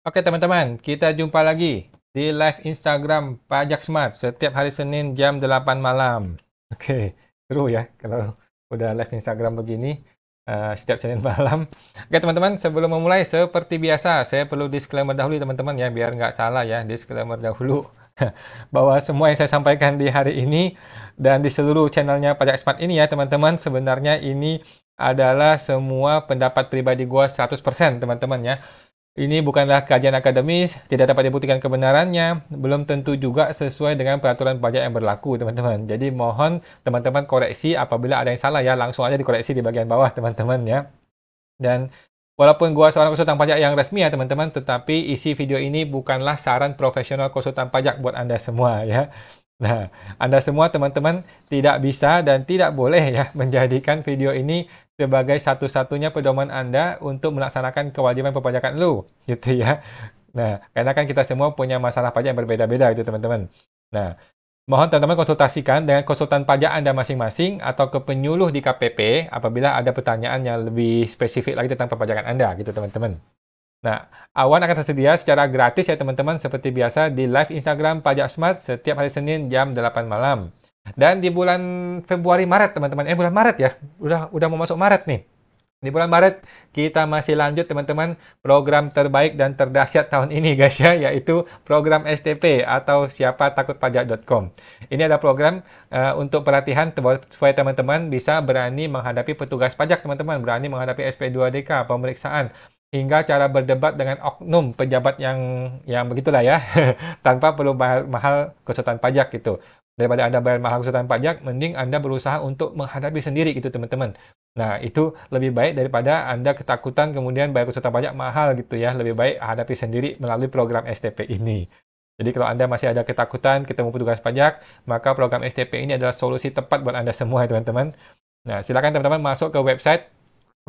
Oke teman-teman, kita jumpa lagi di live Instagram Pajak Smart setiap hari Senin jam 8 malam. Oke, seru ya kalau udah live Instagram begini setiap Senin malam. Oke teman-teman, sebelum memulai seperti biasa, saya perlu disclaimer dahulu teman-teman ya, biar nggak salah ya, disclaimer dahulu. Bahwa semua yang saya sampaikan di hari ini dan di seluruh channelnya Pajak Smart ini ya teman-teman, sebenarnya ini adalah semua pendapat pribadi gua 100% teman-teman ya. Ini bukanlah kajian akademis, tidak dapat dibuktikan kebenarannya, belum tentu juga sesuai dengan peraturan pajak yang berlaku, teman-teman. Jadi mohon teman-teman koreksi apabila ada yang salah ya, langsung aja dikoreksi di bagian bawah, teman-teman ya. Dan walaupun gua seorang konsultan pajak yang resmi ya, teman-teman, tetapi isi video ini bukanlah saran profesional konsultan pajak buat Anda semua ya. Nah, Anda semua teman-teman tidak bisa dan tidak boleh ya menjadikan video ini sebagai satu-satunya pedoman Anda untuk melaksanakan kewajiban perpajakan lu, gitu ya. Nah, karena kan kita semua punya masalah pajak yang berbeda-beda gitu teman-teman. Nah, mohon teman-teman konsultasikan dengan konsultan pajak Anda masing-masing atau ke penyuluh di KPP apabila ada pertanyaan yang lebih spesifik lagi tentang perpajakan Anda gitu teman-teman. Nah, awan akan tersedia secara gratis ya teman-teman seperti biasa di live Instagram Pajak Smart setiap hari Senin jam 8 malam. Dan di bulan Februari Maret teman-teman, bulan Maret ya, udah mau masuk Maret nih. Di bulan Maret kita masih lanjut teman-teman program terbaik dan terdahsyat tahun ini guys ya, yaitu program STP atau siapatakutpajak.com. Ini ada program untuk pelatihan supaya teman-teman bisa berani menghadapi petugas pajak teman-teman, berani menghadapi SP2DK, pemeriksaan, hingga cara berdebat dengan oknum pejabat yang begitulah ya, tanpa perlu mahal konsultan pajak gitu. Daripada Anda bayar mahal konsultan pajak, mending Anda berusaha untuk menghadapi sendiri gitu teman-teman. Nah, itu lebih baik daripada Anda ketakutan kemudian bayar konsultan pajak mahal gitu ya. Lebih baik hadapi sendiri melalui program STP ini. Jadi kalau Anda masih ada ketakutan ketemu petugas pajak, maka program STP ini adalah solusi tepat buat Anda semua teman-teman. Nah, silakan teman-teman masuk ke website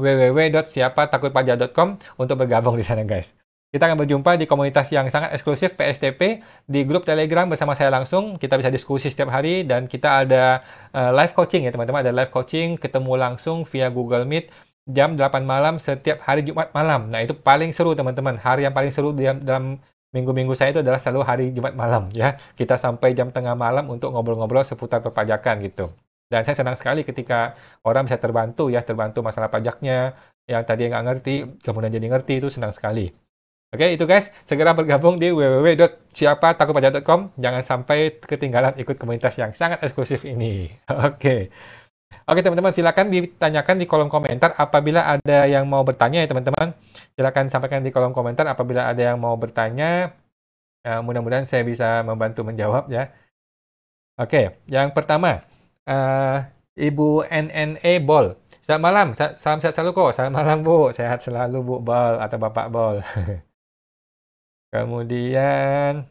www.siapatakutpajak.com untuk bergabung di sana guys. Kita akan berjumpa di komunitas yang sangat eksklusif PSTP di grup Telegram bersama saya langsung. Kita bisa diskusi setiap hari dan kita ada live coaching ya teman-teman. Ada live coaching ketemu langsung via Google Meet jam 8 malam setiap hari Jumat malam. Nah itu paling seru teman-teman. Hari yang paling seru dalam minggu-minggu saya itu adalah selalu hari Jumat malam ya. Kita sampai jam tengah malam untuk ngobrol-ngobrol seputar perpajakan gitu. Dan saya senang sekali ketika orang bisa terbantu masalah pajaknya, yang tadi nggak ngerti, kemudian jadi ngerti, itu senang sekali. Oke, itu guys, segera bergabung di www.siapatakutpajak.com. Jangan sampai ketinggalan ikut komunitas yang sangat eksklusif ini. Oke. Oke, teman-teman, silakan ditanyakan di kolom komentar apabila ada yang mau bertanya ya, teman-teman. Silakan sampaikan di kolom komentar apabila ada yang mau bertanya. Mudah-mudahan saya bisa membantu menjawab ya. Oke, yang pertama, Ibu NNE Bol. Selamat malam, salam sehat selalu kok. Selamat malam Bu, sehat selalu Bu Bol atau Bapak Bol. Kemudian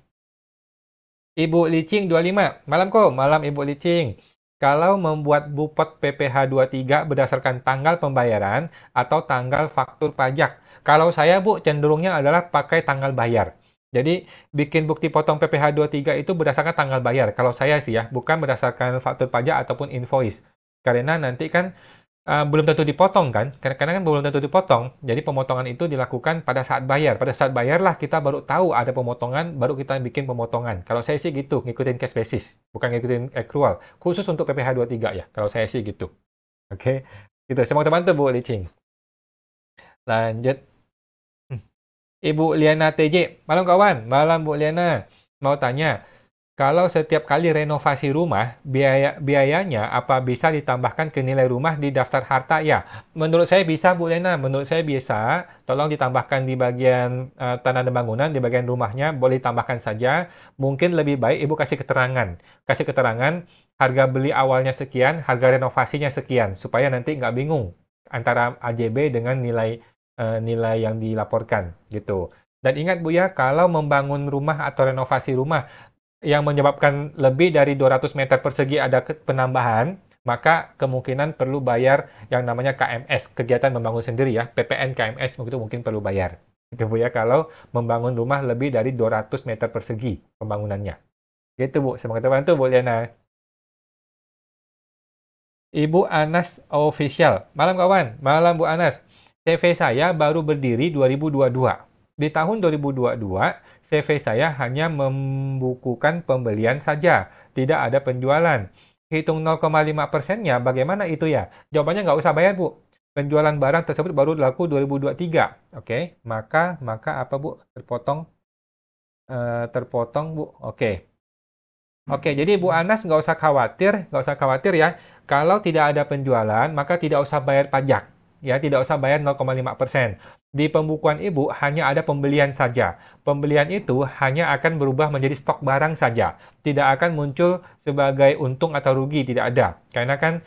Ibu Licing 25. Malam kok, malam Ibu Licing. Kalau membuat bupot PPh 23 berdasarkan tanggal pembayaran atau tanggal faktur pajak. Kalau saya Bu, cenderungnya adalah pakai tanggal bayar. Jadi bikin bukti potong PPh 23 itu berdasarkan tanggal bayar. Kalau saya sih ya, bukan berdasarkan faktur pajak ataupun invoice. Karena nanti kan belum tentu dipotong kan? Karena kan belum tentu dipotong. Jadi pemotongan itu dilakukan pada saat bayar. Pada saat bayarlah kita baru tahu ada pemotongan, baru kita bikin pemotongan. Kalau saya sih gitu, ngikutin cash basis, bukan ngikutin accrual. Khusus untuk PPh 23 ya. Kalau saya sih gitu. Oke. Gitu. Semoga teman-teman Bu Licing. Lanjut. Ibu Liana TJ. Malam kawan. Malam Bu Liana. Mau tanya, kalau setiap kali renovasi rumah, biayanya apa bisa ditambahkan ke nilai rumah di daftar harta? Ya, menurut saya bisa Bu Lena, menurut saya bisa. Tolong ditambahkan di bagian tanah dan bangunan, di bagian rumahnya, boleh ditambahkan saja. Mungkin lebih baik Ibu kasih keterangan. Kasih keterangan, harga beli awalnya sekian, harga renovasinya sekian, supaya nanti nggak bingung antara AJB dengan nilai yang dilaporkan, gitu. Dan ingat Bu ya, kalau membangun rumah atau renovasi rumah, yang menyebabkan lebih dari 200 meter persegi ada penambahan, maka kemungkinan perlu bayar yang namanya KMS, kegiatan membangun sendiri ya, PPN KMS itu mungkin perlu bayar. Itu Bu ya, kalau membangun rumah lebih dari 200 meter persegi pembangunannya. Gitu Bu, semoga terbantu Bu Liana. Ibu Anas Official. Malam kawan, malam Bu Anas. CV saya baru berdiri 2022. Di tahun 2022, CV saya hanya membukukan pembelian saja, tidak ada penjualan. Hitung 0,5%-nya bagaimana itu ya? Jawabannya nggak usah bayar, Bu. Penjualan barang tersebut baru laku 2023. Oke, maka apa, Bu? Terpotong, Bu. Oke, jadi Bu Anas nggak usah khawatir ya. Kalau tidak ada penjualan, maka tidak usah bayar pajak. Ya, tidak usah bayar 0,5%. Di pembukuan Ibu hanya ada pembelian saja. Pembelian itu hanya akan berubah menjadi stok barang saja. Tidak akan muncul sebagai untung atau rugi, tidak ada. Karena kan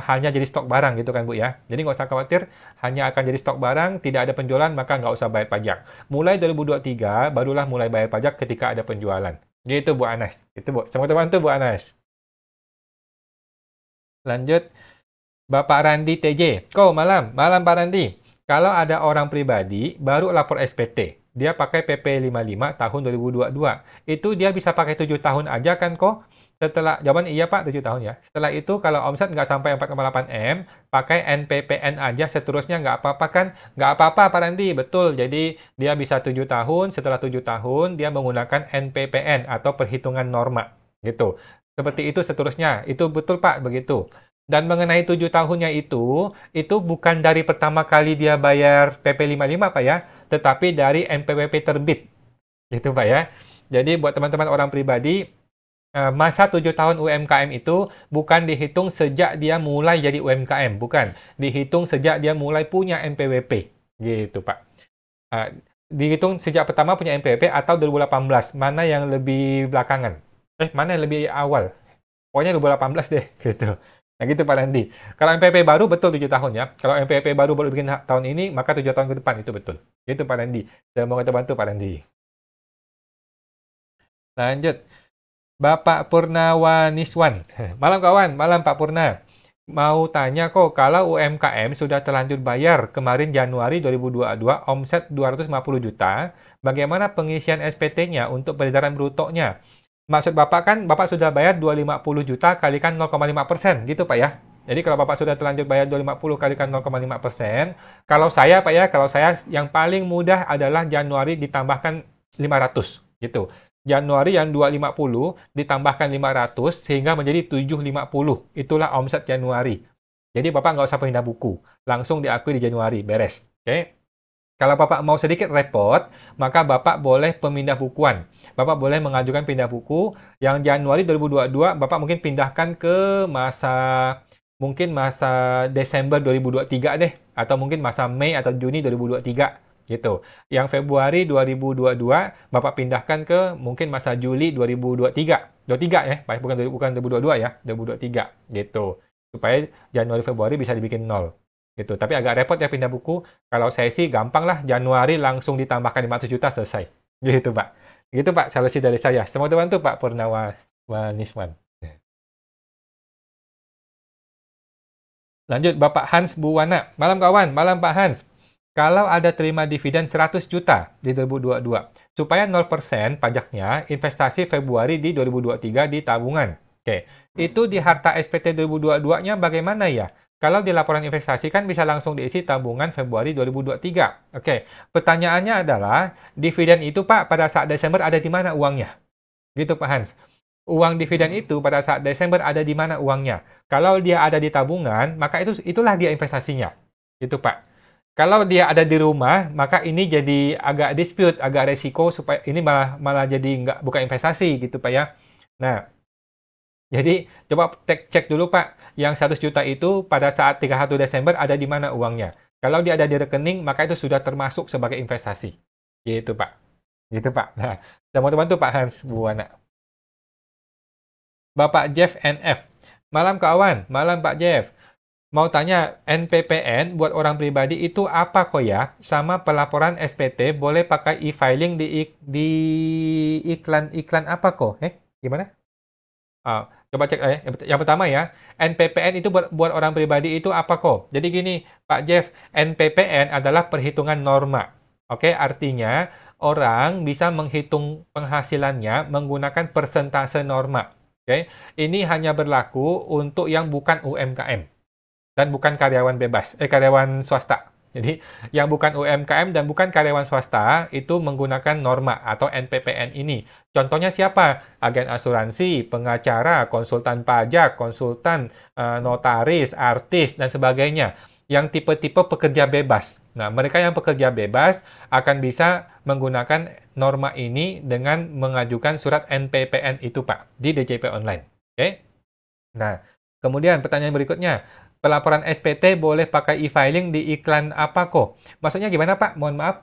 hanya jadi stok barang gitu kan Bu ya. Jadi nggak usah khawatir, hanya akan jadi stok barang, tidak ada penjualan, maka nggak usah bayar pajak. Mulai 2023, barulah mulai bayar pajak ketika ada penjualan. Gitu Bu Anas. Itu Bu. Sama teman tuh Bu Anas. Lanjut. Bapak Randi TJ. Malam. Malam Pak Randi. Kalau ada orang pribadi baru lapor SPT. Dia pakai PP 55 tahun 2022. Itu dia bisa pakai 7 tahun aja kan kok? Jawaban iya Pak, 7 tahun ya. Setelah itu kalau omset nggak sampai 4,8 M, pakai NPPN aja seterusnya nggak apa-apa kan? Nggak apa-apa Pak Randi, betul. Jadi dia bisa 7 tahun, setelah 7 tahun dia menggunakan NPPN atau perhitungan norma. Gitu. Seperti itu seterusnya. Itu betul Pak, begitu. Dan mengenai 7 tahunnya itu bukan dari pertama kali dia bayar PP 55 Pak ya, tetapi dari NPWP terbit. Gitu Pak ya. Jadi buat teman-teman orang pribadi, masa 7 tahun UMKM itu bukan dihitung sejak dia mulai jadi UMKM, bukan. Dihitung sejak dia mulai punya NPWP. Gitu Pak. Dihitung sejak pertama punya NPWP atau 2018, mana yang lebih belakangan? Mana yang lebih awal? Pokoknya 2018 deh, gitu. Nah gitu Pak Randy. Kalau MPP baru betul 7 tahun ya. Kalau MPP baru bikin tahun ini, maka 7 tahun ke depan itu betul. Gitu Pak Randy. Semoga terbantu Pak Randy. Lanjut. Bapak Purnawaniswan. Malam kawan, malam Pak Purna. Mau tanya kok, kalau UMKM sudah terlanjur bayar kemarin Januari 2022 omset 250 juta, bagaimana pengisian SPT-nya untuk peredaran brutonya? Maksud Bapak kan, Bapak sudah bayar 250 juta kalikan 0,5%, gitu Pak ya. Jadi kalau Bapak sudah terlanjur bayar 250 kalikan 0,5%, kalau saya Pak ya, kalau saya yang paling mudah adalah Januari ditambahkan 500, gitu. Januari yang 250 ditambahkan 500 sehingga menjadi 750. Itulah omset Januari. Jadi Bapak nggak usah pindah buku, langsung diakui di Januari, beres. Oke? Kalau Bapak mau sedikit repot, maka Bapak boleh pemindah bukuan. Bapak boleh mengajukan pindah buku yang Januari 2022, Bapak mungkin pindahkan ke mungkin masa Desember 2023 deh, atau mungkin masa Mei atau Juni 2023 gitu. Yang Februari 2022 Bapak pindahkan ke mungkin masa Juli 2023. 23 ya, bukan 2022 ya, 2023 gitu. Supaya Januari Februari bisa dibikin 0. Gitu. Tapi agak repot ya pindah buku. Kalau saya sih gampang lah, Januari langsung ditambahkan 500 juta selesai. Gitu Pak. Gitu Pak, solusi dari saya. Semoga bantu Pak Purnawaniswan. Lanjut Bapak Hans Buwana. Malam kawan, malam Pak Hans. Kalau ada terima dividen 100 juta di 2022, supaya 0% pajaknya, investasi Februari di 2023 di tabungan. Oke, itu di harta SPT 2022-nya bagaimana ya? Kalau di laporan investasi kan bisa langsung diisi tabungan Februari 2023. Oke, pertanyaannya adalah, dividen itu Pak pada saat Desember ada di mana uangnya? Gitu Pak Hans. Uang dividen itu pada saat Desember ada di mana uangnya? Kalau dia ada di tabungan, maka itulah dia investasinya. Gitu Pak. Kalau dia ada di rumah, maka ini jadi agak dispute, agak resiko supaya ini malah jadi bukan investasi gitu Pak ya. Nah, jadi coba cek dulu Pak, yang 100 juta itu pada saat 31 Desember ada di mana uangnya. Kalau dia ada di rekening, maka itu sudah termasuk sebagai investasi. Gitu Pak. Gitu Pak. Nah, mau bantu Pak Hans Buwana. Bapak Jeff NF. Malam kawan, malam Pak Jeff. Mau tanya, NPPN buat orang pribadi itu apa kok ya? Sama pelaporan SPT boleh pakai e-filing di iklan apa kok? Gimana? Coba cek yang pertama ya. NPPN itu buat orang pribadi itu apa kok? Jadi gini, Pak Jeff, NPPN adalah perhitungan norma. Oke, artinya orang bisa menghitung penghasilannya menggunakan persentase norma. Oke, ini hanya berlaku untuk yang bukan UMKM dan bukan karyawan bebas, karyawan swasta. Jadi, yang bukan UMKM dan bukan karyawan swasta itu menggunakan norma atau NPPN ini. Contohnya siapa? Agen asuransi, pengacara, konsultan pajak, konsultan notaris, artis, dan sebagainya. Yang tipe-tipe pekerja bebas. Nah, mereka yang pekerja bebas akan bisa menggunakan norma ini dengan mengajukan surat NPPN itu, Pak, di DJP Online. Oke? Nah, kemudian pertanyaan berikutnya. Pelaporan SPT boleh pakai e-filing di iklan apa kok? Maksudnya gimana, Pak? Mohon maaf,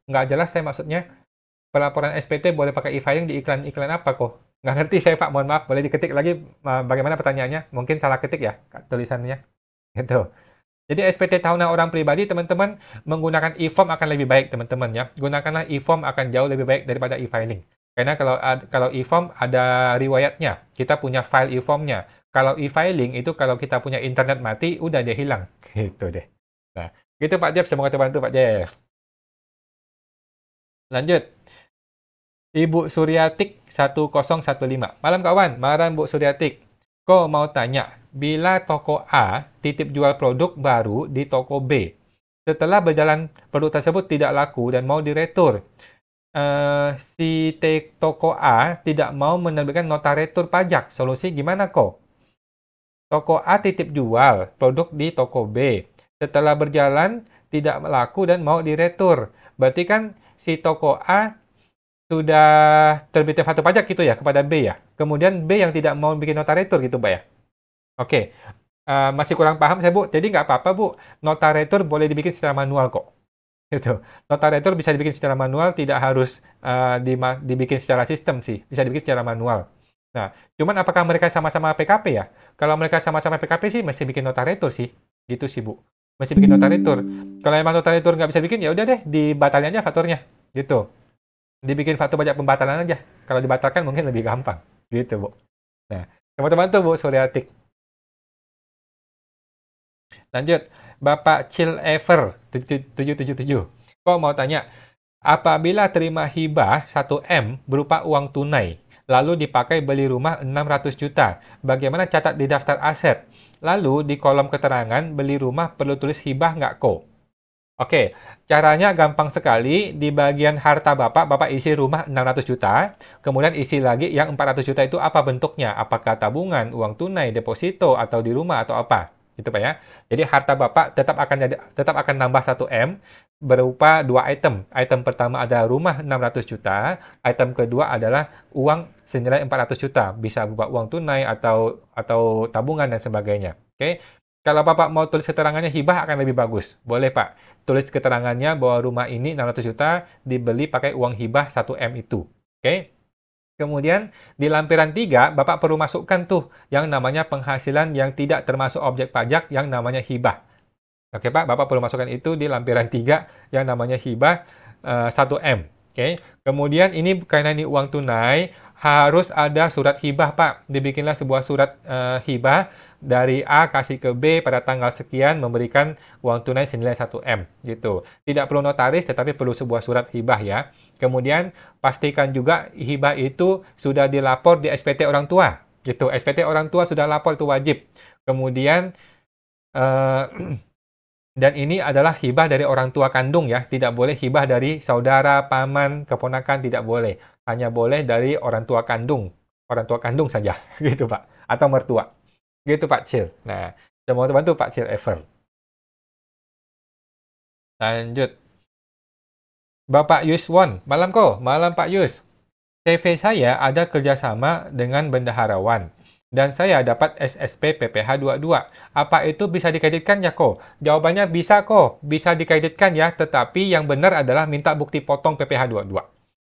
nggak jelas saya maksudnya. Pelaporan SPT boleh pakai e-filing di iklan-iklan apa kok? Nggak ngerti saya, Pak. Mohon maaf, boleh diketik lagi bagaimana pertanyaannya? Mungkin salah ketik ya tulisannya. Gitu. Jadi SPT tahunan orang pribadi, teman-teman, menggunakan e-form akan lebih baik, teman-teman ya. Gunakanlah e-form akan jauh lebih baik daripada e-filing. Karena kalau e-form ada riwayatnya, kita punya file e-formnya. Kalau e-filing itu kalau kita punya internet mati, udah dia hilang. Gitu deh. Nah, gitu Pak Jeff, semoga terbantu Pak Jeff. Lanjut. Ibu Suryatik 1015. Malam kawan, malam Bu Suryatik. Kau mau tanya, bila toko A titip jual produk baru di toko B. Setelah berjalan produk tersebut tidak laku dan mau diretur. Si toko A tidak mau menerbitkan nota retur pajak. Solusi gimana kok? Toko A titip jual produk di toko B. Setelah berjalan tidak laku dan mau diretur. Berarti kan si toko A sudah terbitin faktur pajak gitu ya kepada B ya. Kemudian B yang tidak mau bikin nota retur gitu, Pak ya. Oke. Masih kurang paham saya, Bu. Jadi nggak apa-apa, Bu. Nota retur boleh dibikin secara manual kok. Gitu. Nota retur bisa dibikin secara manual, tidak harus dibikin secara sistem sih. Bisa dibikin secara manual. Nah, cuman apakah mereka sama-sama PKP ya? Kalau mereka sama-sama PKP sih, mesti bikin nota retur sih. Gitu sih, Bu. Mesti bikin nota retur. Kalau emang nota retur nggak bisa bikin, ya udah deh, dibatalin aja fakturnya. Gitu. Dibikin faktur pajak pembatalan aja. Kalau dibatalkan mungkin lebih gampang. Gitu, Bu. Nah, teman-teman tuh, Bu, Suryatik. Lanjut. Bapak Chill Ever 777. Kok mau tanya, apabila terima hibah 1M berupa uang tunai, lalu dipakai beli rumah 600 juta, bagaimana catat di daftar aset? Lalu di kolom keterangan beli rumah perlu tulis hibah nggak kok? Oke, caranya gampang sekali. Di bagian harta Bapak, Bapak isi rumah 600 juta, kemudian isi lagi yang 400 juta itu apa bentuknya? Apakah tabungan, uang tunai, deposito, atau di rumah, atau apa? Gitu Pak ya. Jadi harta Bapak tetap akan nambah 1M berupa dua item. Item pertama adalah rumah 600 juta, item kedua adalah uang senilai 400 juta. Bisa berupa uang tunai atau tabungan dan sebagainya. Oke. Kalau Bapak mau tulis keterangannya hibah akan lebih bagus. Boleh Pak. Tulis keterangannya bahwa rumah ini 600 juta dibeli pakai uang hibah 1M itu. Oke. Kemudian di lampiran 3, Bapak perlu masukkan tuh yang namanya penghasilan yang tidak termasuk objek pajak yang namanya hibah. Oke Pak, Bapak perlu masukkan itu di lampiran 3 yang namanya hibah 1M. Oke. Kemudian ini karena ini uang tunai, harus ada surat hibah Pak. Dibikinlah sebuah surat hibah dari A kasih ke B pada tanggal sekian memberikan uang tunai senilai 1M gitu. Tidak perlu notaris tetapi perlu sebuah surat hibah ya. Kemudian pastikan juga hibah itu sudah dilapor di SPT orang tua gitu. SPT orang tua sudah lapor itu wajib. Kemudian dan ini adalah hibah dari orang tua kandung ya. Tidak boleh hibah dari saudara, paman, keponakan, tidak boleh. Hanya boleh dari orang tua kandung. Orang tua kandung saja gitu Pak. Atau mertua. Gitu Pak Cil. Nah, semoga bantu Pak Cil Ever. Lanjut. Bapak Yuswon. Malam kok. Malam Pak Yus. CV saya ada kerjasama dengan bendaharawan. Dan saya dapat SSP PPH 22. Apa itu bisa dikaitkan ya kok? Jawabannya bisa kok. Bisa dikaitkan ya. Tetapi yang benar adalah minta bukti potong PPH 22.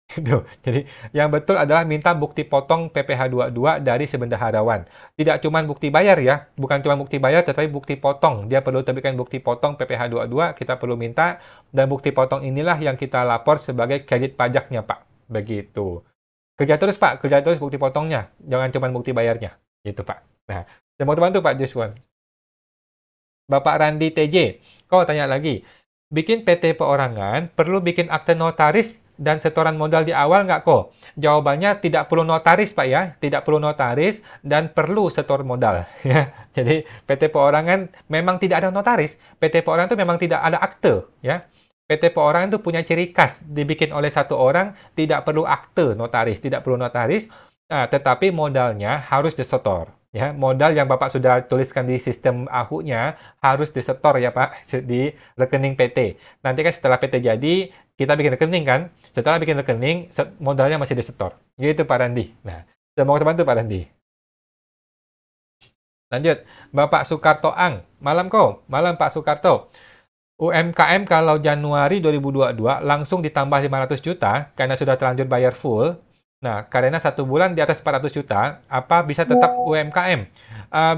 Gitu. Jadi yang betul adalah minta bukti potong PPH 22 dari sebendaharawan. Tidak cuma bukti bayar ya, bukan cuma bukti bayar tetapi bukti potong. Dia perlu terbitkan bukti potong PPH 22, kita perlu minta dan bukti potong inilah yang kita lapor sebagai kredit pajaknya, Pak. Begitu. Kerja terus, Pak, kerja terus bukti potongnya. Jangan cuma bukti bayarnya. Gitu, Pak. Nah, saya mau bantu Pak Juswan. Bapak Randi TJ, kau tanya lagi. Bikin PT perorangan perlu bikin akte notaris dan setoran modal di awal nggak kok? Jawabannya tidak perlu notaris Pak ya, tidak perlu notaris dan perlu setor modal. Ya. Jadi PT Perorangan memang tidak ada notaris. PT Perorangan itu memang tidak ada akte. Ya. PT Perorangan itu punya ciri khas, dibikin oleh satu orang, tidak perlu akte notaris, tidak perlu notaris, tetapi modalnya harus disetor. Ya, modal yang Bapak sudah tuliskan di sistem AHU-nya harus disetor ya Pak di rekening PT. Nanti kan setelah PT jadi, kita bikin rekening kan. Setelah bikin rekening, modalnya masih disetor. Gitu Pak Randi. Nah, semoga terbantu Pak Randi. Lanjut, Bapak Sukarto Ang. Malam kok, malam Pak Sukarto. UMKM kalau Januari 2022 langsung ditambah 500 juta karena sudah terlanjur bayar full. Nah, karena 1 bulan di atas 400 juta, apa bisa tetap UMKM?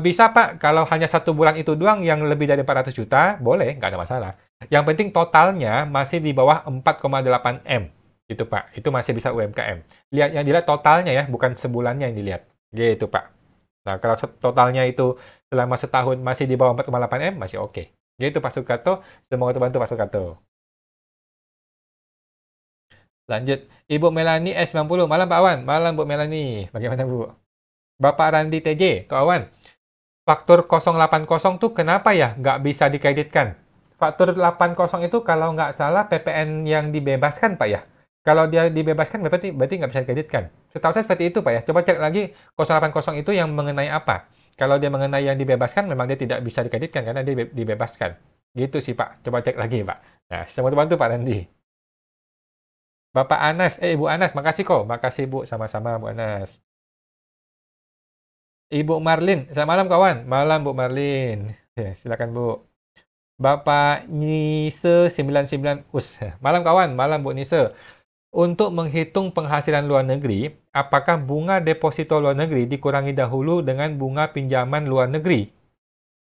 Bisa Pak, kalau hanya 1 bulan itu doang yang lebih dari 400 juta, boleh, nggak ada masalah. Yang penting totalnya masih di bawah 4,8 M. Gitu Pak, itu masih bisa UMKM. Yang dilihat totalnya ya, bukan sebulannya yang dilihat. Gitu Pak. Nah, kalau totalnya itu selama setahun masih di bawah 4,8 M, masih oke. Gitu Pak Sukarto, semoga terbantu Pak Sukarto. Lanjut, Ibu Melani S90. Malam Pak Awan, malam Bu Melani. Bagaimana Bu? Bapak Randi TJ, Kak Awan. Faktur 080 tuh kenapa ya nggak bisa dikreditkan? Faktur 80 itu kalau nggak salah PPN yang dibebaskan Pak ya. Kalau dia dibebaskan berarti nggak bisa dikreditkan. Setahu saya seperti itu Pak ya. Coba cek lagi 080 itu yang mengenai apa. Kalau dia mengenai yang dibebaskan memang dia tidak bisa dikreditkan karena dia dibebaskan. Gitu sih Pak. Coba cek lagi Pak. Nah, semoga bantu Pak Randi. Bapak Anas, Ibu Anas, makasih kok. Makasih Bu, sama-sama Bu Anas. Ibu Marlin, selamat malam kawan. Malam Bu Marlin. Ya, silakan Bu. Bapak Nise 99 Malam kawan, malam Bu Nise. Untuk menghitung penghasilan luar negeri, apakah bunga deposito luar negeri dikurangi dahulu dengan bunga pinjaman luar negeri?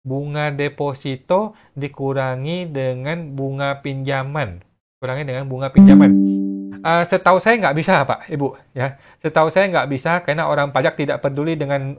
Bunga deposito dikurangi dengan bunga pinjaman. Kurangi dengan bunga pinjaman. Setahu saya nggak bisa, Pak, Ibu. Ya, setahu saya nggak bisa karena orang pajak tidak peduli dengan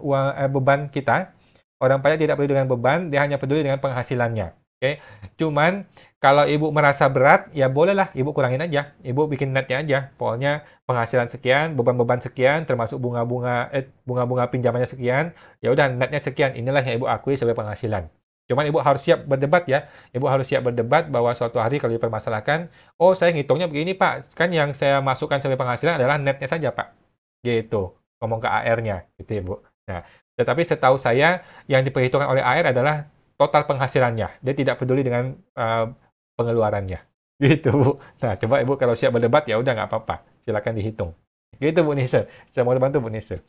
beban kita. Orang pajak tidak peduli dengan beban, dia hanya peduli dengan penghasilannya. Oke, cuman kalau Ibu merasa berat, ya bolehlah Ibu kurangin aja. Ibu bikin netnya aja. Pokoknya penghasilan sekian, beban-beban sekian, termasuk bunga-bunga pinjamannya sekian. Ya udah netnya sekian. Inilah yang Ibu akui sebagai penghasilan. Cuman Ibu harus siap berdebat ya. Ibu harus siap berdebat bahwa suatu hari kalau dipermasalahkan, oh saya ngitungnya begini Pak, kan yang saya masukkan sebagai penghasilan adalah netnya saja Pak. Gitu. Ngomong ke AR-nya, gitu ya Bu. Nah, tetapi setahu saya yang diperhitungkan oleh AR adalah total penghasilannya. Dia tidak peduli dengan pengeluarannya. Gitu Bu. Nah, coba Ibu kalau siap berdebat ya udah nggak apa-apa. Silakan dihitung. Gitu Bu Nisa. Saya mau bantu Bu Nisa.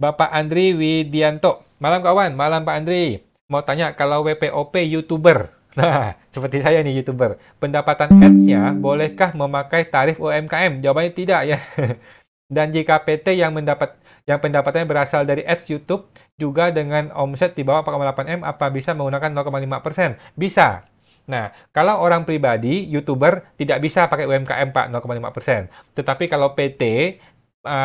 Bapak Andri Widianto. Malam kawan, malam Pak Andri. Mau tanya kalau WPOP YouTuber. Nah, seperti saya nih YouTuber. Pendapatan ads-nya bolehkah memakai tarif UMKM? Jawabannya tidak ya. Dan jika PT yang pendapatannya berasal dari ads YouTube juga dengan omset di bawah 4,8 M, apa bisa menggunakan 0,5%? Bisa. Nah, kalau orang pribadi, YouTuber, tidak bisa pakai UMKM Pak 0,5%. Tetapi kalau PT,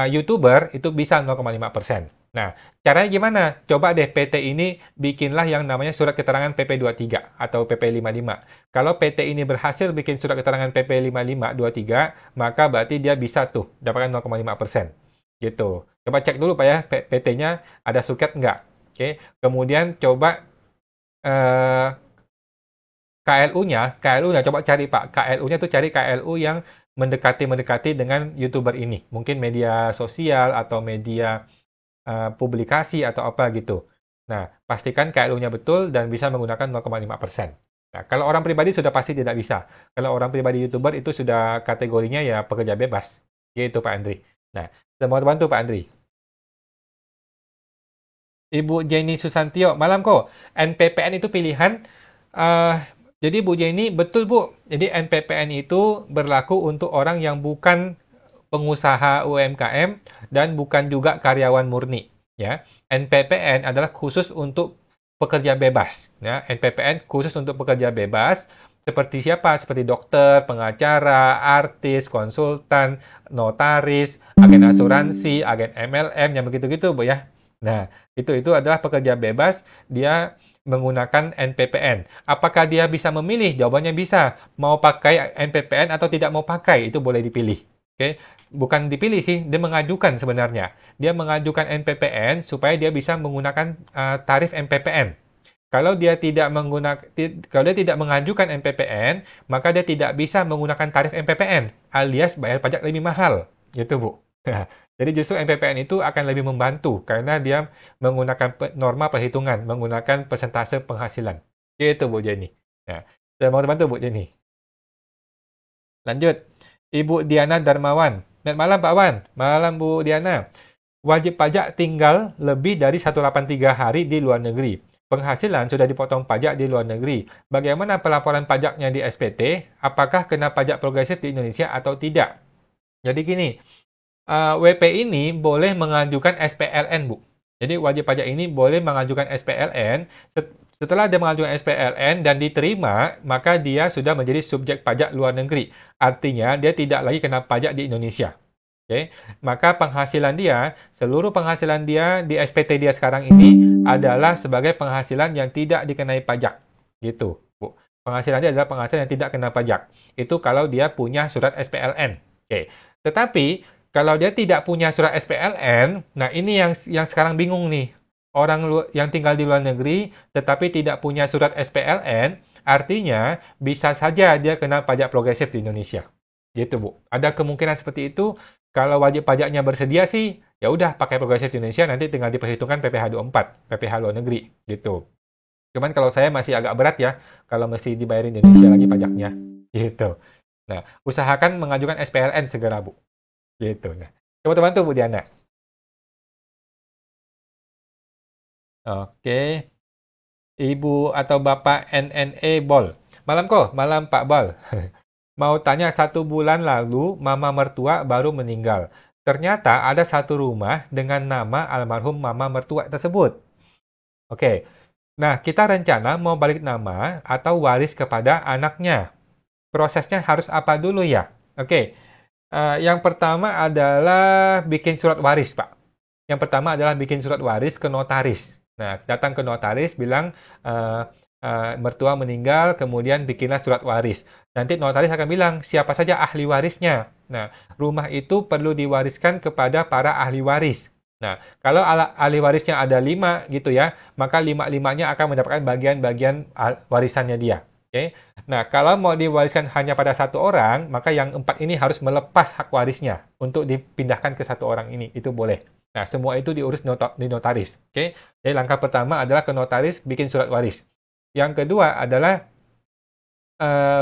YouTuber itu bisa 0,5%. Nah, caranya gimana? Coba deh PT ini bikinlah yang namanya surat keterangan PP23 atau PP55. Kalau PT ini berhasil bikin surat keterangan PP5523, maka berarti dia bisa tuh dapatkan 0,5%. Gitu. Coba cek dulu Pak ya, PT-nya ada suket nggak? Oke. Kemudian coba KLU-nya coba cari Pak. KLU-nya tuh cari KLU yang mendekati dengan YouTuber ini. Mungkin media sosial atau media publikasi atau apa gitu. Nah, pastikan KLU-nya betul dan bisa menggunakan 0,5%. Nah, kalau orang pribadi sudah pasti tidak bisa. Kalau orang pribadi YouTuber itu sudah kategorinya ya pekerja bebas. Gitu Pak Andri. Nah, semoga bantu Pak Andri. Ibu Jenny Susantio, malam kok. NPPN itu pilihan. Jadi Bu Jenny, betul Bu. Jadi NPPN itu berlaku untuk orang yang bukan pengusaha UMKM dan bukan juga karyawan murni. Ya, NPPN adalah khusus untuk pekerja bebas. Ya, NPPN khusus untuk pekerja bebas. Seperti siapa? Seperti dokter, pengacara, artis, konsultan, notaris, agen asuransi, agen MLM, yang begitu-gitu Bu ya. Nah, itu adalah pekerja bebas. Dia menggunakan NPPN. Apakah dia bisa memilih? Jawabannya bisa. Mau pakai NPPN atau tidak mau pakai, itu boleh dipilih. Oke, bukan dipilih sih, dia mengajukan sebenarnya. Dia mengajukan NPPN supaya dia bisa menggunakan tarif NPPN. Kalau dia tidak mengajukan NPPN, maka dia tidak bisa menggunakan tarif NPPN, alias bayar pajak lebih mahal. Gitu, Bu. Jadi justru NPPN itu akan lebih membantu karena dia menggunakan norma perhitungan, menggunakan persentase penghasilan. Gitu, Bu Jenny. Nah, saya mau bantu, Bu Jenny. Lanjut. Ibu Diana Darmawan. Selamat malam, Pak Wan. Malam, Bu Diana. Wajib pajak tinggal lebih dari 183 hari di luar negeri. Penghasilan sudah dipotong pajak di luar negeri. Bagaimana pelaporan pajaknya di SPT? Apakah kena pajak progresif di Indonesia atau tidak? Jadi gini, WP ini boleh mengajukan SPLN, Bu. Jadi wajib pajak ini boleh mengajukan SPLN. Setelah dia mengajukan SPLN dan diterima, maka dia sudah menjadi subjek pajak luar negeri. Artinya dia tidak lagi kena pajak di Indonesia. Oke, maka penghasilan dia, seluruh penghasilan dia di SPT dia sekarang ini adalah sebagai penghasilan yang tidak dikenai pajak. Gitu, Bu. Penghasilan dia adalah penghasilan yang tidak kena pajak. Itu kalau dia punya surat SPLN. Oke. Tetapi kalau dia tidak punya surat SPLN, nah ini yang sekarang bingung nih. Orang yang tinggal di luar negeri tetapi tidak punya surat SPLN, artinya bisa saja dia kena pajak progresif di Indonesia. Gitu, Bu. Ada kemungkinan seperti itu. Kalau wajib pajaknya bersedia sih, ya udah pakai progresif di Indonesia, nanti tinggal diperhitungkan PPh 24, PPh luar negeri, gitu. Cuman kalau saya masih agak berat ya, kalau mesti dibayar Indonesia lagi pajaknya, gitu. Nah, usahakan mengajukan SPLN segera, Bu. Gitu. Nah, coba bantu Bu Diana. Oke. Ibu atau Bapak NNE Bol. Malam kok, malam Pak Bol. Mau tanya, 1 bulan lalu mama mertua baru meninggal. Ternyata ada satu rumah dengan nama almarhum mama mertua tersebut. Oke. Nah, kita rencana mau balik nama atau waris kepada anaknya. Prosesnya harus apa dulu ya? Oke. Yang pertama adalah bikin surat waris, Pak. Yang pertama adalah bikin surat waris ke notaris. Nah, datang ke notaris, bilang mertua meninggal, kemudian bikinlah surat waris. Nanti notaris akan bilang siapa saja ahli warisnya. Nah, rumah itu perlu diwariskan kepada para ahli waris. Nah, kalau ahli warisnya ada 5 gitu ya, maka 5-5-nya akan mendapatkan bagian-bagian warisannya dia. Oke. Nah, kalau mau diwariskan hanya pada satu orang, maka yang 4 ini harus melepas hak warisnya untuk dipindahkan ke satu orang ini. Itu boleh. Nah, semua itu diurus di notaris. Oke. Jadi langkah pertama adalah ke notaris bikin surat waris. Yang kedua adalah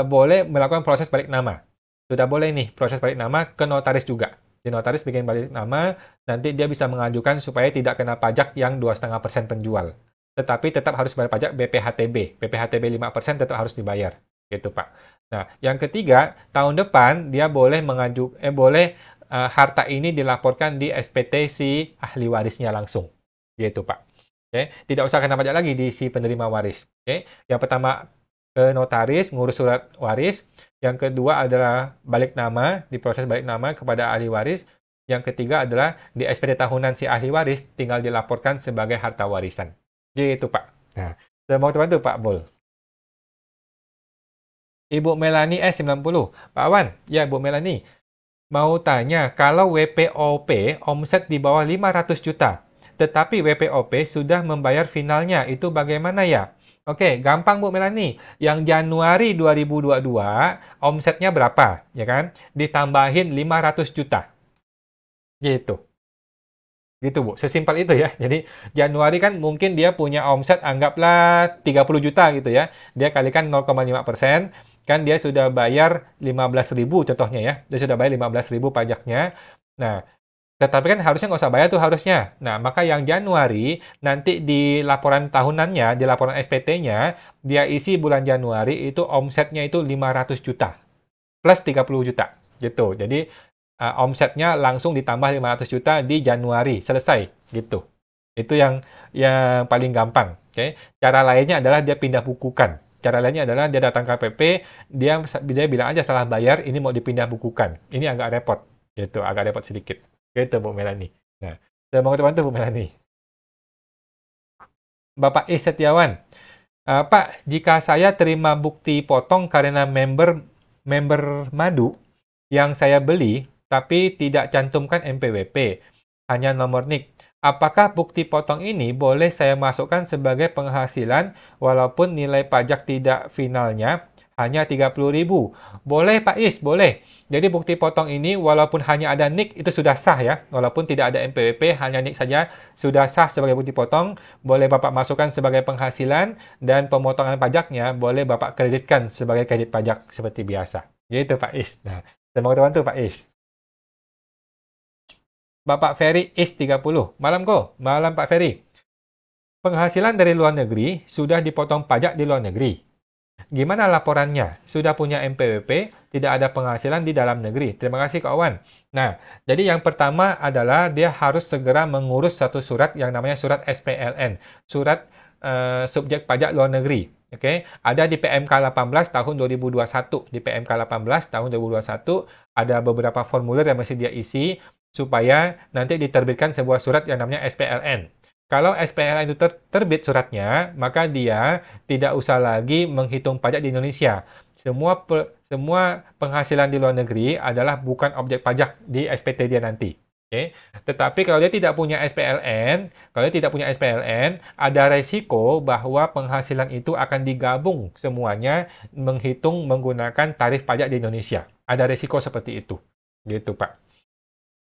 boleh melakukan proses balik nama. Sudah boleh nih proses balik nama ke notaris juga. Di notaris bikin balik nama, nanti dia bisa mengajukan supaya tidak kena pajak yang 2,5% penjual. Tetapi tetap harus bayar pajak BPHTB. BPHTB 5% tetap harus dibayar. Gitu, Pak. Nah, yang ketiga, tahun depan dia boleh harta ini dilaporkan di SPT si ahli warisnya langsung. Gitu, Pak. Oke, tidak usah kena pajak lagi di si penerima waris. Oke, yang pertama ke notaris ngurus surat waris. Yang kedua adalah balik nama, diproses balik nama kepada ahli waris. Yang ketiga adalah di SPT tahunan si ahli waris tinggal dilaporkan sebagai harta warisan. Gitu, Pak. Nah, saya mau bantu Pak Bol. Ibu Melani S90. Pak Wan, ya Bu Melani. Mau tanya, kalau WPOP omset di bawah 500 juta, tetapi WPOP sudah membayar finalnya, itu bagaimana ya? Oke, gampang Bu Melani. Yang Januari 2022, omsetnya berapa? Ya kan? Ditambahin 500 juta. Gitu. Gitu, Bu. Sesimpel itu ya. Jadi, Januari kan mungkin dia punya omset anggaplah 30 juta gitu ya. Dia kalikan 0,5%, kan dia sudah bayar 15.000 contohnya ya. Dia sudah bayar 15.000 pajaknya. Nah, tetapi kan harusnya nggak usah bayar tuh harusnya. Nah, maka yang Januari, nanti di laporan tahunannya, di laporan SPT-nya, dia isi bulan Januari itu omsetnya itu 500 juta. Plus 30 juta. Gitu. Jadi, omsetnya langsung ditambah 500 juta di Januari. Selesai. Gitu. Itu yang paling gampang. Okay? Cara lainnya adalah dia pindah bukukan. Cara lainnya adalah dia datang ke KPP, dia bilang aja setelah bayar, ini mau dipindah bukukan. Ini agak repot. Gitu. Agak repot sedikit. Gitu, Bu Melani. Nah, saya mau bantu Bu Melani. Bapak Is Setiawan. Pak, jika saya terima bukti potong karena member madu yang saya beli, tapi tidak cantumkan NPWP, hanya nomor NIK. Apakah bukti potong ini boleh saya masukkan sebagai penghasilan walaupun nilai pajak tidak finalnya hanya 30.000? Boleh Pak Is, boleh. Jadi bukti potong ini walaupun hanya ada NIK itu sudah sah ya. Walaupun tidak ada NPWP, hanya NIK saja sudah sah sebagai bukti potong. Boleh Bapak masukkan sebagai penghasilan dan pemotongan pajaknya boleh Bapak kreditkan sebagai kredit pajak seperti biasa. Gitu Pak Is. Nah, semoga terbantu Pak Is. Bapak Ferry Is 30. Malam ko. Malam Pak Ferry. Penghasilan dari luar negeri sudah dipotong pajak di luar negeri. Gimana laporannya? Sudah punya NPWP, tidak ada penghasilan di dalam negeri. Terima kasih kawan. Nah, jadi yang pertama adalah dia harus segera mengurus satu surat yang namanya surat SPLN, surat subjek pajak luar negeri. Oke, ada di PMK 18 tahun 2021. Di PMK 18 tahun 2021 ada beberapa formulir yang mesti dia isi supaya nanti diterbitkan sebuah surat yang namanya SPLN. Kalau SPLN itu terbit suratnya, maka dia tidak usah lagi menghitung pajak di Indonesia. Semua penghasilan di luar negeri adalah bukan objek pajak di SPT dia nanti. Okay? Tetapi kalau dia tidak punya SPLN, ada resiko bahwa penghasilan itu akan digabung semuanya menghitung menggunakan tarif pajak di Indonesia. Ada resiko seperti itu. Gitu, Pak.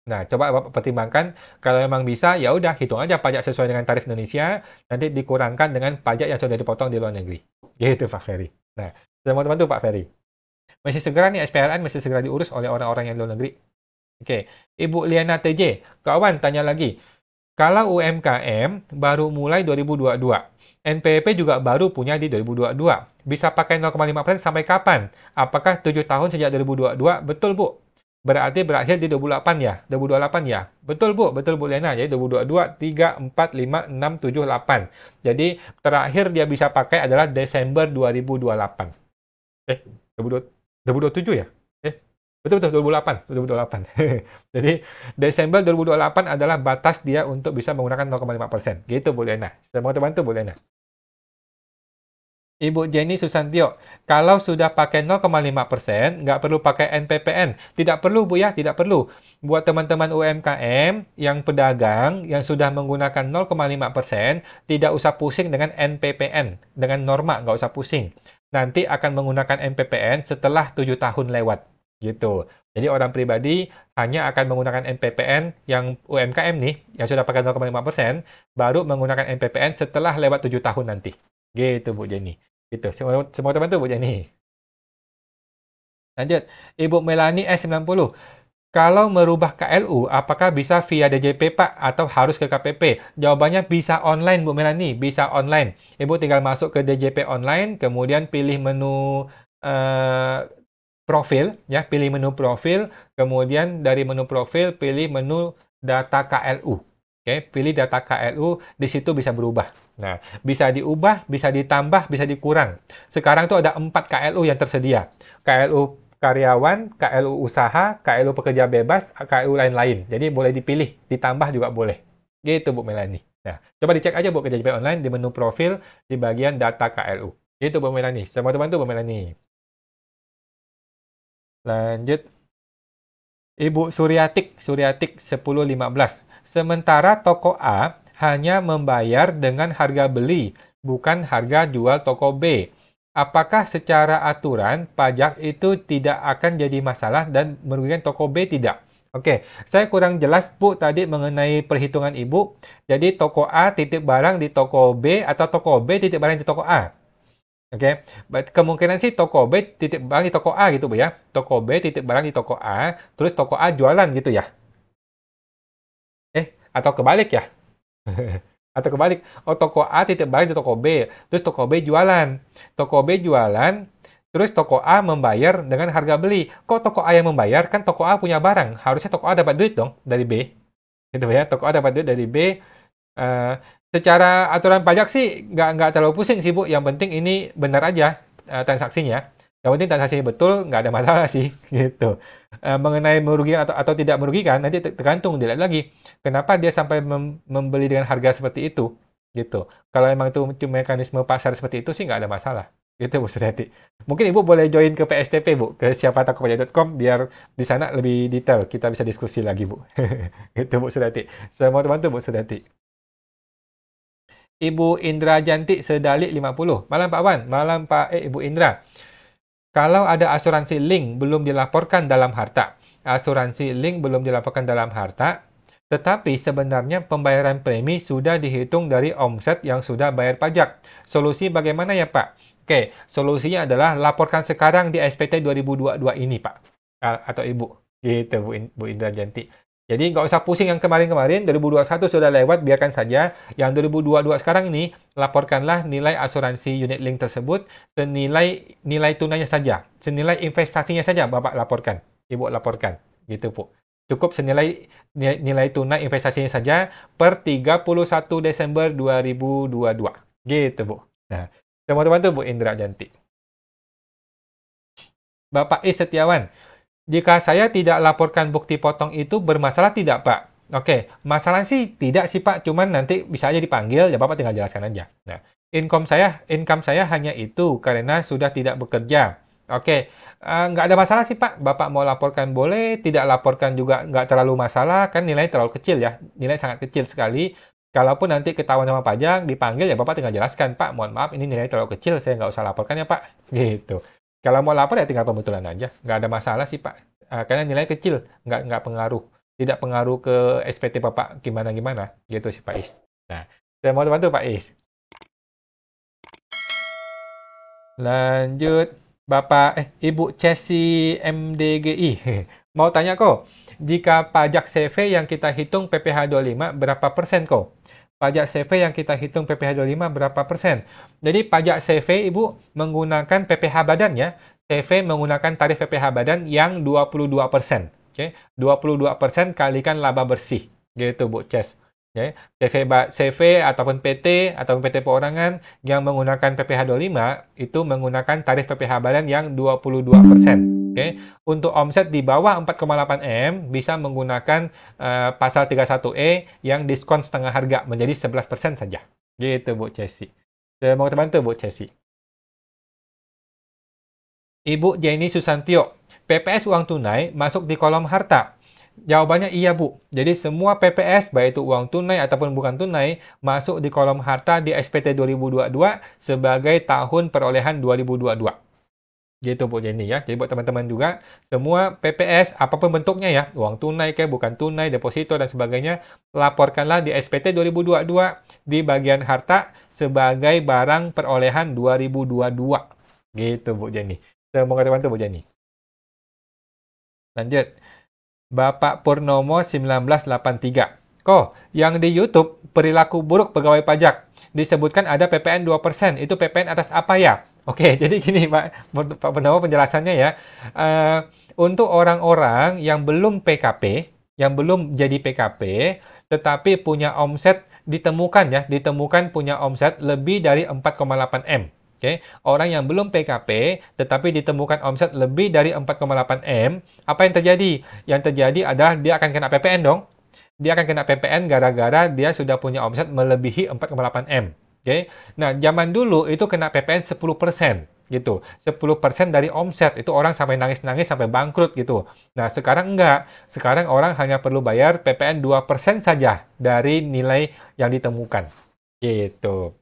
Nah, coba Bapak pertimbangkan, kalau memang bisa, ya udah hitung aja pajak sesuai dengan tarif Indonesia, nanti dikurangkan dengan pajak yang sudah dipotong di luar negeri. Gitu Pak Ferry. Nah, teman-teman tuh Pak Ferry. Masih segera nih SPLN, masih segera diurus oleh orang-orang yang di luar negeri. Oke, Ibu Liana TJ, kawan tanya lagi. Kalau UMKM baru mulai 2022, NPWP juga baru punya di 2022. Bisa pakai 0,5% sampai kapan? Apakah 7 tahun sejak 2022? Betul, Bu. Berarti berakhir di 28 ya? 2028 ya? Betul Bu Lena. Jadi 2022, 3, 4, 5, 6, 7, 8. Jadi terakhir dia bisa pakai adalah Desember 2028. 2027 ya? Betul, 2028. Jadi Desember 2028 adalah batas dia untuk bisa menggunakan 0,5%. Gitu Bu Lena. Semoga terbantu Bu Lena. Ibu Jenny Susantio, kalau sudah pakai 0,5%, nggak perlu pakai NPPN. Tidak perlu, Bu ya, tidak perlu. Buat teman-teman UMKM yang pedagang yang sudah menggunakan 0,5%, tidak usah pusing dengan NPPN. Dengan norma, nggak usah pusing. Nanti akan menggunakan NPPN setelah 7 tahun lewat. Gitu. Jadi orang pribadi hanya akan menggunakan NPPN yang UMKM nih, yang sudah pakai 0,5%, baru menggunakan NPPN setelah lewat 7 tahun nanti. Gitu, Bu Jenny. Gitu. Semua terbantu Bu Jenny. Lanjut. Ibu Melani S90. Kalau merubah KLU, apakah bisa via DJP Pak atau harus ke KPP? Jawabannya bisa online Bu Melani, bisa online. Ibu tinggal masuk ke DJP online, kemudian pilih menu profil, ya, pilih menu profil, kemudian dari menu profil pilih menu data KLU. Oke, pilih data KLU, di situ bisa berubah. Nah, bisa diubah, bisa ditambah, bisa dikurang. Sekarang tuh ada 4 KLU yang tersedia. KLU karyawan, KLU usaha, KLU pekerja bebas, KLU lain-lain. Jadi boleh dipilih, ditambah juga boleh. Gitu Bu Melani. Nah, coba dicek aja Bu ke DJP online di menu profil di bagian data KLU. Gitu Bu Melani. Semua bantu Bu Melani. Lanjut. Ibu Suryatik 1015. Sementara toko A hanya membayar dengan harga beli, bukan harga jual toko B. Apakah secara aturan pajak itu tidak akan jadi masalah dan merugikan toko B tidak? Oke, saya kurang jelas Bu tadi mengenai perhitungan Ibu. Jadi toko A titip barang di toko B atau toko B titip barang di toko A? Oke, kemungkinan sih toko B titip barang di toko A gitu Bu ya. Toko B titip barang di toko A, terus toko A jualan gitu ya. Atau kebalik ya? Atau kebalik, oh toko A titip barang di toko B, terus toko B jualan. Toko B jualan, terus toko A membayar dengan harga beli. Kok toko A yang membayar? Kan toko A punya barang. Harusnya toko A dapat duit dong dari B. Gitu ya, toko A dapat duit dari B. Secara aturan pajak sih nggak terlalu pusing sih Bu. Yang penting ini benar aja transaksinya. Yang penting transaksinya betul, nggak ada masalah sih. Gitu. Mengenai merugikan atau tidak merugikan, nanti tergantung dilihat lagi. Kenapa dia sampai membeli dengan harga seperti itu? Gitu. Kalau memang itu mekanisme pasar seperti itu sih nggak ada masalah. Gitu Bu Suryati. Mungkin Ibu boleh join ke PSTP Bu, ke siapatakopaja.com biar di sana lebih detail kita bisa diskusi lagi Bu. Gitu Bu Suryati. Semua teman tuh Bu Suryati. Ibu Indra Jantik Sedalik 50. Malam Pak Wan, malam Ibu Indra. Kalau ada asuransi link belum dilaporkan dalam harta, asuransi link belum dilaporkan dalam harta, tetapi sebenarnya pembayaran premi sudah dihitung dari omset yang sudah bayar pajak. Solusi bagaimana ya Pak? Oke, solusinya adalah laporkan sekarang di SPT 2022 ini Pak. Atau Ibu. Gitu Bu Indra Jantik. Jadi nggak usah pusing yang kemarin-kemarin, 2021 sudah lewat, biarkan saja. Yang 2022 sekarang ini, laporkanlah nilai asuransi unit link tersebut senilai nilai tunainya saja. Senilai investasinya saja Bapak laporkan. Ibu laporkan. Gitu, Bu. Cukup senilai nilai tunai investasinya saja per 31 Desember 2022. Gitu, Bu. Nah, teman-teman tuh Bu Indra Jantik. Bapak Setiawan, jika saya tidak laporkan bukti potong itu bermasalah tidak, Pak? Oke, masalah sih tidak sih, Pak. Cuman nanti bisa aja dipanggil, ya Bapak tinggal jelaskan aja. Nah, income saya hanya itu karena sudah tidak bekerja. Oke, nggak ada masalah sih, Pak. Bapak mau laporkan boleh, tidak laporkan juga nggak terlalu masalah, kan nilai terlalu kecil ya. Nilai sangat kecil sekali. Kalaupun nanti ketahuan sama pajak, dipanggil ya Bapak tinggal jelaskan, Pak, mohon maaf ini nilai terlalu kecil, saya nggak usah laporkan ya, Pak. Gitu. Kalau mau lapor ya tinggal pembetulan aja, nggak ada masalah sih Pak. Karena nilai kecil, nggak pengaruh, tidak pengaruh ke SPT Bapak gimana-gimana, gitu sih Pak Is. Nah, saya mau bantu Pak Is. Lanjut, Ibu Chessy MDGI. Mau tanya kok, jika pajak CV yang kita hitung PPh 25 berapa persen kok? Pajak CV yang kita hitung PPh 25 berapa persen? Jadi pajak CV Ibu menggunakan PPh badan ya. CV menggunakan tarif PPh badan yang 22%. Oke, 22% kalikan laba bersih. Gitu Bu Ces. Oke, CV ataupun PT perorangan yang menggunakan PPh 25 itu menggunakan tarif PPh badan yang 22%. Oke, untuk omset di bawah 4,8 M bisa menggunakan pasal 31E yang diskon setengah harga menjadi 11% saja. Gitu Bu Cesi. Saya mau terbantu Bu Cesi. Ibu Jenny Susantio, PPS uang tunai masuk di kolom harta. Jawabannya iya Bu. Jadi semua PPS baik itu uang tunai ataupun bukan tunai masuk di kolom harta di SPT 2022 sebagai tahun perolehan 2022. Gitu Bu Jenny ya. Jadi buat teman-teman juga, semua PPS apapun bentuknya ya, uang tunai kayak bukan tunai, deposito dan sebagainya, laporkanlah di SPT 2022 di bagian harta sebagai barang perolehan 2022. Gitu Bu Jenny. Semoga teman-teman Bu Jenny. Lanjut. Bapak Purnomo 1983. Kok, yang di YouTube perilaku buruk pegawai pajak disebutkan ada PPN 2%. Itu PPN atas apa ya? Oke, jadi gini Pak Purnomo penjelasannya ya. Untuk orang-orang yang belum PKP, yang belum jadi PKP, tetapi punya omset ditemukan punya omset lebih dari 4,8 M. Oke, orang yang belum PKP tetapi ditemukan omset lebih dari 4,8 M, apa yang terjadi? Yang terjadi adalah dia akan kena PPN dong. Dia akan kena PPN gara-gara dia sudah punya omset melebihi 4,8 M. Oke. Nah, zaman dulu itu kena PPN 10% gitu. 10% dari omset. Itu orang sampai nangis-nangis sampai bangkrut gitu. Nah, sekarang enggak. Sekarang orang hanya perlu bayar PPN 2% saja dari nilai yang ditemukan. Gitu.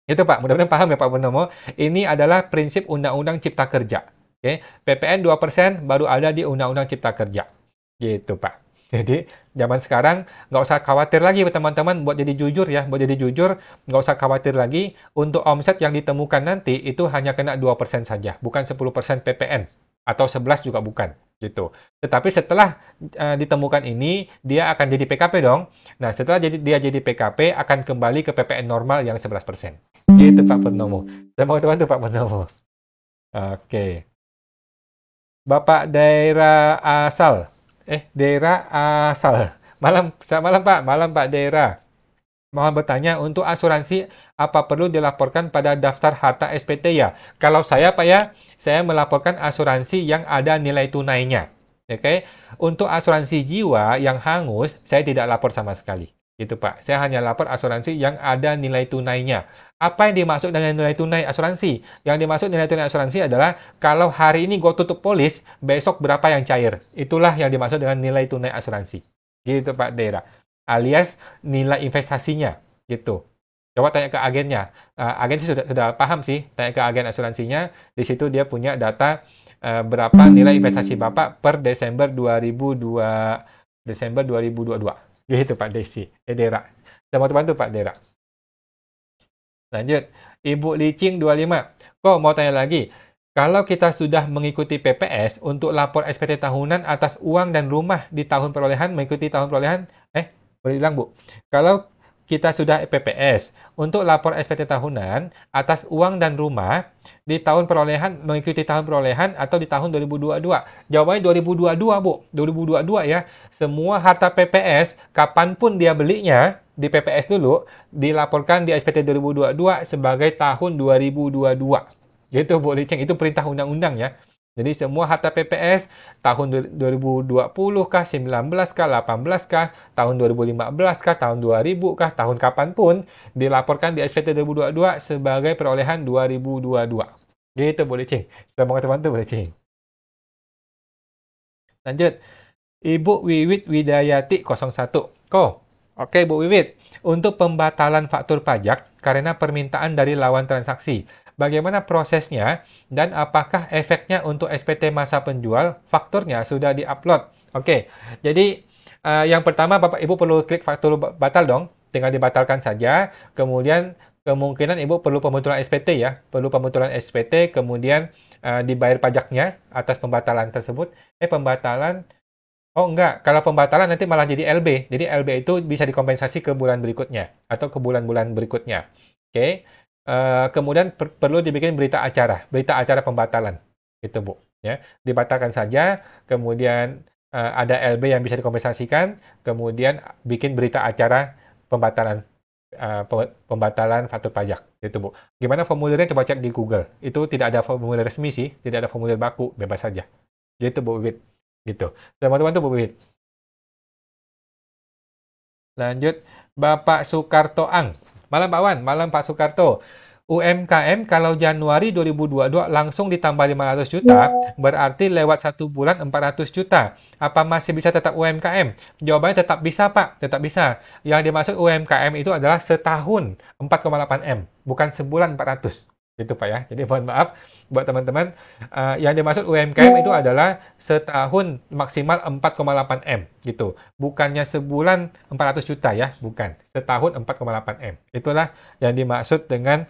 Itu Pak, mudah-mudahan paham ya Pak Purnomo. Ini adalah prinsip Undang-Undang Cipta Kerja. Oke. PPN 2% baru ada di Undang-Undang Cipta Kerja. Gitu Pak. Jadi, zaman sekarang nggak usah khawatir lagi teman-teman buat jadi jujur ya. Buat jadi jujur, nggak usah khawatir lagi. Untuk omset yang ditemukan nanti, itu hanya kena 2% saja. Bukan 10% PPN. Atau 11 juga bukan. Gitu. Tetapi setelah ditemukan ini, dia akan jadi PKP dong. Nah, setelah dia jadi PKP, akan kembali ke PPN normal yang 11%. Gitu Pak Purnomo. Saya mau bantu Pak Purnomo. Oke. Bapak daerah asal. Daerah asal. Selamat malam Pak. Malam Pak daerah. Mohon bertanya, untuk asuransi apa perlu dilaporkan pada daftar harta SPT ya? Kalau saya Pak ya, saya melaporkan asuransi yang ada nilai tunainya. Oke. Untuk asuransi jiwa yang hangus, saya tidak lapor sama sekali. Gitu Pak. Saya hanya lapor asuransi yang ada nilai tunainya. Apa yang dimaksud dengan nilai tunai asuransi? Yang dimaksud nilai tunai asuransi adalah kalau hari ini gue tutup polis, besok berapa yang cair. Itulah yang dimaksud dengan nilai tunai asuransi. Gitu Pak Dera. Alias nilai investasinya. Gitu. Coba tanya ke agennya. Agen sih sudah paham sih. Tanya ke agen asuransinya. Di situ dia punya data berapa nilai investasi Bapak per Desember 2022. Gitu Pak Desi. Dera. Saya mau bantu Pak Dera. Lanjut. Ibu Licing 25. Kok mau tanya lagi? Kalau kita sudah mengikuti PPS untuk lapor SPT tahunan atas uang dan rumah di tahun perolehan, mengikuti tahun perolehan, boleh bilang Bu. Kalau kita sudah PPS untuk lapor SPT tahunan atas uang dan rumah di tahun perolehan, mengikuti tahun perolehan atau di tahun 2022. Jawabannya 2022, Bu. 2022 ya. Semua harta PPS, kapanpun dia belinya, di PPS dulu, dilaporkan di SPT 2022 sebagai tahun 2022. Gitu, Bu Liceng. Itu perintah undang-undang ya. Jadi semua harta PPS tahun 2020 kah, 19 kah, 18 kah, tahun 2015 kah, tahun 2000 kah, tahun kapanpun dilaporkan di SPT 2022 sebagai perolehan 2022. Gitu boleh Cing. Semoga teman-teman boleh Cing. Lanjut. Ibu Wiwit Widayati 01. Oke Bu Wiwit. Untuk pembatalan faktur pajak karena permintaan dari lawan transaksi. Bagaimana prosesnya dan apakah efeknya untuk SPT masa penjual? Fakturnya sudah diupload. Oke, jadi yang pertama Bapak Ibu perlu klik faktur batal dong. Tinggal dibatalkan saja. Kemudian kemungkinan Ibu perlu pembetulan SPT ya. Perlu pembetulan SPT, kemudian dibayar pajaknya atas pembatalan tersebut. Pembatalan, oh enggak, kalau pembatalan nanti malah jadi LB. Jadi LB itu bisa dikompensasi ke bulan berikutnya atau ke bulan-bulan berikutnya. Oke. Kemudian perlu dibikin berita acara pembatalan, gitu Bu. Ya, dibatalkan saja, kemudian ada LB yang bisa dikompensasikan, kemudian bikin berita acara pembatalan pembatalan faktur pajak, gitu Bu. Gimana formulirnya coba cek di Google. Itu tidak ada formulir resmi sih, tidak ada formulir baku, bebas saja. Gitu Bu Wit. Gitu. Teman-teman tuh Bu Wit. Lanjut, Bapak Sukarto Ang. Malam Pak Wan, malam Pak Sukarto. UMKM kalau Januari 2022 langsung ditambah 500 juta, berarti lewat 1 bulan 400 juta. Apa masih bisa tetap UMKM? Jawabannya tetap bisa Pak, tetap bisa. Yang dimaksud UMKM itu adalah setahun 4,8 M, bukan sebulan 400. Gitu Pak ya. Jadi mohon maaf buat teman-teman, yang dimaksud UMKM itu adalah setahun maksimal 4,8 M gitu. Bukannya sebulan 400 juta ya, bukan. Setahun 4,8 M. Itulah yang dimaksud dengan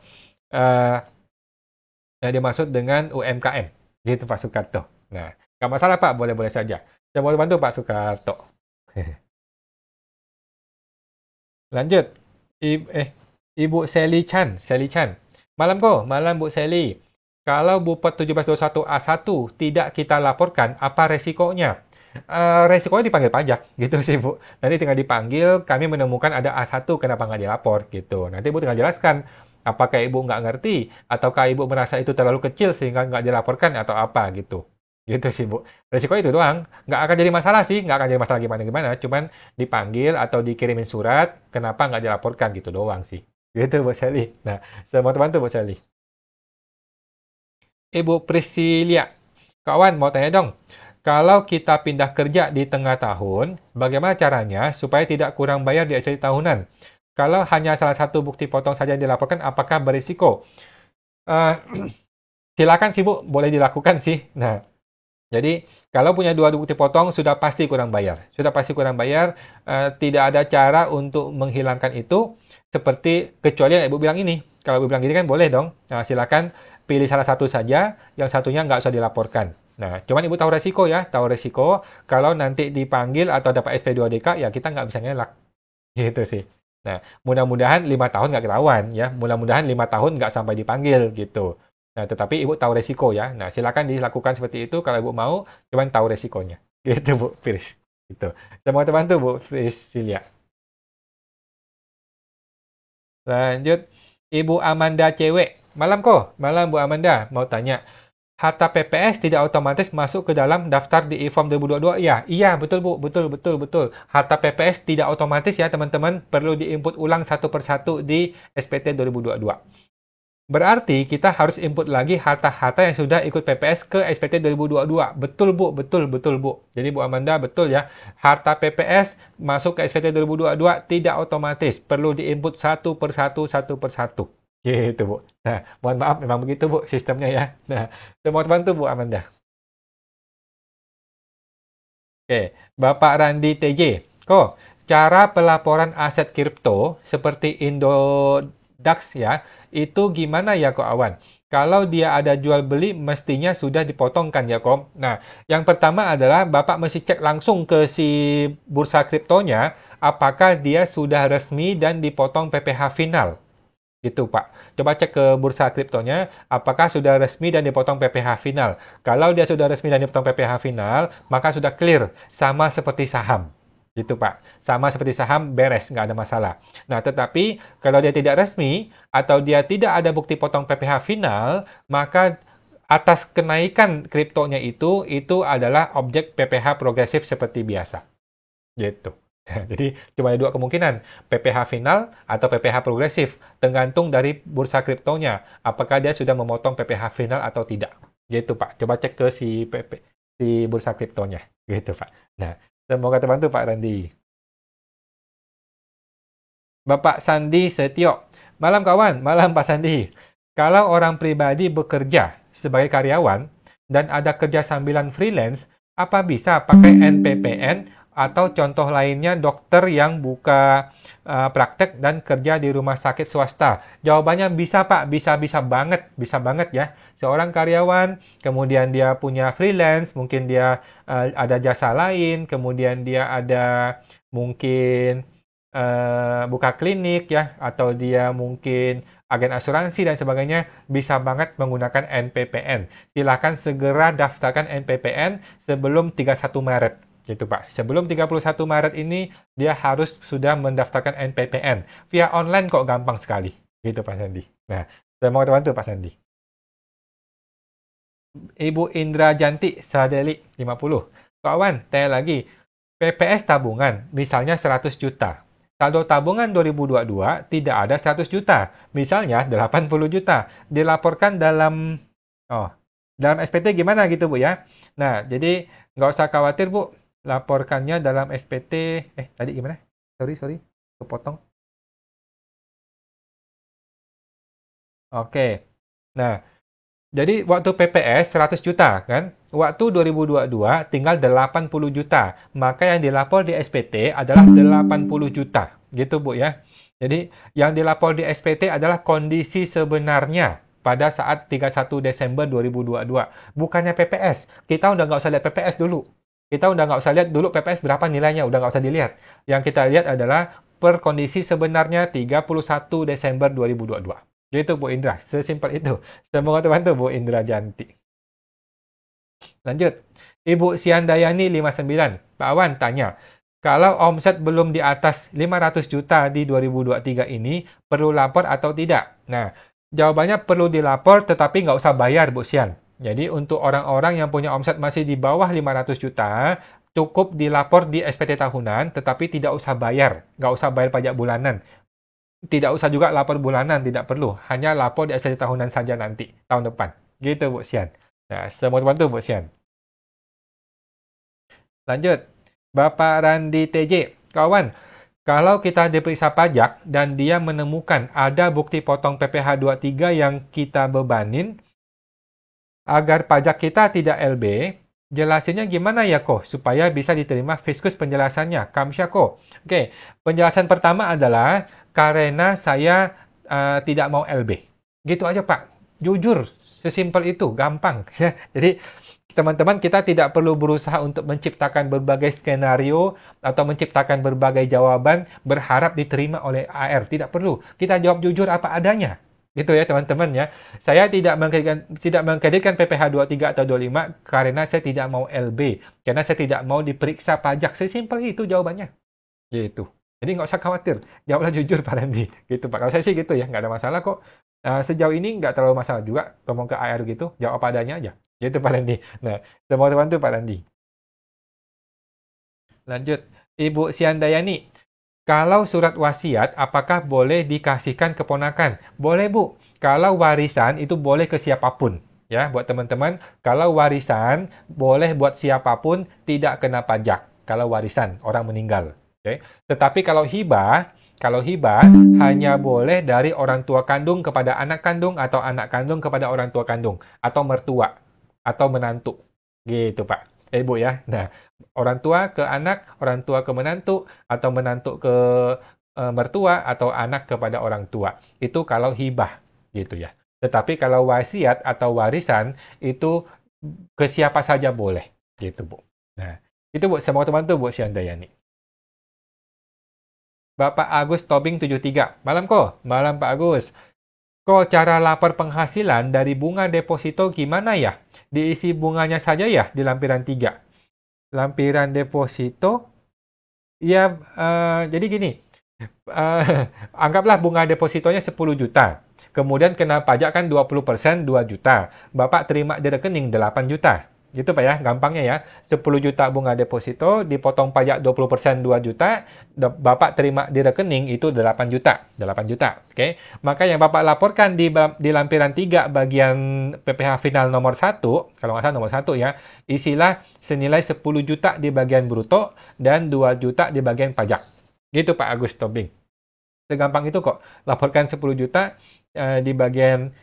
UMKM. Gitu Pak Sukarto. Nah, nggak masalah Pak, boleh-boleh saja. Saya mau bantu Pak Sukarto. Lanjut. Ibu Sally Chan. Malam Bu Sally. Kalau Bupet 1721A1 tidak kita laporkan, apa resikonya? Resikonya dipanggil pajak, gitu sih Bu. Nanti tinggal dipanggil, kami menemukan ada A1, kenapa nggak dilapor, gitu. Nanti Bu tinggal jelaskan, apakah Ibu nggak ngerti, ataukah Ibu merasa itu terlalu kecil sehingga nggak dilaporkan, atau apa, gitu. Gitu sih Bu. Resiko itu doang. Nggak akan jadi masalah sih, nggak akan jadi masalah gimana-gimana. Cuman dipanggil atau dikirimin surat, kenapa nggak dilaporkan, gitu doang sih. Gitu Bu Sally. Nah, saya mau bantu Bu Sally. Ibu Priscilia. Kawan, mau tanya dong. Kalau kita pindah kerja di tengah tahun, bagaimana caranya supaya tidak kurang bayar di SPT tahunan? Kalau hanya salah satu bukti potong saja yang dilaporkan, apakah berisiko? Silakan sih Bu, boleh dilakukan sih. Nah, jadi kalau punya dua bukti potong, sudah pasti kurang bayar. Tidak ada cara untuk menghilangkan itu, seperti kecuali yang Ibu bilang ini. Kalau Ibu bilang gini kan boleh dong. Nah, silakan pilih salah satu saja, yang satunya nggak usah dilaporkan. Nah, cuman Ibu tahu resiko kalau nanti dipanggil atau dapat SP2DK, ya kita nggak bisa ngelak. Gitu sih. Nah, mudah-mudahan 5 tahun nggak ketahuan ya. Mudah-mudahan 5 tahun nggak sampai dipanggil gitu. Nah, tetapi Ibu tahu resiko ya. Nah, silakan dilakukan seperti itu kalau Ibu mau, cuman tahu resikonya. Gitu Bu Fris. Gitu. Semoga terbantu Bu Priscilia. Lanjut, Ibu Amanda Cewek. Malam Bu Amanda. Mau tanya, harta PPS tidak otomatis masuk ke dalam daftar di e-form 2022. Ya, iya, betul Bu, betul. Harta PPS tidak otomatis ya teman-teman, perlu diinput ulang satu persatu di SPT 2022. Berarti kita harus input lagi harta-harta yang sudah ikut PPS ke SPT 2022. Betul Bu, betul Bu. Jadi Bu Amanda betul ya. Harta PPS masuk ke SPT 2022 tidak otomatis, perlu diinput satu persatu. Gitu Bu. Nah, mohon maaf memang begitu Bu sistemnya ya. Nah, semua terbantu Bu Amanda. Oke, Bapak Randi TJ. Cara pelaporan aset kripto seperti Indodax ya, itu gimana ya kok Awan? Kalau dia ada jual beli mestinya sudah dipotongkan ya kok. Nah, yang pertama adalah Bapak mesti cek langsung ke si bursa kriptonya apakah dia sudah resmi dan dipotong PPh final. Gitu Pak. Coba cek ke bursa kriptonya apakah sudah resmi dan dipotong PPh final. Kalau dia sudah resmi dan dipotong PPh final, maka sudah clear, sama seperti saham. Gitu Pak. Sama seperti saham, beres, nggak ada masalah. Nah, tetapi kalau dia tidak resmi atau dia tidak ada bukti potong PPh final, maka atas kenaikan kriptonya itu adalah objek PPh progresif seperti biasa. Gitu. Jadi cuma ada dua kemungkinan, PPh final atau PPh progresif, tergantung dari bursa kriptonya, apakah dia sudah memotong PPh final atau tidak. Gitu Pak. Coba cek ke si bursa kriptonya. Gitu Pak. Nah, semoga terbantu Pak Randi. Bapak Sandi Setio. Malam kawan, malam Pak Sandi. Kalau orang pribadi bekerja sebagai karyawan dan ada kerja sambilan freelance, apa bisa pakai NPPN atau contoh lainnya dokter yang buka praktek dan kerja di rumah sakit swasta? Jawabannya bisa Pak, bisa banget ya. Seorang karyawan, kemudian dia punya freelance, mungkin dia ada jasa lain, kemudian dia ada mungkin buka klinik ya, atau dia mungkin agen asuransi dan sebagainya, bisa banget menggunakan NPPN. Silakan segera daftarkan NPPN sebelum 31 Maret. Gitu Pak. Sebelum 31 Maret ini, dia harus sudah mendaftarkan NPPN. Via online kok gampang sekali. Gitu Pak Sandi. Nah, saya mau bantu Pak Sandi. Ibu Indra Janti, Sadeli, 50. Kawan, tanya lagi. PPS tabungan, misalnya 100 juta. Saldo tabungan 2022 tidak ada 100 juta. Misalnya 80 juta. Dilaporkan dalam SPT gimana gitu Bu ya. Nah, jadi nggak usah khawatir Bu. Laporkannya dalam SPT, tadi gimana? Sorry, kepotong. Oke. Nah, jadi waktu PPS 100 juta kan? Waktu 2022 tinggal 80 juta. Maka yang dilapor di SPT adalah 80 juta. Gitu Bu ya. Jadi yang dilapor di SPT adalah kondisi sebenarnya pada saat 31 Desember 2022. Bukannya PPS. Kita udah nggak usah lihat PPS dulu. Kita udah nggak usah lihat dulu PPS berapa nilainya. Udah nggak usah dilihat. Yang kita lihat adalah per kondisi sebenarnya 31 Desember 2022. Gitu Bu Indra, sesimpel itu. Semoga terbantu Bu Indra Janti. Lanjut. Ibu Siandayani 59. Pak Awan tanya, kalau omset belum di atas 500 juta di 2023 ini, perlu lapor atau tidak? Nah, jawabannya perlu dilapor tetapi nggak usah bayar Bu Sian. Jadi untuk orang-orang yang punya omset masih di bawah 500 juta, cukup dilapor di SPT tahunan tetapi tidak usah bayar. Nggak usah bayar pajak bulanan. Tidak usah juga lapor bulanan, tidak perlu. Hanya lapor di SPT tahunan saja nanti, tahun depan. Gitu, Bu Sian. Nah, semua bantu, Bu Sian. Lanjut. Bapak Randi TJ. Kawan, kalau kita diperiksa pajak dan dia menemukan ada bukti potong PPh 23 yang kita bebanin, agar pajak kita tidak LB, jelasinnya gimana ya kok supaya bisa diterima fiskus penjelasannya? Kamsya kok. Oke, penjelasan pertama adalah karena saya tidak mau LB. Gitu aja Pak. Jujur, sesimpel itu, gampang. Ya. Jadi teman-teman kita tidak perlu berusaha untuk menciptakan berbagai skenario atau menciptakan berbagai jawaban berharap diterima oleh AR. Tidak perlu. Kita jawab jujur apa adanya. Gitu ya teman-teman ya. Saya tidak mengkreditkan PPh 23 atau 25 karena saya tidak mau LB. Karena saya tidak mau diperiksa pajak. Sesimpel itu jawabannya. Gitu. Jadi nggak usah khawatir. Jawablah jujur Pak Randy. Gitu Pak. Kalau saya sih gitu ya. Nggak ada masalah kok. Sejauh ini nggak terlalu masalah juga. Ngomong ke AR gitu. Jawab apa adanya aja. Itu Pak Randi. Nah, semua bantu Pak Randi. Lanjut. Ibu Siandayani. Kalau surat wasiat, apakah boleh dikasihkan keponakan? Boleh, Bu. Kalau warisan, itu boleh ke siapapun. Ya, buat teman-teman, kalau warisan, boleh buat siapapun, tidak kena pajak. Kalau warisan, orang meninggal. Okay? Tetapi kalau hibah, hanya boleh dari orang tua kandung kepada anak kandung, atau anak kandung kepada orang tua kandung, atau mertua, atau menantu. Gitu, Pak. Ibu ya. Nah, orang tua ke anak, orang tua ke menantu, atau menantu ke mertua, atau anak kepada orang tua. Itu kalau hibah, gitu ya. Tetapi kalau wasiat atau warisan, itu ke siapa saja boleh, gitu Bu. Nah, itu Bu, semua teman-teman Bu Siandayani. Bapak Agus Tobing 73. Malam kok? Malam Pak Agus. Kok cara lapor penghasilan dari bunga deposito gimana ya? Diisi bunganya saja ya di lampiran 3. Lampiran deposito, ya jadi gini, anggaplah bunga depositonya 10 juta. Kemudian kena pajak kan 20%, 2 juta. Bapak terima di rekening 8 juta. Gitu Pak ya, gampangnya ya. 10 juta bunga deposito, dipotong pajak 20%, 2 juta. Bapak terima di rekening itu 8 juta. 8 juta, oke. Maka yang Bapak laporkan di lampiran 3 bagian PPh final nomor 1, kalau nggak salah nomor 1 ya, isilah senilai 10 juta di bagian bruto dan 2 juta di bagian pajak. Gitu Pak Agus Tobing. Segampang itu kok. Laporkan 10 juta di bagian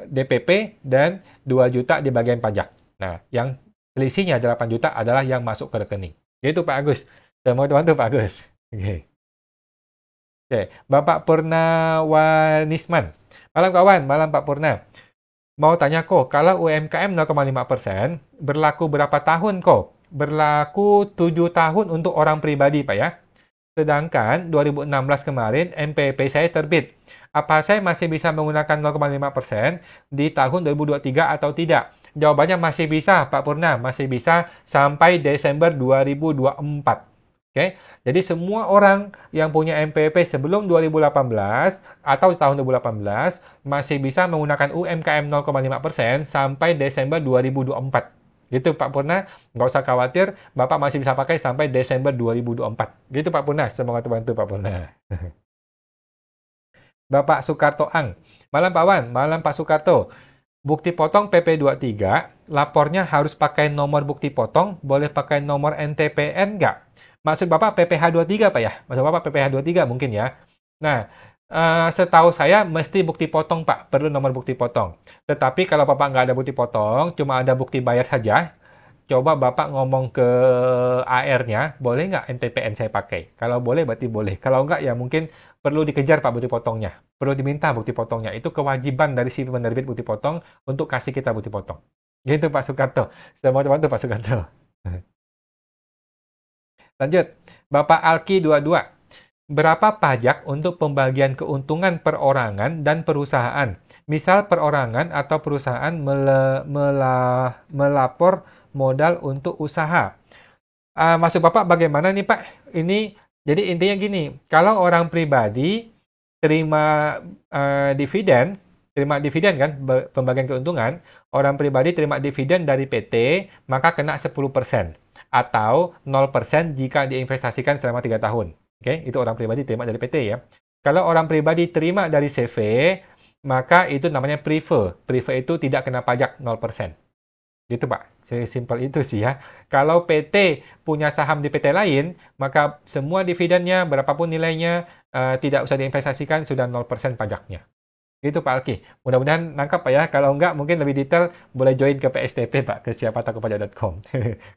DPP dan 2 juta di bagian pajak. Nah, yang selisihnya 8 juta adalah yang masuk ke rekening. Gitu Pak Agus. Semua teman-teman Pak Agus. Oke. Oke. Bapak Purnawanisman. Malam kawan, malam Pak Purna. Mau tanya kok, kalau UMKM 0,5%, berlaku berapa tahun kok? Berlaku 7 tahun untuk orang pribadi Pak ya. Sedangkan 2016 kemarin MPP saya terbit. Apa saya masih bisa menggunakan 0,5% di tahun 2023 atau tidak? Jawabannya masih bisa, Pak Purna. Masih bisa sampai Desember 2024. Oke, jadi semua orang yang punya MPP sebelum 2018 atau tahun 2018 masih bisa menggunakan UMKM 0,5% sampai Desember 2024. Gitu Pak Purna, nggak usah khawatir, Bapak masih bisa pakai sampai Desember 2024. Gitu Pak Purna, semoga bantu Pak Purna. Bapak Soekarto Ang. Malam Pak Wan, malam Pak Soekarto. Bukti potong PP23, lapornya harus pakai nomor bukti potong, boleh pakai nomor NTPN nggak? Maksud Bapak PPh23 Pak ya? Maksud Bapak PPh23 mungkin ya? Nah, setahu saya mesti bukti potong Pak, perlu nomor bukti potong. Tetapi kalau Bapak nggak ada bukti potong, cuma ada bukti bayar saja, coba Bapak ngomong ke AR-nya, boleh nggak NTPN saya pakai? Kalau boleh berarti boleh. Kalau nggak ya mungkin perlu dikejar Pak bukti potongnya. Perlu diminta bukti potongnya. Itu kewajiban dari si penerbit bukti potong untuk kasih kita bukti potong. Gitu Pak Soekarto. Semua teman-teman Pak Soekarto. Lanjut. Bapak Alki 22. Berapa pajak untuk pembagian keuntungan perorangan dan perusahaan? Misal perorangan atau perusahaan melapor modal untuk usaha. Maksud Bapak bagaimana nih Pak? Ini jadi intinya gini, kalau orang pribadi terima dividen kan, pembagian keuntungan, orang pribadi terima dividen dari PT, maka kena 10%. Atau 0% jika diinvestasikan selama 3 tahun. Oke, itu orang pribadi terima dari PT ya. Kalau orang pribadi terima dari CV, maka itu namanya prefer. Prefer itu tidak kena pajak 0%. Gitu Pak, simpel itu sih ya. Kalau PT punya saham di PT lain, maka semua dividennya, berapapun nilainya, tidak usah diinvestasikan, sudah 0% pajaknya. Gitu Pak Alki. Mudah-mudahan nangkap Pak ya. Kalau enggak, mungkin lebih detail, boleh join ke PSTP Pak, ke siapatakupaja.com.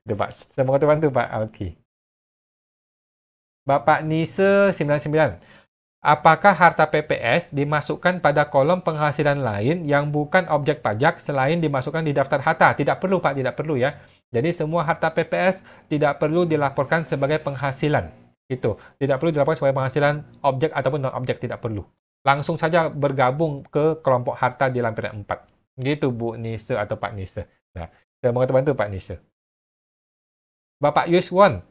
Itu Pak. Semoga terbantu Pak Alki. Bapak Nise 99. Apakah harta PPS dimasukkan pada kolom penghasilan lain yang bukan objek pajak selain dimasukkan di daftar harta? Tidak perlu Pak, tidak perlu ya. Jadi semua harta PPS tidak perlu dilaporkan sebagai penghasilan. Itu. Tidak perlu dilaporkan sebagai penghasilan objek ataupun non-objek, tidak perlu. Langsung saja bergabung ke kelompok harta di lampiran 4. Gitu Bu Nise atau Pak Nise. Nah, semoga terbantu Pak Nise. Bapak Yuswon.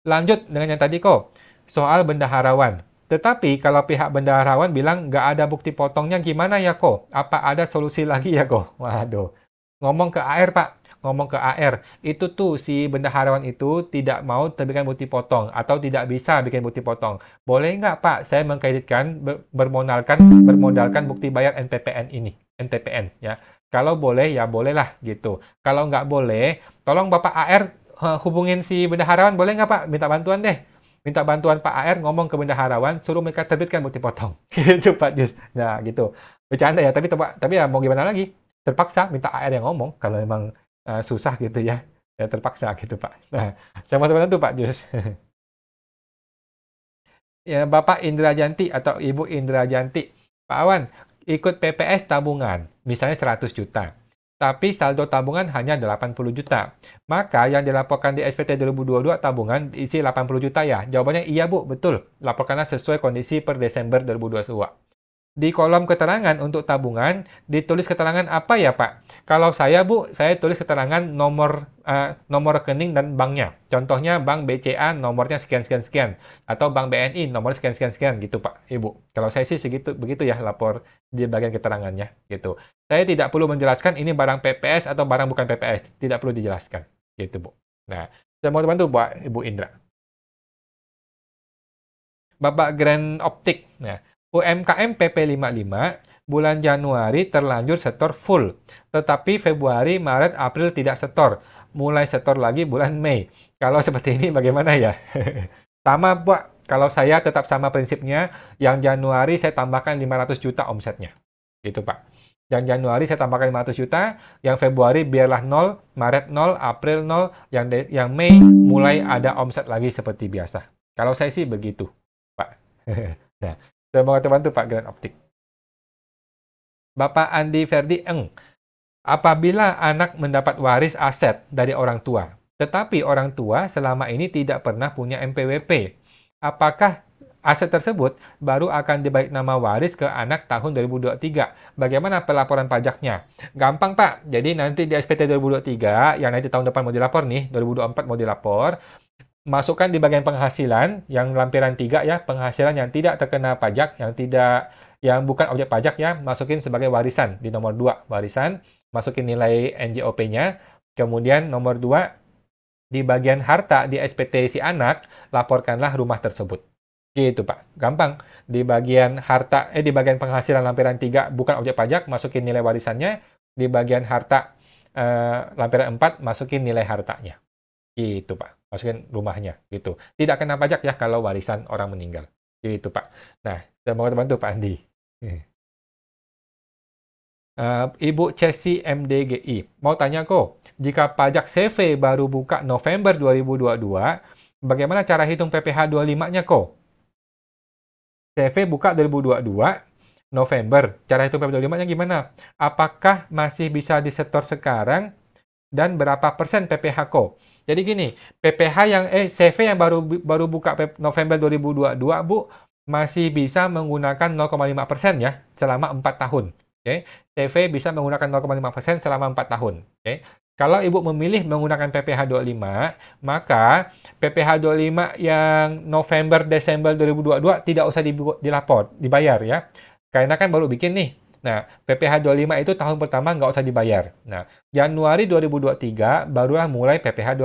Lanjut dengan yang tadi kok. Soal bendaharawan. Tetapi kalau pihak bendaharawan bilang nggak ada bukti potongnya gimana ya kok? Apa ada solusi lagi ya kok? Waduh. Ngomong ke AR, Pak. Ngomong ke AR. Itu tuh si bendaharawan itu tidak mau terbitkan bukti potong atau tidak bisa bikin bukti potong. Boleh nggak, Pak, saya mengkreditkan bermodalkan bukti bayar NPPN ini, NTPN ya. Kalau boleh ya bolehlah gitu. Kalau nggak boleh, tolong Bapak AR hubungin si bendaharawan, boleh nggak, Pak? Minta bantuan deh. Minta bantuan Pak AR ngomong ke bendaharawan, suruh mereka terbitkan bukti potong. Gitu, Pak Jus. Nah, gitu. Bercanda ya, tapi ya mau gimana lagi? Terpaksa minta AR yang ngomong kalau memang susah gitu ya. Ya terpaksa gitu, Pak. Nah, sama teman-teman tuh Pak Jus. Ya, Bapak Indra Janti atau Ibu Indra Janti. Pak Awan, ikut PPS tabungan, misalnya 100 juta. Tapi saldo tabungan hanya 80 juta. Maka yang dilaporkan di SPT 2022 tabungan isi 80 juta ya. Jawabannya iya, Bu, betul. Laporkanlah sesuai kondisi per Desember 2022. Di kolom keterangan untuk tabungan, ditulis keterangan apa ya, Pak? Kalau saya, Bu, saya tulis keterangan nomor rekening dan banknya. Contohnya bank BCA nomornya sekian-sekian-sekian. Atau bank BNI nomor sekian-sekian-sekian gitu, Pak, Ibu. Kalau saya sih begitu ya lapor di bagian keterangannya gitu. Saya tidak perlu menjelaskan ini barang PPS atau barang bukan PPS. Tidak perlu dijelaskan. Gitu, Bu. Nah, saya mau bantu, Pak, Ibu Indra. Bapak Grand Optik. Nah, UMKM PP 55 bulan Januari terlanjur setor full, tetapi Februari, Maret, April tidak setor. Mulai setor lagi bulan Mei. Kalau seperti ini bagaimana ya? Sama, Pak. Kalau saya tetap sama prinsipnya, yang Januari saya tambahkan 500 juta omsetnya. Gitu, Pak. Yang Januari saya tambahkan 500 juta, yang Februari biarlah 0, Maret 0, April 0, yang Mei mulai ada omset lagi seperti biasa. Kalau saya sih begitu, Pak. Nah, semoga terbantu Pak Grand Optik. Bapak Andi Ferdi Eng, apabila anak mendapat waris aset dari orang tua, tetapi orang tua selama ini tidak pernah punya MPWP, apakah aset tersebut baru akan dibalik nama waris ke anak tahun 2023? Bagaimana pelaporan pajaknya? Gampang, Pak. Jadi nanti di SPT 2023, yang nanti tahun depan mau dilapor nih, 2024 mau dilapor, masukkan di bagian penghasilan yang lampiran 3 ya, penghasilan yang tidak terkena pajak, yang bukan objek pajak ya, masukin sebagai warisan di nomor 2 warisan, masukin nilai NJOP-nya. Kemudian nomor 2 di bagian harta di SPT si anak, laporkanlah rumah tersebut. Gitu, Pak. Gampang. Di bagian di bagian penghasilan lampiran 3 bukan objek pajak, masukin nilai warisannya. Di bagian harta lampiran 4, masukin nilai hartanya. Gitu, Pak. Masukin rumahnya, gitu. Tidak kena pajak ya kalau warisan orang meninggal. Gitu, Pak. Nah, semoga terbantu, Pak Andi. Ibu Chelsea MDGI, mau tanya kok, jika pajak CV baru buka November 2022, bagaimana cara hitung PPh 25-nya kok? CV buka 2022, November. Cara hitung PPh 25-nya gimana? Apakah masih bisa disetor sekarang? Dan berapa persen PPh kok? Jadi gini, CV yang baru buka November 2022, Bu, masih bisa menggunakan 0,5% ya, selama 4 tahun. Oke. CV bisa menggunakan 0,5% selama 4 tahun. Oke. Kalau Ibu memilih menggunakan PPh 25, maka PPh 25 yang November Desember 2022 tidak usah dibayar ya. Karena kan baru bikin nih. Nah, PPh 25 itu tahun pertama nggak usah dibayar. Nah, Januari 2023 barulah mulai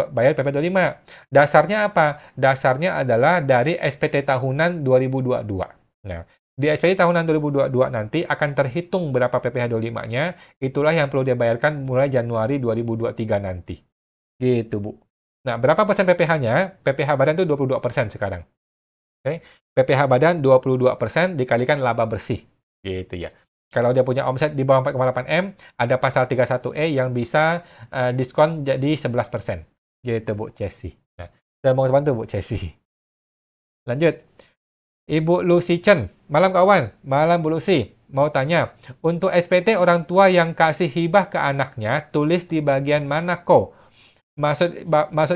bayar PPh 25. Dasarnya apa? Dasarnya adalah dari SPT tahunan 2022. Nah, di SPT tahunan 2022 nanti akan terhitung berapa PPh 25-nya. Itulah yang perlu dibayarkan mulai Januari 2023 nanti. Gitu, Bu. Nah, berapa persen PPh-nya? PPh badan itu 22% sekarang. Oke. PPh badan 22% dikalikan laba bersih. Gitu ya. Kalau dia punya omset di bawah 4,8 M, ada pasal 31E yang bisa diskon jadi 11%. Gitu, Bu Chelsea. Nah, saya mau bantu, Bu Chelsea. Lanjut. Ibu Lucy Chen. Malam, kawan. Malam, Bu Lucy. Mau tanya, untuk SPT orang tua yang kasih hibah ke anaknya, tulis di bagian mana kok? Maksud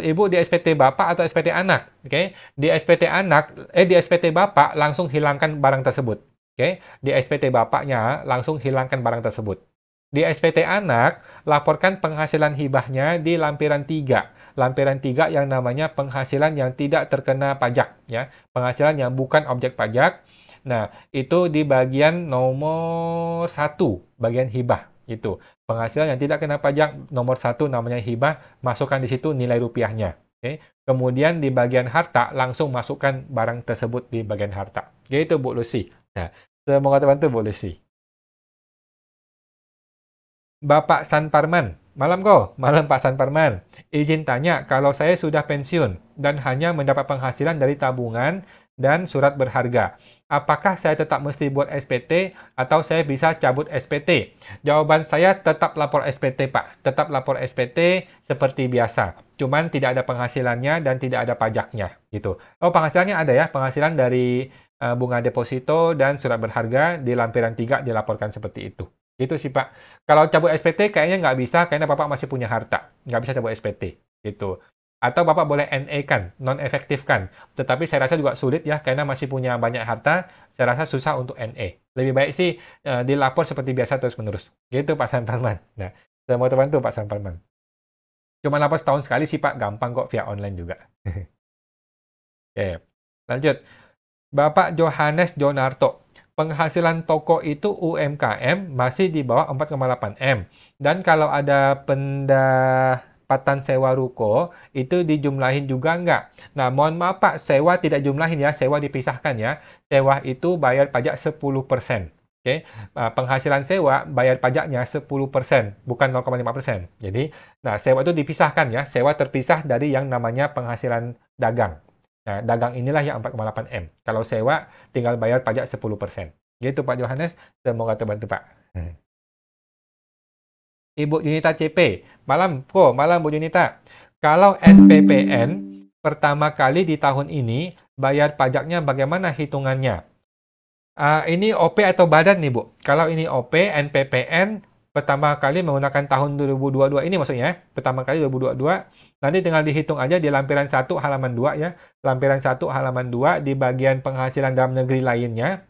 Ibu di SPT Bapak atau SPT anak? Oke. Di SPT Bapak langsung hilangkan barang tersebut. Oke, di SPT bapaknya langsung hilangkan barang tersebut. Di SPT anak, laporkan penghasilan hibahnya di lampiran 3. Lampiran 3 yang namanya penghasilan yang tidak terkena pajak. Ya. Penghasilan yang bukan objek pajak. Nah, itu di bagian nomor 1, bagian hibah. Itu. Penghasilan yang tidak kena pajak nomor 1 namanya hibah, masukkan di situ nilai rupiahnya. Okay. Kemudian di bagian harta, langsung masukkan barang tersebut di bagian harta. Gitu Bu Lucy. Nah, semoga terbantu Bu Lucy. Bapak San Parman. Malam kok, malam Pak San Parman. Izin tanya, kalau saya sudah pensiun dan hanya mendapat penghasilan dari tabungan dan surat berharga, apakah saya tetap mesti buat SPT atau saya bisa cabut SPT? Jawaban saya tetap lapor SPT, Pak. Tetap lapor SPT seperti biasa. Cuman tidak ada penghasilannya dan tidak ada pajaknya, gitu. Oh, penghasilannya ada ya, penghasilan dari bunga deposito dan surat berharga di lampiran 3 dilaporkan seperti itu. Gitu sih, Pak. Kalau cabut SPT kayaknya nggak bisa, karena Bapak masih punya harta. Nggak bisa cabut SPT. Gitu. Atau Bapak boleh NA kan, non-efektifkan. Tetapi saya rasa juga sulit ya, karena masih punya banyak harta, saya rasa susah untuk NA. Lebih baik sih dilapor seperti biasa terus-menerus. Gitu Pak Sanparman. Nah, saya mau terbantu Pak Sanparman. Cuma lapor setahun sekali sih Pak, gampang kok via online juga. Oke, lanjut. Bapak Johannes Jonarto. Penghasilan toko itu UMKM masih di bawah 4,8 M. Dan kalau ada pendapatan sewa ruko, itu dijumlahin juga nggak? Nah, mohon maaf Pak, sewa tidak jumlahin ya, sewa dipisahkan ya. Sewa itu bayar pajak 10%. Oke, penghasilan sewa bayar pajaknya 10%, bukan 0,5%. Jadi, nah sewa itu dipisahkan ya, sewa terpisah dari yang namanya penghasilan dagang. Nah, dagang inilah yang 4,8 M. Kalau sewa, tinggal bayar pajak 10%. Gitu Pak Johannes, semoga terbantu Pak. Ibu Yunita CP, malam Bu Yunita. Kalau NPPN, pertama kali di tahun ini, bayar pajaknya bagaimana hitungannya? Ini OP atau badan nih Bu? Kalau ini OP, NPPN, pertama kali menggunakan tahun 2022 ini maksudnya, pertama kali 2022, nanti tinggal dihitung aja di lampiran 1 halaman 2 ya. Lampiran 1 halaman 2 di bagian penghasilan dalam negeri lainnya.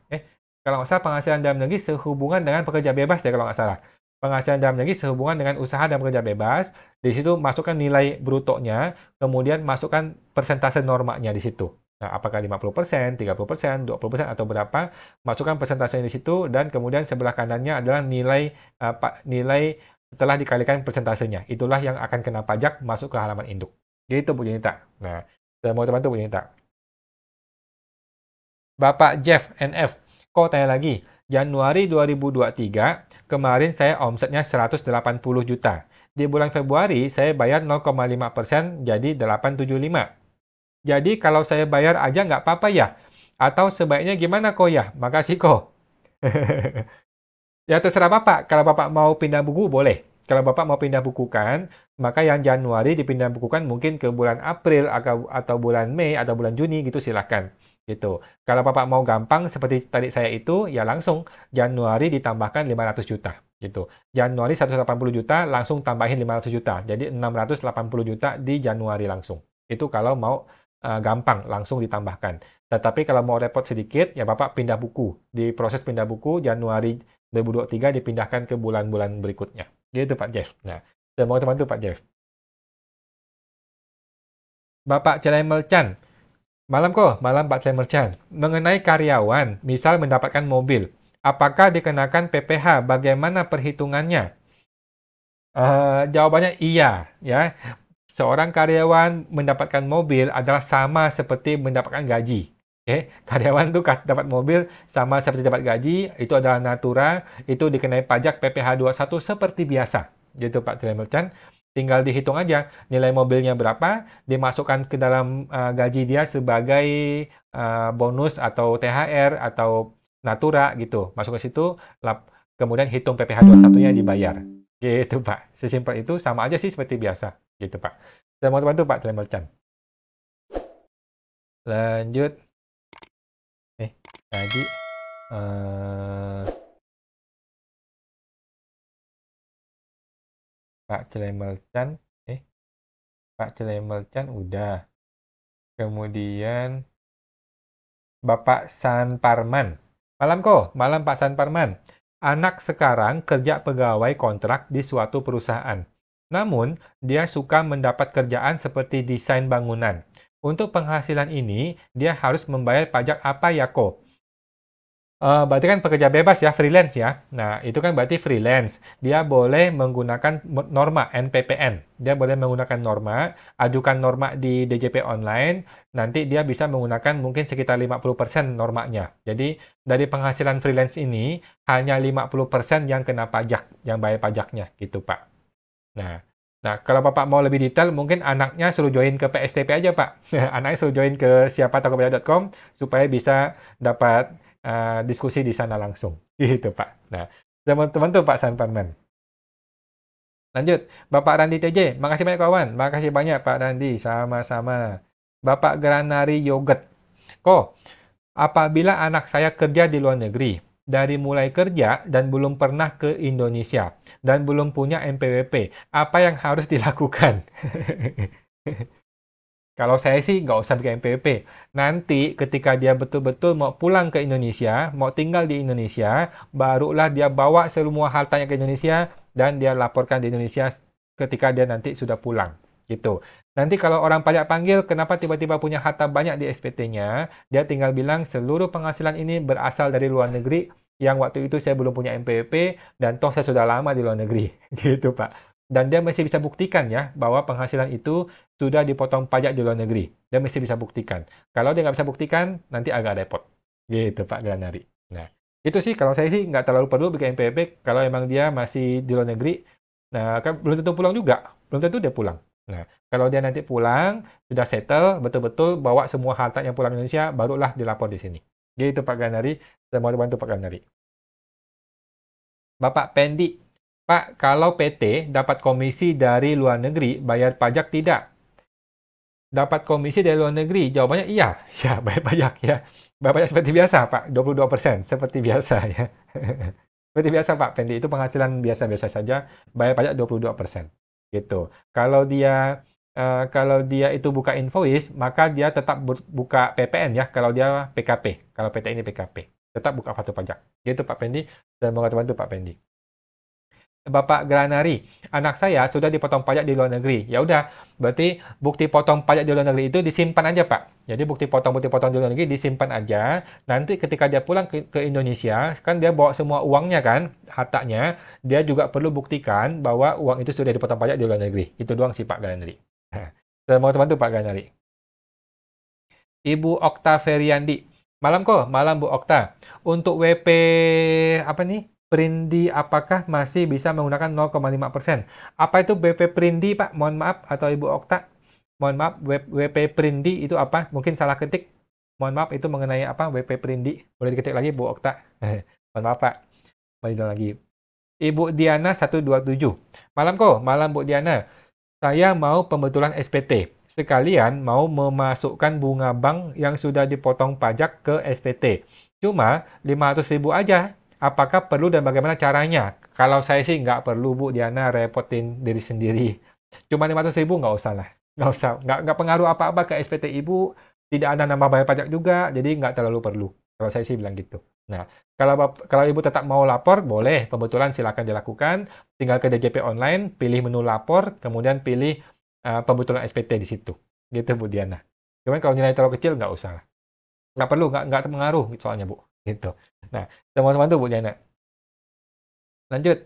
Kalau nggak salah penghasilan dalam negeri sehubungan dengan pekerja bebas deh kalau nggak salah. Penghasilan dalam negeri sehubungan dengan usaha dan pekerja bebas. Di situ masukkan nilai brutonya, kemudian masukkan persentase normanya di situ. Nah, apakah 50%, 30%, 20% atau berapa? Masukkan persentasenya di situ dan kemudian sebelah kanannya adalah nilai setelah dikalikan persentasenya. Itulah yang akan kena pajak masuk ke halaman induk. Gitu Bu Yunita. Nah, saya mau bantu Bu Yunita. Bapak Jeff NF, kok tanya lagi? Januari 2023, kemarin saya omsetnya 180 juta. Di bulan Februari saya bayar 0,5% jadi 875. Jadi kalau saya bayar aja nggak apa-apa ya? Atau sebaiknya gimana kok ya? Makasih kok. Ya terserah Bapak. Kalau Bapak mau pindah buku, boleh. Kalau Bapak mau pindah bukukan, maka yang Januari dipindah bukukan mungkin ke bulan April atau bulan Mei atau bulan Juni gitu silahkan. Gitu. Kalau Bapak mau gampang seperti tadi saya itu, ya langsung Januari ditambahkan 500 juta. Gitu. Januari 180 juta, langsung tambahin 500 juta. Jadi 680 juta di Januari langsung. Itu kalau mau gampang langsung ditambahkan. Tetapi kalau mau repot sedikit, ya Bapak pindah buku. Di proses pindah buku, Januari 2023 dipindahkan ke bulan-bulan berikutnya. Gitu Pak Jeff. Nah, saya mau bantu Pak Jeff. Bapak Celemel Chan. Malam Pak Celemel Chan. Mengenai karyawan, misal mendapatkan mobil, apakah dikenakan PPh? Bagaimana perhitungannya? Jawabannya iya, ya. Seorang karyawan mendapatkan mobil adalah sama seperti mendapatkan gaji. Karyawan itu dapat mobil sama seperti dapat gaji, itu adalah natura, itu dikenai pajak PPh 21 seperti biasa. Gitu Pak Tremelcan. Tinggal dihitung aja nilai mobilnya berapa, dimasukkan ke dalam gaji dia sebagai bonus atau THR atau natura gitu. Masuk ke situ, kemudian hitung PPh 21-nya dibayar. Gitu Pak. Sesimpel itu, sama aja sih seperti biasa. Gitu Pak. Saya mau bantu Pak Tremelcan. Lanjut. Tadi Pak Celemelcan. Pak Celemelcan udah. Kemudian Bapak San Parman. Malam Pak San Parman. Anak sekarang kerja pegawai kontrak di suatu perusahaan. Namun, dia suka mendapat kerjaan seperti desain bangunan. Untuk penghasilan ini, dia harus membayar pajak apa ya kok? Berarti kan pekerja bebas ya, freelance ya. Nah, itu kan berarti freelance. Dia boleh menggunakan norma NPPN. Dia boleh menggunakan norma, ajukan norma di DJP online, nanti dia bisa menggunakan mungkin sekitar 50% normanya. Jadi, dari penghasilan freelance ini, hanya 50% yang kena pajak, yang bayar pajaknya, gitu Pak. Nah, kalau Bapak mau lebih detail, mungkin anaknya suruh join ke PSTP aja, Pak. Anaknya suruh join ke siapatakopedia.com supaya bisa dapat diskusi di sana langsung. Gitu, Pak. Nah, teman-teman tuh Pak Sanparman. Lanjut, Bapak Randi TJ. Makasih banyak kawan. Makasih banyak Pak Randi. Sama-sama. Bapak Granari Yogurt. Kok, apabila anak saya kerja di luar negeri, dari mulai kerja dan belum pernah ke Indonesia, dan belum punya NPWP, apa yang harus dilakukan? Kalau saya sih nggak usah bikin NPWP. Nanti ketika dia betul-betul mau pulang ke Indonesia, mau tinggal di Indonesia, barulah dia bawa semua hartanya ke Indonesia dan dia laporkan di Indonesia ketika dia nanti sudah pulang. Gitu. Nanti kalau orang pajak panggil, kenapa tiba-tiba punya harta banyak di SPT-nya, dia tinggal bilang seluruh penghasilan ini berasal dari luar negeri, yang waktu itu saya belum punya NPWP, dan toh saya sudah lama di luar negeri. Gitu, Pak. Dan dia masih bisa buktikan ya, bahwa penghasilan itu sudah dipotong pajak di luar negeri. Dia mesti bisa buktikan. Kalau dia nggak bisa buktikan, nanti agak repot. Gitu Pak Granari. Nah, itu sih kalau saya sih nggak terlalu perlu bikin NPWP kalau emang dia masih di luar negeri. Nah, kan belum tentu pulang juga. Belum tentu dia pulang. Nah, kalau dia nanti pulang, sudah settle, betul-betul bawa semua hartanya pulang Indonesia, barulah dilapor di sini. Gitu Pak Granari. Saya mau bantu Pak Granari. Bapak Pendi, Pak, kalau PT dapat komisi dari luar negeri, bayar pajak tidak? Dapat komisi dari luar negeri? Jawabannya iya. Ya, bayar pajak ya. Bayar pajak seperti biasa, Pak. 22%. Seperti biasa ya. Seperti biasa, Pak. Pendek itu penghasilan biasa-biasa saja. Bayar pajak 22%. Gitu. Kalau dia itu buka invoice, maka dia tetap buka PPN ya. Kalau dia PKP. Kalau PT ini PKP. Tetap buka faktur pajak. Gitu, Pak Pendi. Dan mau bantu Pak Pendi. Bapak Granari, anak saya sudah dipotong pajak di luar negeri. Ya udah, berarti bukti potong pajak di luar negeri itu disimpan aja, Pak. Jadi bukti potong di luar negeri disimpan aja. Nanti ketika dia pulang ke Indonesia, kan dia bawa semua uangnya kan, hartanya. Dia juga perlu buktikan bahwa uang itu sudah dipotong pajak di luar negeri. Itu doang sih, Pak Granari. Saya mau teman tuh, Pak Granari. Ibu Okta Feriandi. Malam kok, malam Bu Okta. Untuk WP apa nih? Prindi apakah masih bisa menggunakan 0,5%? Apa itu WP Prindi, Pak? Mohon maaf, atau Ibu Okta? Mohon maaf, WP Prindi itu apa? Mungkin salah ketik. Mohon maaf, itu mengenai apa? WP Prindi. Boleh diketik lagi, Bu Okta. Mohon maaf, Pak. Boleh lagi. Ibu Diana 127. Malam kok, malam Bu Diana. Saya mau pembetulan SPT. Sekalian mau memasukkan bunga bank yang sudah dipotong pajak ke SPT. Cuma 500.000 aja. Apakah perlu dan bagaimana caranya? Kalau saya sih nggak perlu, Bu Diana, repotin diri sendiri. Cuma 500.000 nggak usah lah. Nggak usah. Nggak pengaruh apa-apa ke SPT Ibu. Tidak ada nambah bayar pajak juga. Jadi nggak terlalu perlu. Kalau saya sih bilang gitu. Nah, kalau Ibu tetap mau lapor, boleh. Pembetulan silakan dilakukan. Tinggal ke DJP online, pilih menu lapor, kemudian pilih pembetulan SPT di situ. Gitu, Bu Diana. Cuman kalau nilai terlalu kecil, nggak usah lah. Nggak perlu, nggak terpengaruh soalnya, Bu. Gitu. Nah, teman-teman tuh Bu Diana. Lanjut.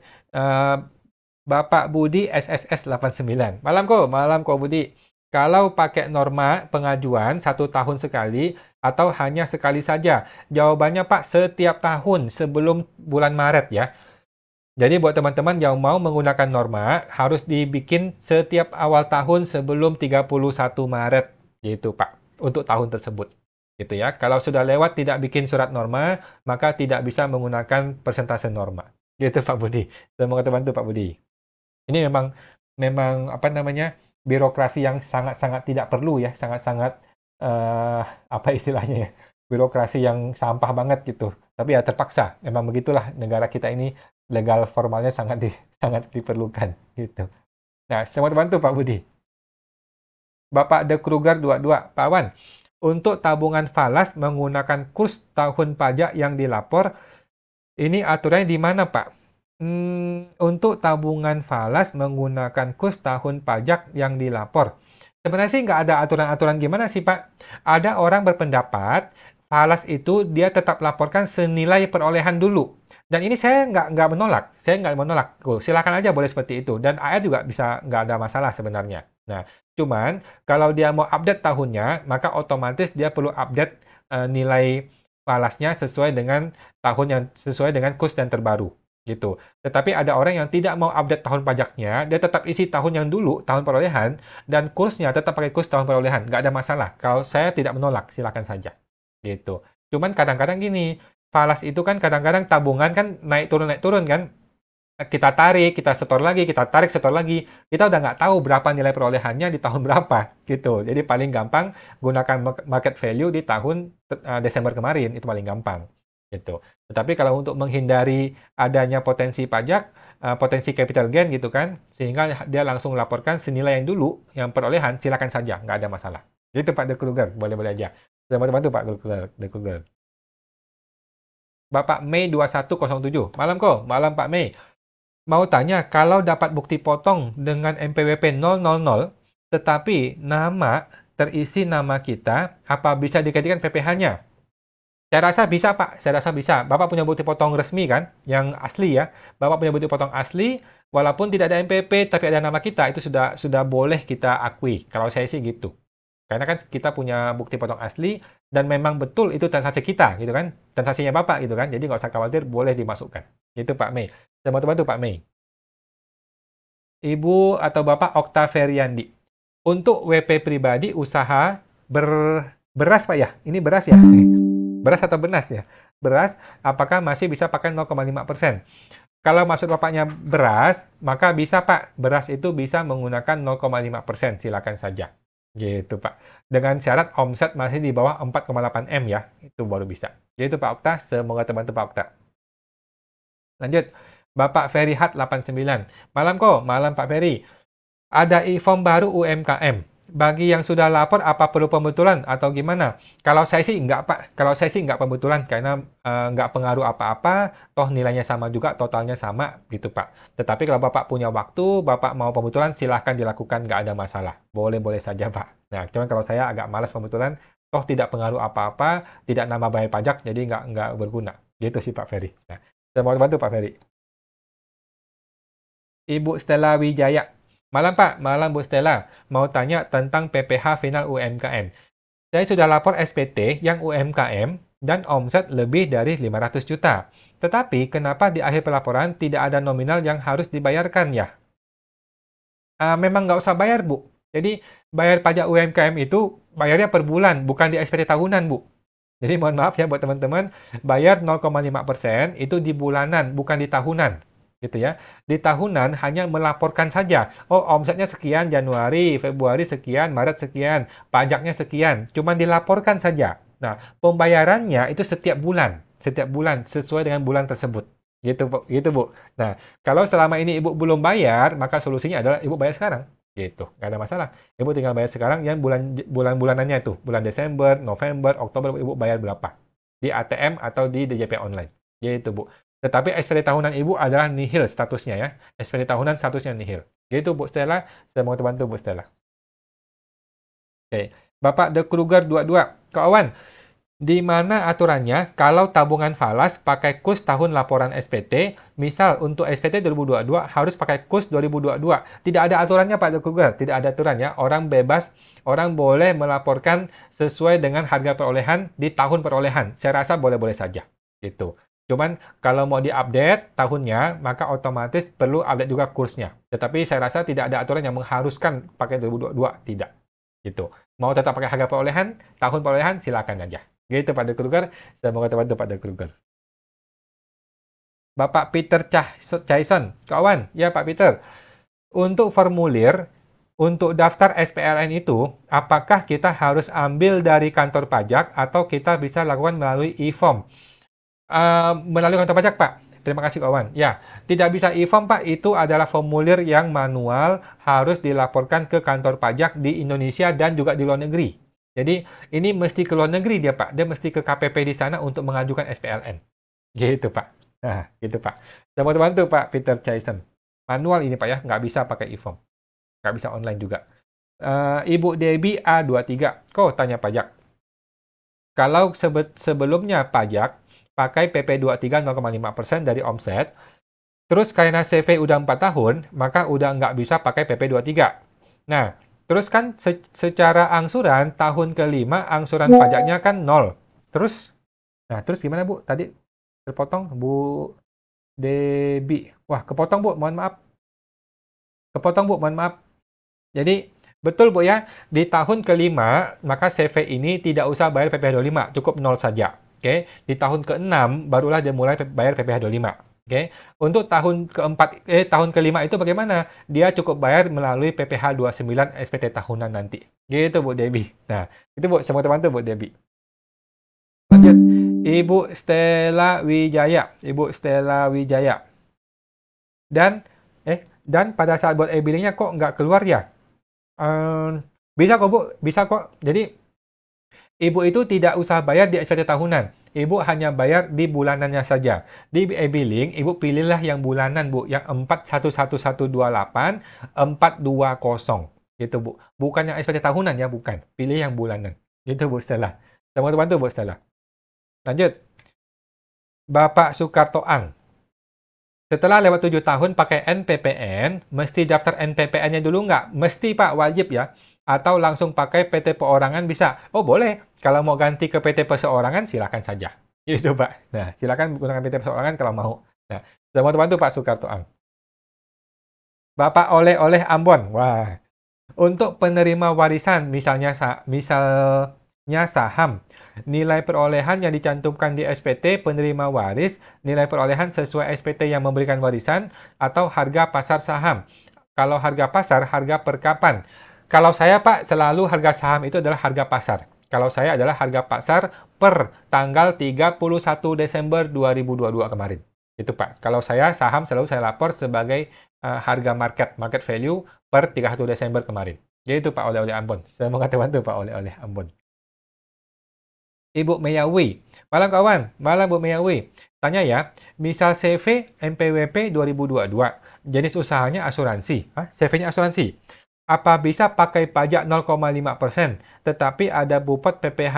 Bapak Budi SSS 89. Malam kok Budi. Kalau pakai norma pengajuan 1 tahun sekali atau hanya sekali saja? Jawabannya Pak, setiap tahun sebelum bulan Maret ya. Jadi buat teman-teman yang mau menggunakan norma, harus dibikin setiap awal tahun sebelum 31 Maret. Gitu Pak, untuk tahun tersebut. Gitu ya. Kalau sudah lewat tidak bikin surat norma, maka tidak bisa menggunakan persentase norma. Gitu Pak Budi. Semoga terbantu Pak Budi. Ini memang apa namanya? Birokrasi yang sangat-sangat tidak perlu ya, sangat-sangat apa istilahnya ya? Birokrasi yang sampah banget gitu. Tapi ya terpaksa. Memang begitulah negara kita ini legal formalnya sangat diperlukan gitu. Nah, semoga terbantu Pak Budi. Bapak De Kruger 22, Pak Wan. Untuk tabungan falas menggunakan kurs tahun pajak yang dilapor, ini aturannya di mana, Pak? Untuk tabungan falas menggunakan kurs tahun pajak yang dilapor. Sebenarnya sih nggak ada aturan-aturan gimana sih, Pak. Ada orang berpendapat falas itu dia tetap laporkan senilai perolehan dulu. Dan ini saya nggak menolak. Saya nggak menolak. Oh, silakan aja boleh seperti itu. Dan AR juga bisa nggak ada masalah sebenarnya. Nah, cuman kalau dia mau update tahunnya, maka otomatis dia perlu update nilai falasnya sesuai dengan tahun yang sesuai dengan kurs yang terbaru. Gitu. Tetapi ada orang yang tidak mau update tahun pajaknya, dia tetap isi tahun yang dulu, tahun perolehan, dan kursnya tetap pakai kurs tahun perolehan. Nggak ada masalah. Kalau saya tidak menolak, silakan saja. Gitu. Cuman kadang-kadang gini, falas itu kan kadang-kadang tabungan kan naik turun kan. Kita tarik, kita setor lagi, kita tarik, setor lagi. Kita udah nggak tahu berapa nilai perolehannya di tahun berapa. Gitu. Jadi paling gampang gunakan market value di tahun Desember kemarin. Itu paling gampang. Gitu. Tetapi kalau untuk menghindari adanya potensi pajak, potensi capital gain gitu kan, sehingga dia langsung laporkan senilai yang dulu, yang perolehan, silakan saja, nggak ada masalah. Gitu Pak De Kruger, boleh-boleh aja. Selamat bantu Pak De Kruger. Bapak Mei 2107. Malam kok, malam Pak Mei. Mau tanya, kalau dapat bukti potong dengan MPWP 000, tetapi nama terisi nama kita, apa bisa dikaitkan PPh-nya? Saya rasa bisa, Pak. Saya rasa bisa. Bapak punya bukti potong resmi kan? Yang asli ya. Bapak punya bukti potong asli, walaupun tidak ada MPP, tapi ada nama kita, itu sudah boleh kita akui. Kalau saya sih gitu. Karena kan kita punya bukti potong asli, dan memang betul itu transaksi kita, gitu kan? Transaksinya Bapak, gitu kan? Jadi nggak usah khawatir, boleh dimasukkan. Itu Pak Mei. Saya mau bantu Pak Mei. Ibu atau Bapak Okta Feriandi. Untuk WP pribadi, usaha beras, Pak ya? Ini beras ya? Beras atau benas ya? Beras, apakah masih bisa pakai 0,5%? Kalau maksud Bapaknya beras, maka bisa Pak. Beras itu bisa menggunakan 0,5%. Silakan saja. Gitu Pak. Dengan syarat omset masih di bawah 4,8 M ya. Itu baru bisa. Gitu Pak Okta. Semoga terbantu Pak Okta. Lanjut. Bapak Ferry Hat 89. Malam kok. Malam Pak Ferry. Ada e-form baru UMKM. Bagi yang sudah lapor, apa perlu pembetulan atau gimana? Kalau saya sih enggak, Pak. Kalau saya sih enggak pembetulan karena enggak pengaruh apa-apa, toh nilainya sama juga, totalnya sama, gitu, Pak. Tetapi kalau Bapak punya waktu, Bapak mau pembetulan, silahkan dilakukan, enggak ada masalah. Boleh-boleh saja, Pak. Nah, cuman kalau saya agak malas pembetulan, toh tidak pengaruh apa-apa, tidak nambah bayar pajak, jadi enggak berguna. Gitu sih, Pak Ferry. Nah, saya mau bantu, Pak Ferry. Ibu Stella Wijaya. Malam Pak, malam Bu Stella. Mau tanya tentang PPh final UMKM. Saya sudah lapor SPT yang UMKM dan omset lebih dari 500 juta. Tetapi kenapa di akhir pelaporan tidak ada nominal yang harus dibayarkan ya? Memang nggak usah bayar Bu. Jadi bayar pajak UMKM itu bayarnya per bulan, bukan di SPT tahunan Bu. Jadi mohon maaf ya buat teman-teman, bayar 0,5% itu di bulanan, bukan di tahunan. Gitu ya. Di tahunan hanya melaporkan saja. Oh, omsetnya sekian Januari, Februari sekian, Maret sekian, pajaknya sekian. Cuma dilaporkan saja. Nah, pembayarannya itu setiap bulan sesuai dengan bulan tersebut. Gitu, Bu. Gitu, Bu. Nah, kalau selama ini Ibu belum bayar, maka solusinya adalah Ibu bayar sekarang. Gitu, nggak ada masalah. Ibu tinggal bayar sekarang yang bulan-bulanannya itu. Bulan Desember, November, Oktober, Ibu bayar berapa. Di ATM atau di DJP online. Gitu, Bu. Tetapi SPT tahunan Ibu adalah nihil statusnya ya. SPT tahunan statusnya nihil. Gitu Bu Stella, saya mau bantu Bu Stella. Oke. Bapak De Kruger 22. Kak Awan, di mana aturannya kalau tabungan falas pakai kurs tahun laporan SPT, misal untuk SPT 2022 harus pakai kurs 2022. Tidak ada aturannya Pak De Kruger, tidak ada aturannya. Orang bebas, orang boleh melaporkan sesuai dengan harga perolehan di tahun perolehan. Saya rasa boleh-boleh saja. Gitu. Cuman kalau mau diupdate tahunnya, maka otomatis perlu update juga kursnya. Tetapi saya rasa tidak ada aturan yang mengharuskan pakai 2022, tidak. Gitu. Mau tetap pakai harga perolehan, tahun perolehan, silakan aja. Gitu Pak De Kruger, semoga terbantu Pak De Kruger. Bapak Peter Chaison, kawan, ya Pak Peter. Untuk formulir, untuk daftar SPLN itu, apakah kita harus ambil dari kantor pajak atau kita bisa lakukan melalui e-form? Melalui kantor pajak, Pak. Terima kasih, kawan. Ya, tidak bisa e-form, Pak. Itu adalah formulir yang manual, harus dilaporkan ke kantor pajak di Indonesia dan juga di luar negeri. Jadi, ini mesti ke luar negeri dia, Pak. Dia mesti ke KPP di sana untuk mengajukan SPLN. Gitu, Pak. Nah, gitu, Pak. Saya mau bantu, Pak Peter Chaison. Manual ini, Pak, ya. Nggak bisa pakai e-form. Nggak bisa online juga. Ibu Debbie A23. Kok tanya pajak? Kalau sebelumnya pajak pakai PP23 0,5% dari omset, terus karena CV udah 4 tahun, maka udah nggak bisa pakai PP23. Nah, terus kan secara angsuran, tahun kelima angsuran pajaknya kan 0. Terus gimana Bu? Tadi terpotong Bu Debi. Wah, kepotong Bu, mohon maaf. Kepotong Bu, mohon maaf. Jadi, betul Bu ya, di tahun kelima, maka CV ini tidak usah bayar PPh 25, cukup 0 saja. Oke, di tahun ke-6 barulah dia mulai bayar PPh 25. Oke, untuk tahun kelima itu bagaimana? Dia cukup bayar melalui PPh 29 SPT tahunan nanti. Gitu Bu Debi. Nah, itu Bu, semua teman-teman Bu Debi. Lanjut, Ibu Stella Wijaya. Ibu Stella Wijaya. Dan pada saat buat e-billingnya kok nggak keluar ya? Bisa kok Bu, bisa kok. Jadi, Ibu itu tidak usah bayar di SPT tahunan. Ibu hanya bayar di bulanannya saja. Di e-billing, Ibu pilihlah yang bulanan Bu, yang 411128 420. Gitu Bu. Bukan yang SPT tahunan ya, bukan. Pilih yang bulanan. Gitu Bu Stella. Teman-teman tuh Bu Stella. Lanjut. Bapak Sukarto Ang. Setelah lewat 7 tahun pakai NPPN, mesti daftar NPPN-nya dulu nggak? Mesti Pak, wajib ya. Atau langsung pakai PT Perorangan bisa? Oh boleh, kalau mau ganti ke PT Perseorangan silakan saja. Gitu Pak. Nah, silakan menggunakan PT Perseorangan kalau mau. Nah, teman-teman tuh Pak Sukarto Ang. Bapak Oleh-Oleh Ambon. Wah, untuk penerima warisan, misalnya saham, nilai perolehan yang dicantumkan di SPT penerima waris, nilai perolehan sesuai SPT yang memberikan warisan, atau harga pasar saham. Kalau harga pasar, harga per kapan? Kalau saya Pak, selalu harga saham itu adalah harga pasar. Kalau saya adalah harga pasar per tanggal 31 Desember 2022 kemarin. Itu Pak. Kalau saya saham selalu saya lapor sebagai harga market value per 31 Desember kemarin. Jadi itu Pak Oleh-Oleh Ambon. Semoga teman-teman Pak Oleh-Oleh Ambon. Ibu Meyawi. Malam kawan, malam Bu Meyawi. Tanya ya, misal CV MPWP 2022, jenis usahanya asuransi. CV-nya asuransi. Apa bisa pakai pajak 0,5%, tetapi ada bupot PPh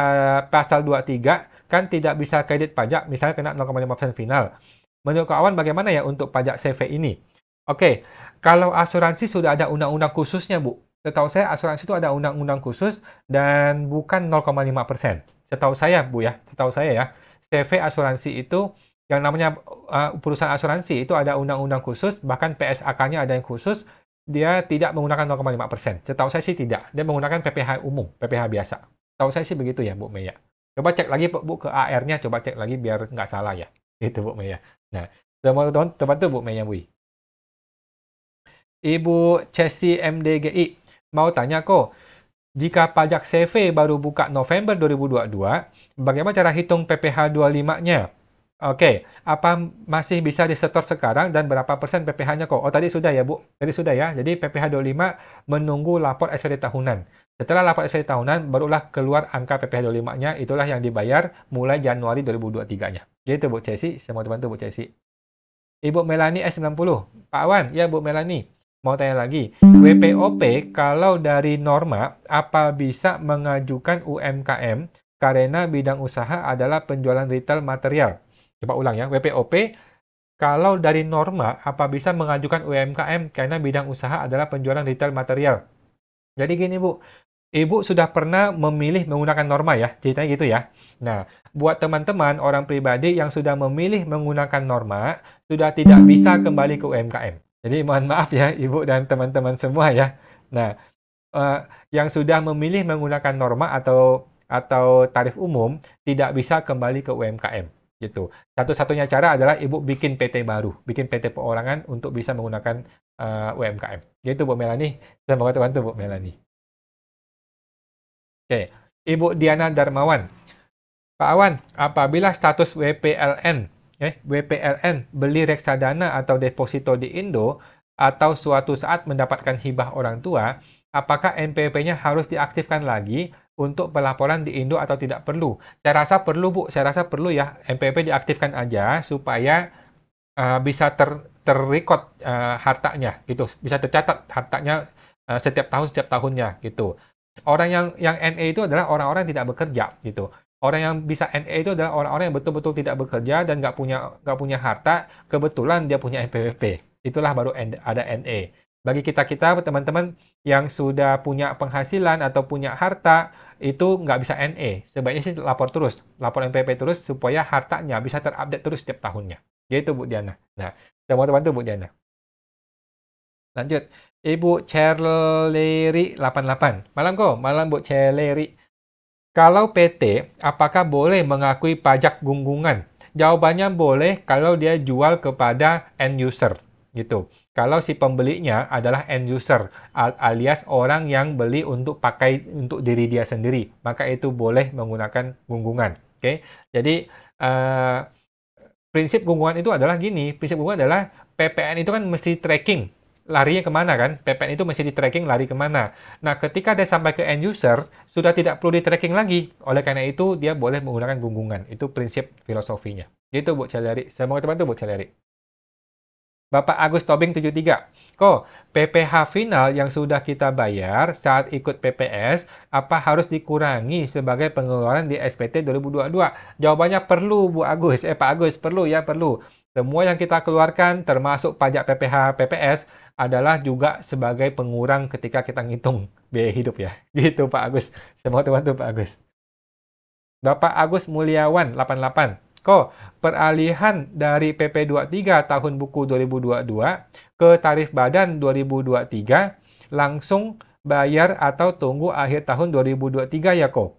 pasal 23, kan tidak bisa kredit pajak, misalnya kena 0,5% final. Menurut kawan bagaimana ya untuk pajak CV ini? Oke, kalau asuransi sudah ada undang-undang khususnya Bu. Setahu saya asuransi itu ada undang-undang khusus dan bukan 0,5%. Setahu saya Bu ya, setahu saya ya, CV asuransi itu yang namanya perusahaan asuransi itu ada undang-undang khusus, bahkan PSAK-nya ada yang khusus, dia tidak menggunakan 0,5%. Setahu saya sih tidak, dia menggunakan PPh umum, PPh biasa. Setahu saya sih begitu ya Bu Meya. Coba cek lagi Bu ke AR-nya, coba cek lagi biar nggak salah ya. Itu Bu Meya. Nah, teman-teman Bu Meya Bu. Ibu Cesi MDGI mau tanya kok, jika pajak CV baru buka November 2022, bagaimana cara hitung PPh 25-nya? Oke, apa masih bisa disetor sekarang dan berapa persen PPh-nya kok? Oh, tadi sudah ya, Bu. Tadi sudah ya. Jadi PPh 25 menunggu lapor SPT tahunan. Setelah lapor SPT tahunan, barulah keluar angka PPh 25-nya. Itulah yang dibayar mulai Januari 2023-nya. Gitu, Bu Cesi. Semua teman-teman Bu Cesi. Ibu Melani S90. Pak Wan, ya Bu Melani. Mau tanya lagi, WPOP kalau dari norma, apa bisa mengajukan UMKM karena bidang usaha adalah penjualan retail material? Coba ulang ya, WPOP kalau dari norma, apa bisa mengajukan UMKM karena bidang usaha adalah penjualan retail material? Jadi gini Bu, Ibu sudah pernah memilih menggunakan norma ya, ceritanya gitu ya. Nah, buat teman-teman orang pribadi yang sudah memilih menggunakan norma, sudah tidak bisa kembali ke UMKM. Jadi mohon maaf ya Ibu dan teman-teman semua ya. Nah, yang sudah memilih menggunakan norma atau tarif umum tidak bisa kembali ke UMKM gitu. Satu-satunya cara adalah Ibu bikin PT baru, bikin PT perorangan untuk bisa menggunakan UMKM. Gitu Bu Melani. Semoga teman-teman Bu Melani. Oke, Ibu Diana Darmawan. Pak Awan, apabila status WPLN beli reksadana atau deposito di Indo atau suatu saat mendapatkan hibah orang tua, apakah NPWP-nya harus diaktifkan lagi untuk pelaporan di Indo atau tidak perlu? Saya rasa perlu, Bu. Saya rasa perlu ya. NPWP diaktifkan aja supaya bisa terrecord hartanya gitu. Bisa tercatat hartanya setiap tahunnya gitu. Orang yang NE itu adalah orang-orang yang tidak bekerja gitu. Orang yang bisa NA itu adalah orang-orang yang betul-betul tidak bekerja dan nggak punya harta, kebetulan dia punya NPWP. Itulah baru ada NA. Bagi kita-kita, teman-teman yang sudah punya penghasilan atau punya harta, itu nggak bisa NA. Sebaiknya sih lapor terus, lapor NPWP terus supaya hartanya bisa terupdate terus setiap tahunnya. Yaitu Bu Diana. Nah, semua teman-teman Bu Diana. Lanjut. Ibu Cerleri 88. Malam kok, malam Bu Cerleri. Kalau PT, apakah boleh mengakui pajak gunggungan? Jawabannya boleh kalau dia jual kepada end user, gitu. Kalau si pembelinya adalah end user, alias orang yang beli untuk pakai untuk diri dia sendiri, maka itu boleh menggunakan gunggungan. Oke, jadi prinsip gunggungan itu adalah gini. Prinsip gunggungan adalah PPN itu kan mesti tracking. Larinya kemana kan? PPN itu mesti di-tracking lari kemana. Nah, ketika dia sampai ke end user, sudah tidak perlu di-tracking lagi. Oleh karena itu, dia boleh menggunakan gunggungan. Itu prinsip filosofinya. Gitu, Bu Celeri. Semoga teman-teman Bu Celeri. Bapak Agus Tobing 73. Kok, PPh final yang sudah kita bayar saat ikut PPS, apa harus dikurangi sebagai pengeluaran di SPT 2022? Jawabannya perlu, Bu Agus. Pak Agus, perlu ya, perlu. Semua yang kita keluarkan, termasuk pajak PPh PPS, adalah juga sebagai pengurang ketika kita ngitung biaya hidup ya. Gitu Pak Agus. Semoga teman-teman Pak Agus. Bapak Agus Mulyawan 88. Kok peralihan dari PP 23 tahun buku 2022 ke tarif badan 2023 langsung bayar atau tunggu akhir tahun 2023 ya kok?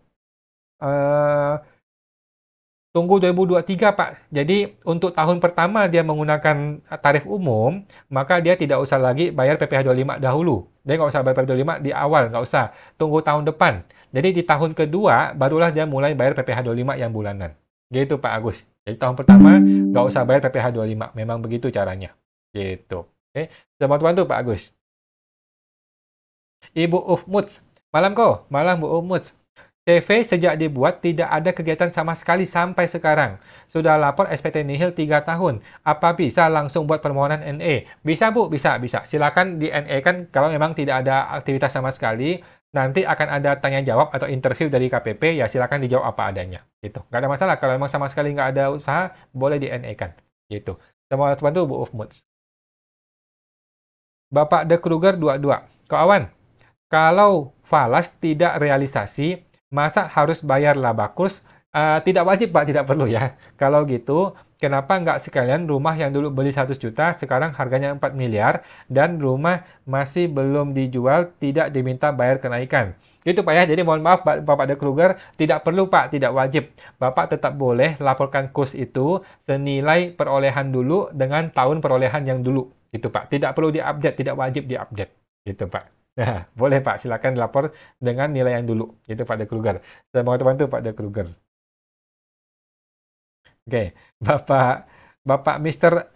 Tunggu 2023, Pak. Jadi, untuk tahun pertama dia menggunakan tarif umum, maka dia tidak usah lagi bayar PPh 25 dahulu. Dia nggak usah bayar PPh 25 di awal, nggak usah. Tunggu tahun depan. Jadi, di tahun kedua, barulah dia mulai bayar PPh 25 yang bulanan. Gitu, Pak Agus. Jadi, tahun pertama, nggak usah bayar PPh 25. Memang begitu caranya. Gitu. Oke. Semua tuan tuh, Pak Agus. Ibu Ufmuts. Malam kok? Malam, Bu Ufmuts. TV sejak dibuat tidak ada kegiatan sama sekali sampai sekarang. Sudah lapor SPT nihil 3 tahun. Apa bisa langsung buat permohonan NA? Bisa Bu, bisa. Silakan di NA kan kalau memang tidak ada aktivitas sama sekali. Nanti akan ada tanya jawab atau interview dari KPP, ya silakan dijawab apa adanya. Gitu. Nggak ada masalah. Kalau memang sama sekali nggak ada usaha, boleh di NA kan. Gitu. Semua bantu Bu Ufmuts. Bapak De Kruger 22. Kawan, kalau falas tidak realisasi, masa harus bayar labakus? Tidak wajib, Pak. Tidak perlu ya. Kalau gitu, kenapa nggak sekalian rumah yang dulu beli 100 juta, sekarang harganya 4 miliar, dan rumah masih belum dijual, tidak diminta bayar kenaikan? Itu Pak ya. Jadi mohon maaf Bapak De Kruger, tidak perlu Pak, tidak wajib. Bapak tetap boleh laporkan kurs itu senilai perolehan dulu dengan tahun perolehan yang dulu. Itu Pak. Tidak perlu diupdate, tidak wajib diupdate. Gitu Pak. Nah, boleh Pak, silakan lapor dengan nilai yang dulu. Itu Pak De Kruger. Saya mau bantu Pak De Kruger. Oke, Bapak Mr.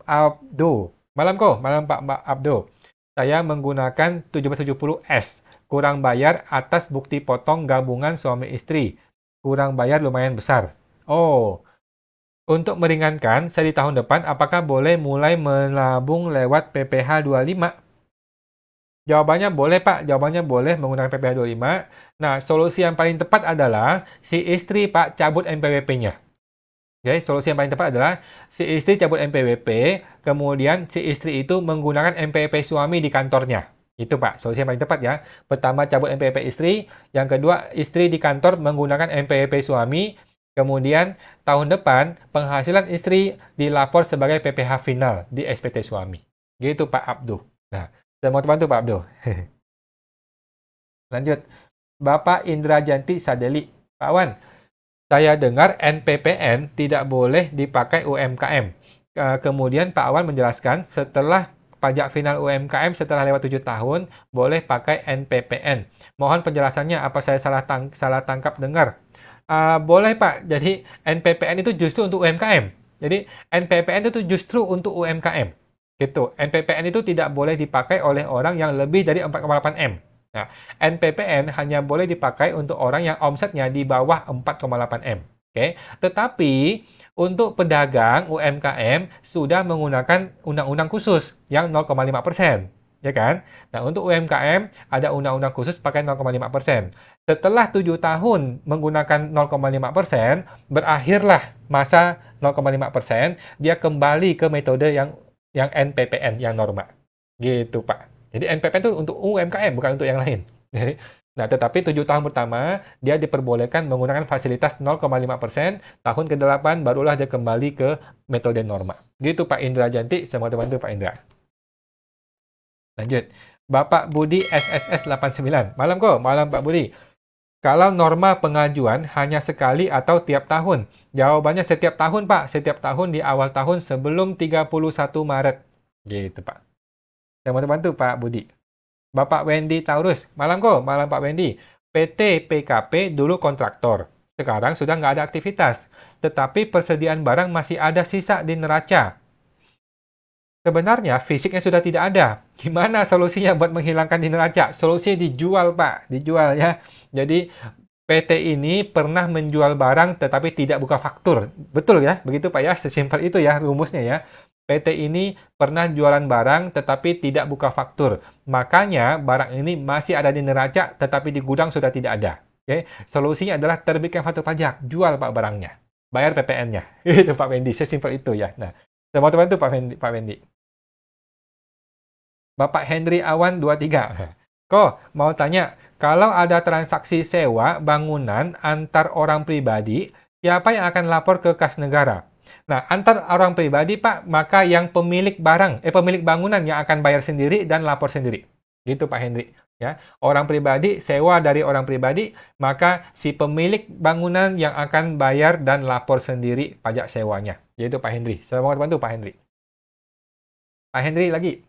Abdo. Malam kok, malam Pak Abdo. Saya menggunakan 1770S. Kurang bayar atas bukti potong gabungan suami istri. Kurang bayar lumayan besar. Oh, untuk meringankan, saya di tahun depan apakah boleh mulai menabung lewat PPh 25? Jawabannya boleh, Pak. Jawabannya boleh menggunakan PPh 25. Nah, solusi yang paling tepat adalah si istri, Pak, cabut NPWP-nya. Oke, solusi yang paling tepat adalah si istri cabut NPWP, kemudian si istri itu menggunakan NPWP suami di kantornya. Itu, Pak, solusi yang paling tepat ya. Pertama, cabut NPWP istri. Yang kedua, istri di kantor menggunakan NPWP suami. Kemudian, tahun depan, penghasilan istri dilapor sebagai PPh final di SPT suami. Gitu, Pak Abdu. Nah, saya mau bantu Pak Abdul. Lanjut. Bapak Indra Janti Sadeli. Pak Wan, saya dengar NPPN tidak boleh dipakai UMKM. Kemudian Pak Wan menjelaskan setelah pajak final UMKM setelah lewat 7 tahun, boleh pakai NPPN. Mohon penjelasannya, apa saya salah tangkap dengar? Boleh Pak, jadi NPPN itu justru untuk UMKM. Jadi NPPN itu justru untuk UMKM. Gitu. NPPN itu tidak boleh dipakai oleh orang yang lebih dari 4,8 M. Nah, NPPN hanya boleh dipakai untuk orang yang omsetnya di bawah 4,8 M. Oke. Tetapi untuk pedagang UMKM sudah menggunakan undang-undang khusus yang 0,5%. ya kan? Nah, untuk UMKM ada undang-undang khusus pakai 0,5%. Setelah 7 tahun menggunakan 0,5%, berakhirlah masa 0,5%, dia kembali ke metode yang NPPN, yang norma. Gitu, Pak. Jadi NPPN itu untuk UMKM, bukan untuk yang lain. Nah, tetapi 7 tahun pertama, dia diperbolehkan menggunakan fasilitas 0,5%, tahun ke-8 barulah dia kembali ke metode norma. Gitu Pak Indra Janti, semoga terbantu Pak Indra. Lanjut. Bapak Budi SSS 89. Malam kok, malam Pak Budi. Kalau norma pengajuan hanya sekali atau tiap tahun? Jawabannya setiap tahun Pak, setiap tahun di awal tahun sebelum 31 Maret. Gitu Pak. Semoga terbantu Pak Budi. Bapak Wendy Taurus. Malam kok, malam Pak Wendy. PT PKP dulu kontraktor. Sekarang sudah nggak ada aktivitas. Tetapi persediaan barang masih ada sisa di neraca. Sebenarnya fisiknya sudah tidak ada. Gimana solusinya buat menghilangkan di neraca? Solusinya dijual, Pak. Dijual ya. Jadi PT ini pernah menjual barang tetapi tidak buka faktur. Betul ya? Begitu Pak ya. Sesimpel itu ya rumusnya ya. PT ini pernah jualan barang tetapi tidak buka faktur. Makanya barang ini masih ada di neraca tetapi di gudang sudah tidak ada. Oke, solusinya adalah terbitkan faktur pajak, jual Pak barangnya. Bayar PPN-nya. Itu Pak Wendy, sesimpel itu ya. Nah, semua teman itu Pak Wendy. Bapak Henry Awan 23. Kok mau tanya, kalau ada transaksi sewa bangunan antar orang pribadi, siapa yang akan lapor ke kas negara? Nah, antar orang pribadi, Pak, maka yang pemilik pemilik bangunan yang akan bayar sendiri dan lapor sendiri. Gitu, Pak Hendri. Ya, orang pribadi sewa dari orang pribadi, maka si pemilik bangunan yang akan bayar dan lapor sendiri pajak sewanya. Yaitu Pak Hendri. Semoga bantu Pak Hendri. Pak Hendri lagi.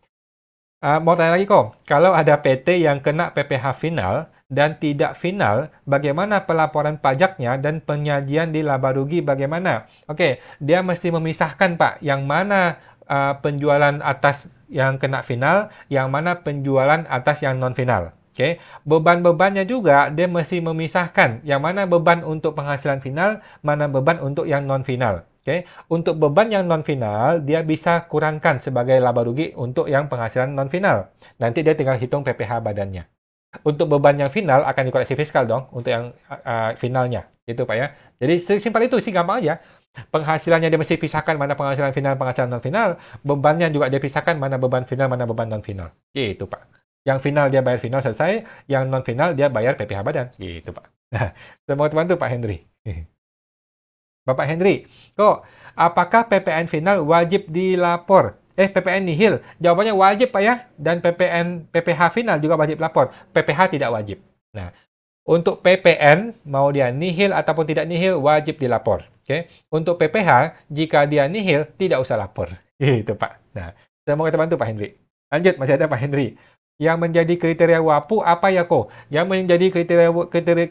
Mau tanya lagi kok, kalau ada PT yang kena PPh final dan tidak final, bagaimana pelaporan pajaknya dan penyajian di laba rugi bagaimana? Oke, dia mesti memisahkan Pak, yang mana penjualan atas yang kena final, yang mana penjualan atas yang non final. Oke, beban-bebannya juga dia mesti memisahkan, yang mana beban untuk penghasilan final, mana beban untuk yang non final. Oke, untuk beban yang non-final, dia bisa kurangkan sebagai laba rugi untuk yang penghasilan non-final. Nanti dia tinggal hitung PPh badannya. Untuk beban yang final akan dikoreksi fiskal dong, untuk yang finalnya. Gitu Pak ya. Jadi sesimpel itu sih, gampang aja. Penghasilannya dia mesti pisahkan mana penghasilan final, penghasilan non-final. Bebannya juga dia pisahkan mana beban final, mana beban non-final. Gitu Pak. Yang final dia bayar final selesai, yang non-final dia bayar PPh badan. Gitu Pak. Nah, semoga terbantu Pak Hendri. Bapak Henry, kok apakah PPN final wajib dilapor? PPN nihil. Jawabannya wajib Pak ya. Dan PPh final juga wajib lapor. PPh tidak wajib. Nah, untuk PPN, mau dia nihil ataupun tidak nihil, wajib dilapor. Oke. Untuk PPh, jika dia nihil, tidak usah lapor. Itu Pak. Nah, semoga terbantu Pak Henry. Lanjut, masih ada Pak Henry. Yang menjadi kriteria WAPU apa ya kok? Yang menjadi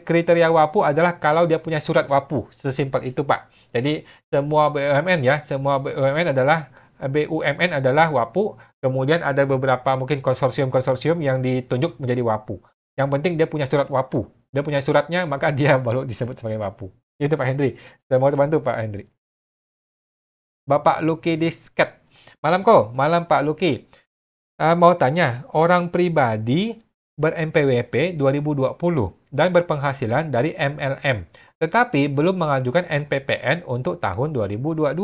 kriteria WAPU adalah kalau dia punya surat WAPU. Sesimpel itu Pak. Jadi semua BUMN ya, semua BUMN adalah WAPU. Kemudian ada beberapa mungkin konsorsium-konsorsium yang ditunjuk menjadi WAPU. Yang penting dia punya surat WAPU. Dia punya suratnya, maka dia baru disebut sebagai WAPU. Itu Pak Hendri. Semoga terbantu Pak Hendri. Bapak Luki Disket. Malam kok, malam Pak Luki. Mau tanya, orang pribadi ber-NPWP 2020 dan berpenghasilan dari MLM, tetapi belum mengajukan NPPN untuk tahun 2022.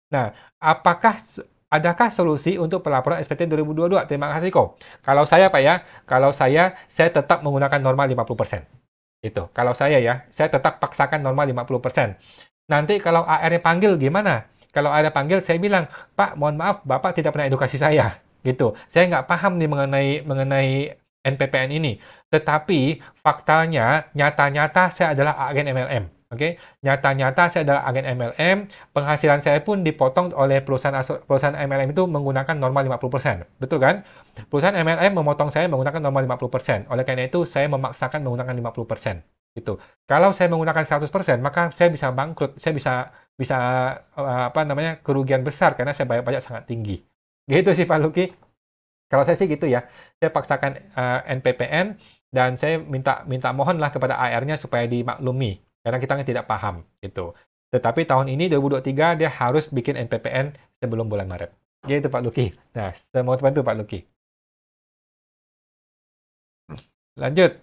Nah, adakah solusi untuk pelaporan SPT 2022? Terima kasih kok. Kalau saya Pak ya, saya tetap menggunakan norma 50%. Itu. Kalau saya ya, saya tetap paksakan norma 50%. Nanti kalau AR-nya panggil gimana? Kalau AR panggil, saya bilang, Pak, mohon maaf, Bapak tidak pernah edukasi saya. Gitu. Saya nggak paham nih mengenai NPPN ini. Tetapi faktanya, nyata-nyata saya adalah agen MLM. Oke, nyata-nyata saya adalah agen MLM. Penghasilan saya pun dipotong oleh perusahaan MLM itu menggunakan norma 50%. Betul kan? Perusahaan MLM memotong saya menggunakan norma 50%. Oleh karena itu, saya memaksakan menggunakan 50%. Gitu. Kalau saya menggunakan 100%, maka saya bisa bangkrut. Saya bisa kerugian besar karena saya bayar pajak sangat tinggi. Gitu sih Pak Luki. Kalau saya sih gitu ya. Saya paksakan NPPN dan saya minta mohonlah kepada AR-nya supaya dimaklumi karena kita tidak paham gitu. Tetapi tahun ini 2023 dia harus bikin NPPN sebelum bulan Maret. Gitu Pak Luki. Nah, saya mau bantu Pak Luki. Lanjut.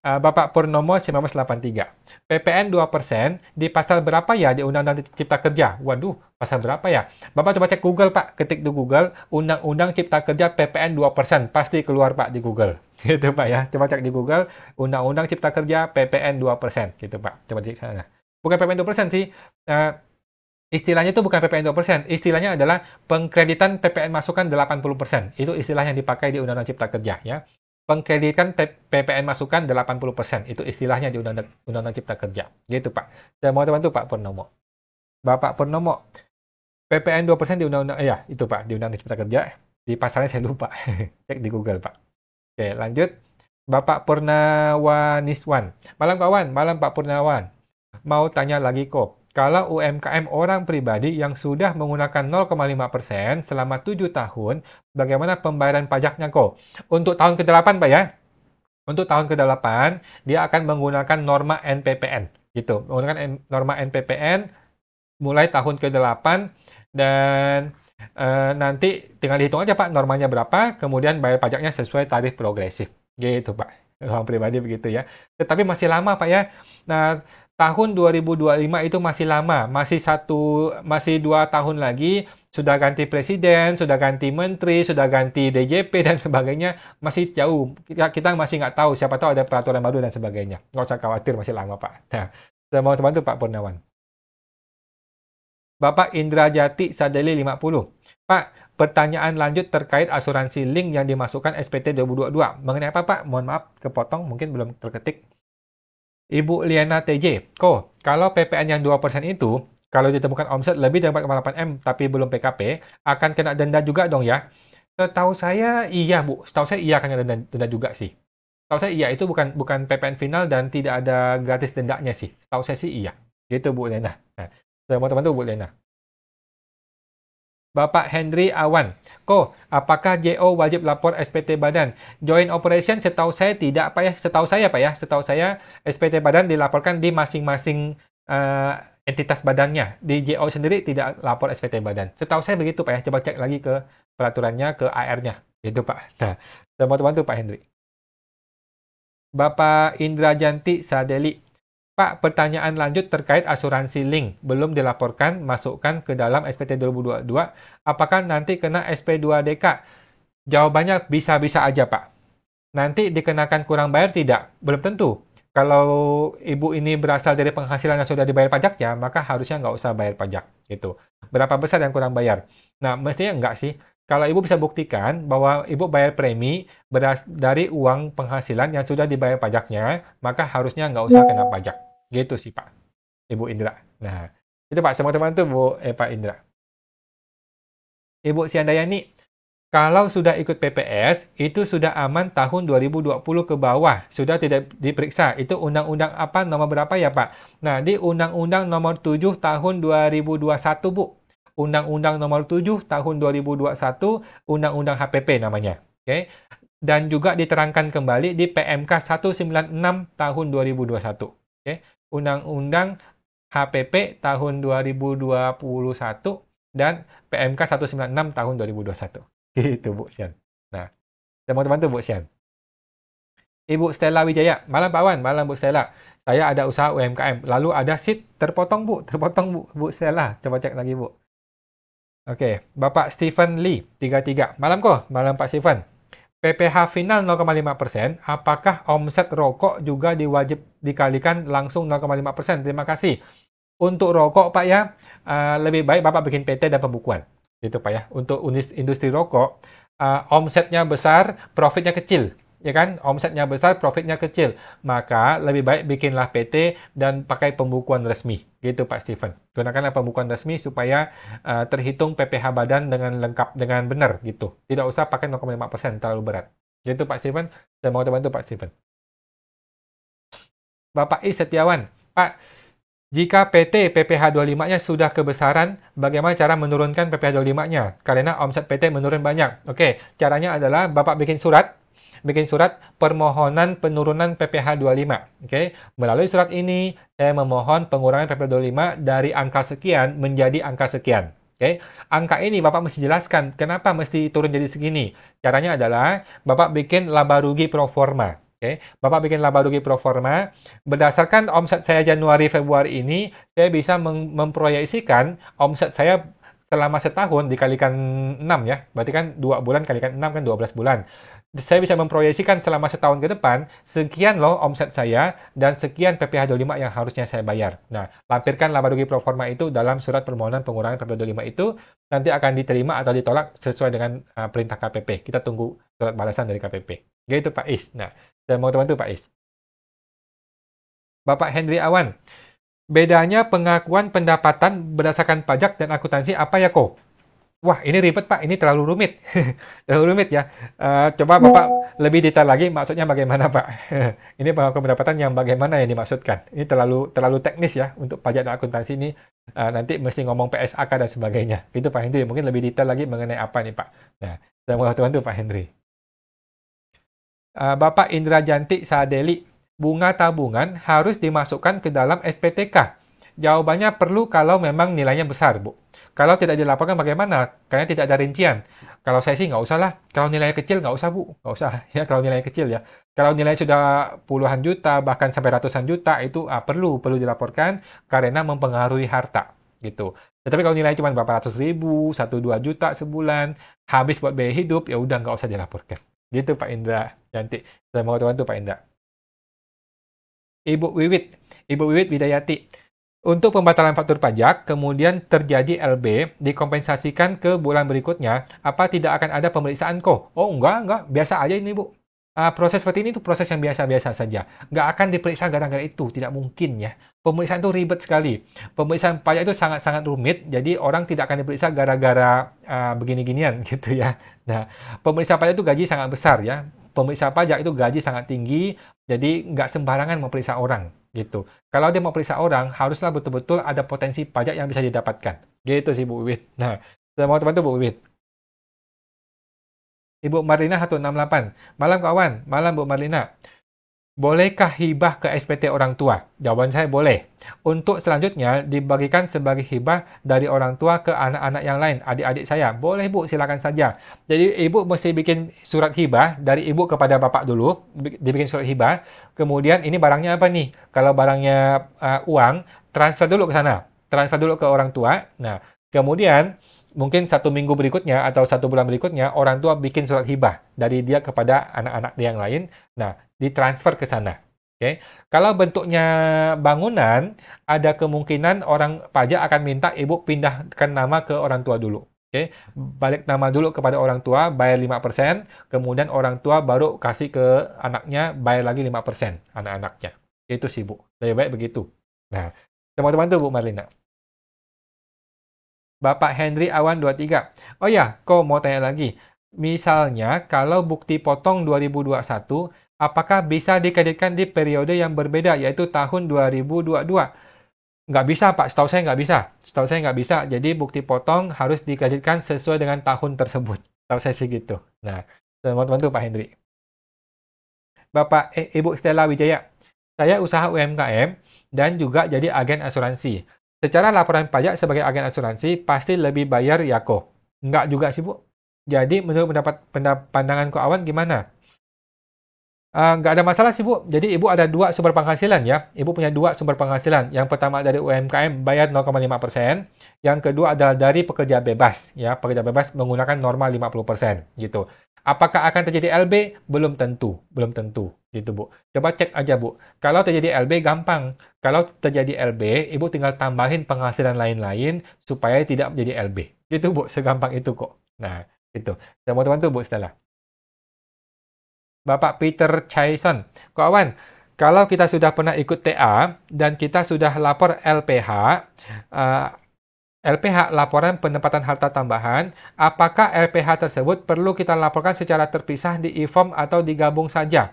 Bapak Purnomo 1983. PPN 2% di pasal berapa ya di Undang-Undang Cipta Kerja? Waduh, pasal berapa ya? Bapak coba cek Google, Pak. Ketik di Google, Undang-Undang Cipta Kerja PPN 2%. Pasti keluar, Pak, di Google. Gitu, Pak, ya. Coba cek di Google, Undang-Undang Cipta Kerja PPN 2%. Gitu, Pak. Coba cek sana. Bukan PPN 2% sih. Istilahnya itu bukan PPN 2%. Istilahnya adalah pengkreditan PPN masukan 80%. Itu istilah yang dipakai di Undang-Undang Cipta Kerja, ya. Pengkreditan PPN masukan 80%. Itu istilahnya di Undang-Undang Cipta Kerja. Gitu, Pak. Saya mau bantu Pak Purnomo. Bapak Purnomo, PPN 2% di Undang-Undang, ya, itu Pak, di Undang-Undang Cipta Kerja. Di pasalnya saya lupa. Cek di Google, Pak. Oke, lanjut. Bapak Purnawaniswan. Malam kawan, malam Pak Purnawan. Mau tanya lagi kok. Kalau UMKM orang pribadi yang sudah menggunakan 0,5% selama 7 tahun, bagaimana pembayaran pajaknya kok? Untuk tahun ke-8, Pak, ya. Untuk tahun ke-8, dia akan menggunakan norma NPPN. Gitu. Menggunakan norma NPPN mulai tahun ke-8 dan nanti tinggal dihitung aja, Pak, normanya berapa, kemudian bayar pajaknya sesuai tarif progresif. Gitu, Pak. Orang pribadi begitu, ya. Tetapi masih lama, Pak, ya. Nah, tahun 2025 itu masih lama, masih 2 tahun lagi, sudah ganti presiden, sudah ganti menteri, sudah ganti DJP dan sebagainya, masih jauh. Kita masih nggak tahu, siapa tahu ada peraturan baru dan sebagainya. Nggak usah khawatir, masih lama, Pak. Nah, saya mau bantu Pak Purnawan. Bapak Indra Jati Sadeli 50. Pak, pertanyaan lanjut terkait asuransi link yang dimasukkan SPT 2022. Mengenai apa, Pak? Mohon maaf, kepotong, mungkin belum terketik. Ibu Liana TJ, kalau PPN yang 2% itu, kalau ditemukan omset lebih dari 4,8 M tapi belum PKP, akan kena denda juga dong ya? Setahu saya iya, Bu. Setahu saya iya akan kena denda juga sih. Setahu saya iya, itu bukan PPN final dan tidak ada gratis dendanya sih. Setahu saya sih iya. Gitu, Bu Liana. Nah, saya mau teman-teman Bu Liana. Bapak Henry Awan, apakah JO wajib lapor SPT Badan? Joint Operation setahu saya tidak, Pak, ya. Setahu saya, Pak, ya. Setahu saya SPT Badan dilaporkan di masing-masing entitas badannya. Di JO sendiri tidak lapor SPT Badan. Setahu saya begitu, Pak, ya. Coba cek lagi ke peraturannya, ke AR-nya. Gitu, Pak. Nah, saya mau bantu Pak Henry. Bapak Indra Janti Sadeli, Pak, pertanyaan lanjut terkait asuransi link. Belum dilaporkan, masukkan ke dalam SPT 2022. Apakah nanti kena SP2DK? Jawabannya bisa-bisa aja, Pak. Nanti dikenakan kurang bayar tidak? Belum tentu. Kalau ibu ini berasal dari penghasilan yang sudah dibayar pajaknya, maka harusnya nggak usah bayar pajak. Gitu. Berapa besar yang kurang bayar? Nah, mestinya enggak sih. Kalau ibu bisa buktikan bahwa ibu bayar premi dari uang penghasilan yang sudah dibayar pajaknya, maka harusnya nggak usah kena pajak. Gitu sih, Pak. Ibu Indra. Nah, itu Pak, sama teman itu Pak Indra. Ibu Siandayani, kalau sudah ikut PPS, itu sudah aman tahun 2020 ke bawah. Sudah tidak diperiksa. Itu undang-undang apa, nomor berapa ya, Pak? Nah, di Undang-Undang nomor 7 tahun 2021, Bu. Undang-Undang nomor 7 tahun 2021, Undang-Undang HPP namanya. Oke. Dan juga diterangkan kembali di PMK 196 tahun 2021. Oke. Undang-Undang HPP tahun 2021 dan PMK 196 tahun 2021. Itu, Bu Sian. Nah, saya mau bantu Bu Sian. Ibu Stella Wijaya, malam Pak Wan, malam Bu Stella. Saya ada usaha UMKM, lalu ada seat terpotong Bu, Bu Stella. Coba cek lagi Bu. Oke, Bapak Stephen Lee, 33. Malam kok, malam Pak Stephen. PPh final 0,5%, apakah omset rokok juga diwajib dikalikan langsung 0,5%? Terima kasih. Untuk rokok, Pak, ya, lebih baik Bapak bikin PT dan pembukuan. Gitu, Pak, ya. Untuk industri rokok, omsetnya besar, profitnya kecil. Ya kan? Omsetnya besar, profitnya kecil. Maka lebih baik bikinlah PT dan pakai pembukuan resmi. Gitu, Pak Stephen. Gunakanlah pembukuan resmi supaya terhitung PPh badan dengan lengkap, dengan benar. Gitu. Tidak usah pakai 0,5%, terlalu berat. Gitu, Pak Stephen. Saya mau bantu Pak Stephen. Bapak I Setiawan. Pak, jika PT PPh 25-nya sudah kebesaran, bagaimana cara menurunkan PPh 25-nya? Karena omset PT menurun banyak. Oke, caranya adalah Bapak bikin surat permohonan penurunan PPh 25. Oke, melalui surat ini saya memohon pengurangan PPh 25 dari angka sekian menjadi angka sekian. Oke, angka ini Bapak mesti jelaskan kenapa mesti turun jadi segini. Caranya adalah Bapak bikin laba rugi pro forma. Oke, Bapak bikin laba rugi pro forma. Berdasarkan omset saya Januari Februari ini, saya bisa memproyeksikan omset saya selama setahun dikalikan 6 ya. Berarti kan 2 bulan kalikan 6 kan 12 bulan. Saya bisa memproyeksikan selama setahun ke depan, sekian loh omset saya dan sekian PPh 25 yang harusnya saya bayar. Nah, lampirkan laba rugi pro forma itu dalam surat permohonan pengurangan PPh 25 itu, nanti akan diterima atau ditolak sesuai dengan perintah KPP. Kita tunggu surat balasan dari KPP. Gitu Pak Is. Nah, saya mau bantu Pak Is. Bapak Henry Awan, bedanya pengakuan pendapatan berdasarkan pajak dan akuntansi apa ya kok? Wah, ini ribet Pak, ini terlalu rumit. Terlalu rumit ya. Coba Bapak lebih detail lagi, maksudnya bagaimana Pak? Ini pengakuan pendapatan yang bagaimana yang dimaksudkan? Ini terlalu teknis ya untuk pajak dan akuntansi ini. Nanti mesti ngomong PSAK dan sebagainya. Gitu Pak Henry, mungkin lebih detail lagi mengenai apa nih Pak? Nah, saya mau bantu Pak Henry. Bapak Indra Jantik Sadeli, bunga tabungan harus dimasukkan ke dalam SPTK. Jawabannya perlu kalau memang nilainya besar, Bu. Kalau tidak dilaporkan bagaimana? Karena tidak ada rincian. Kalau saya sih nggak usah lah. Kalau nilainya kecil nggak usah, Bu. Nggak usah. Ya, kalau nilainya kecil ya. Kalau nilai sudah puluhan juta, bahkan sampai ratusan juta, itu perlu dilaporkan karena mempengaruhi harta. Gitu. Tetapi kalau nilai cuma berapa ratus ribu, 1-2 juta sebulan, habis buat biaya hidup, ya udah nggak usah dilaporkan. Gitu Pak Indra. Cantik. Saya mau bantu Pak Indra. Ibu Wiwit Widayati. Untuk pembatalan faktur pajak, kemudian terjadi LB, dikompensasikan ke bulan berikutnya, apa tidak akan ada pemeriksaan kok? Oh, enggak, biasa aja ini, Bu. Proses seperti ini itu proses yang biasa-biasa saja. Nggak akan diperiksa gara-gara itu, tidak mungkin ya. Pemeriksaan itu ribet sekali. Pemeriksaan pajak itu sangat-sangat rumit, jadi orang tidak akan diperiksa gara-gara begini-ginian gitu ya. Nah, pemeriksa pajak itu gaji sangat besar ya. Pemeriksa pajak itu gaji sangat tinggi, jadi nggak sembarangan memeriksa orang gitu. Kalau dia mau periksa orang, haruslah betul-betul ada potensi pajak yang bisa didapatkan. Gitu sih Bu Wiwit. Nah, saya mau bantu Bu Wiwit. Ibu Marlina 168. Malam kawan, malam Bu Marlina. Bolehkah hibah ke SPT orang tua? Jawaban saya boleh. Untuk selanjutnya, dibagikan sebagai hibah dari orang tua ke anak-anak yang lain, adik-adik saya. Boleh Bu, silakan saja. Jadi Ibu mesti bikin surat hibah dari Ibu kepada Bapak dulu, dibikin surat hibah. Kemudian ini barangnya apa nih? Kalau barangnya uang, transfer dulu ke sana. Transfer dulu ke orang tua. Nah, kemudian mungkin 1 minggu berikutnya atau 1 bulan berikutnya, orang tua bikin surat hibah dari dia kepada anak-anak dia yang lain. Nah, ditransfer ke sana. Oke. Kalau bentuknya bangunan, ada kemungkinan orang pajak akan minta ibu pindahkan nama ke orang tua dulu. Oke. Balik nama dulu kepada orang tua, bayar 5%, kemudian orang tua baru kasih ke anaknya, bayar lagi 5% anak-anaknya. Itu sih, Bu. Lebih baik begitu. Nah, teman-teman tuh Bu Marlina. Bapak Henry Awan 23. Oh ya, kok mau tanya lagi. Misalnya, kalau bukti potong 2021, apakah bisa dikreditkan di periode yang berbeda, yaitu tahun 2022? Nggak bisa, Pak. Setahu saya nggak bisa. Setahu saya nggak bisa. Jadi, bukti potong harus dikreditkan sesuai dengan tahun tersebut. Setahu saya sih gitu. Nah, teman-teman tuh Pak Henry. Bapak Ibu Stella Wijaya. Saya usaha UMKM dan juga jadi agen asuransi. Secara laporan pajak sebagai agen asuransi, pasti lebih bayar Yako. Enggak juga sih, Bu. Jadi, menurut pandangan Ko Awan gimana? Nggak ada masalah sih, Bu. Jadi, Ibu ada 2 sumber penghasilan ya. Ibu punya 2 sumber penghasilan. Yang pertama dari UMKM, bayar 0,5%. Yang kedua adalah dari pekerja bebas. Ya, pekerja bebas menggunakan norma 50%. Gitu. Apakah akan terjadi LB? Belum tentu. Belum tentu. Gitu, Bu. Coba cek aja, Bu. Kalau terjadi LB, gampang. Kalau terjadi LB, Ibu tinggal tambahin penghasilan lain-lain supaya tidak menjadi LB. Gitu, Bu. Segampang itu kok. Nah, itu. Teman-teman tuh, Bu, Stella. Bapak Peter Chaison. Kawan, kalau kita sudah pernah ikut TA dan kita sudah lapor LPH, LPH laporan pendapatan harta tambahan, apakah LPH tersebut perlu kita laporkan secara terpisah di e-form atau digabung saja?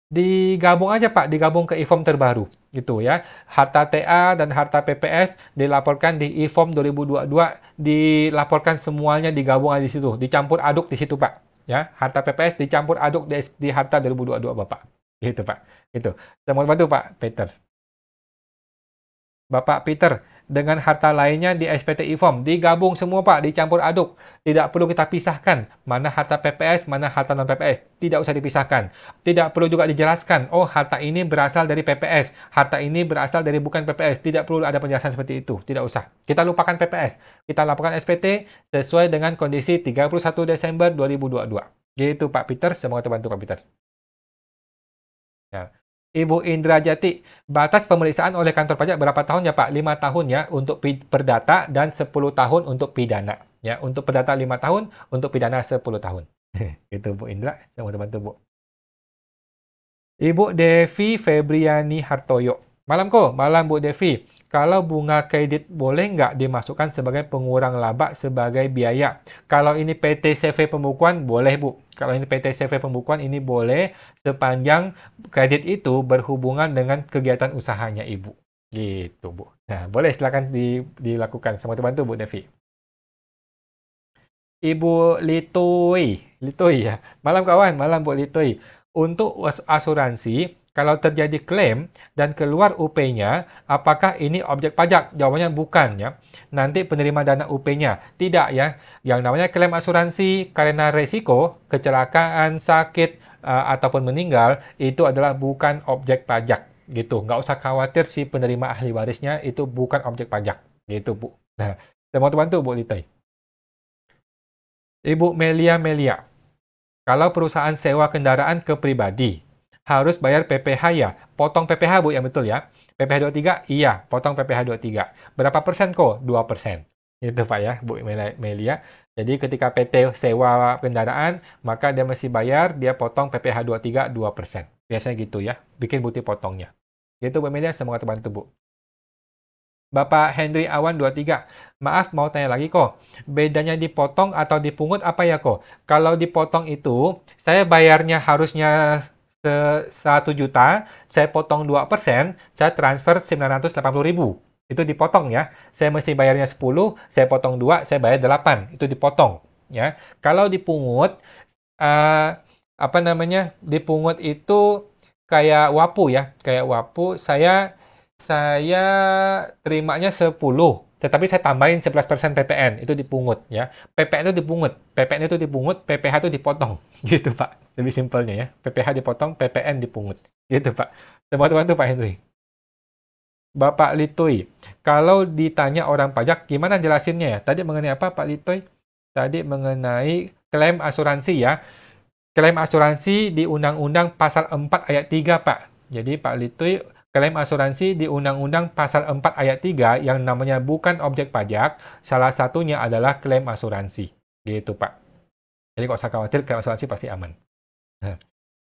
Digabung aja Pak, digabung ke e-form terbaru gitu ya. Harta TA dan harta PPS dilaporkan di e-form 2022, dilaporkan semuanya digabung aja di situ, dicampur aduk di situ Pak. Ya, harta PPS dicampur aduk di harta 2022 Bapak. Gitu Pak. Gitu. Saya mau bantu Pak Peter. Bapak Peter, dengan harta lainnya di SPT e-form. Digabung semua Pak, dicampur aduk. Tidak perlu kita pisahkan mana harta PPS, mana harta non-PPS. Tidak usah dipisahkan. Tidak perlu juga dijelaskan, oh harta ini berasal dari PPS, harta ini berasal dari bukan PPS. Tidak perlu ada penjelasan seperti itu. Tidak usah. Kita lupakan PPS. Kita laporkan SPT sesuai dengan kondisi 31 Desember 2022. Gitu Pak Peter, semoga terbantu Pak Peter. Ya. Ibu Indra Jati, batas pemeriksaan oleh kantor pajak berapa tahun ya Pak? 5 tahun ya untuk perdata dan 10 tahun untuk pidana. Ya, untuk perdata 5 tahun, untuk pidana 10 tahun. Itu Bu Indra, semoga terbantu Bu. Ibu Devi Febriani Hartoyo. Malam ko, malam Bu Devi. Kalau bunga kredit boleh nggak dimasukkan sebagai pengurang laba sebagai biaya? Kalau ini PT CV Pembukuan, boleh Bu. Kalau ini PT CV Pembukuan, ini boleh sepanjang kredit itu berhubungan dengan kegiatan usahanya Ibu. Gitu Bu. Nah, boleh silakan dilakukan. Semoga terbantu Bu Devi. Ibu Litoy. Litoy ya. Malam kawan, malam Bu Litoy. Untuk asuransi, kalau terjadi klaim dan keluar UP-nya, apakah ini objek pajak? Jawabannya bukan ya. Nanti penerima dana UP-nya. Tidak ya. Yang namanya klaim asuransi karena resiko, kecelakaan, sakit, ataupun meninggal, itu adalah bukan objek pajak. Gitu. Nggak usah khawatir si penerima ahli warisnya itu bukan objek pajak. Gitu Bu. Nah, semoga terbantu Bu Litoy. Ibu Melia. Kalau perusahaan sewa kendaraan ke pribadi, harus bayar PPh ya? Potong PPh Bu, yang betul ya. PPh 23? Iya, potong PPh 23. Berapa persen kok? 2%. Itu Pak ya, Bu Melia. Jadi ketika PT sewa kendaraan, maka dia mesti bayar, dia potong PPh 23 2%. Biasanya gitu ya, bikin bukti potongnya. Gitu Bu Melia, semoga terbantu Bu. Bapak Henry Awan 23. Maaf, mau tanya lagi kok. Bedanya dipotong atau dipungut apa ya kok? Kalau dipotong itu, saya bayarnya harusnya 1 juta, saya potong 2%, saya transfer 980.000. Itu dipotong ya. Saya mesti bayarnya 10, saya potong 2, saya bayar 8. Itu dipotong. Ya. Kalau dipungut, dipungut itu kayak wapu ya. Kayak wapu, saya terimanya 10, tetapi saya tambahin 11% PPN, itu dipungut ya. PPN itu dipungut, PPh itu dipotong. Gitu Pak. Lebih simpelnya ya. PPh dipotong, PPN dipungut. Gitu Pak. Teman-teman tuh Pak Henry. Bapak Litoy, kalau ditanya orang pajak, gimana jelasinnya ya? Tadi mengenai apa Pak Litoy? Tadi mengenai klaim asuransi ya. Klaim asuransi di Undang-Undang Pasal 4 Ayat 3 Pak. Jadi Pak Litoy, klaim asuransi di Undang-Undang Pasal 4 Ayat 3 yang namanya bukan objek pajak, salah satunya adalah klaim asuransi. Gitu, Pak. Jadi kok usah khawatir, klaim asuransi pasti aman.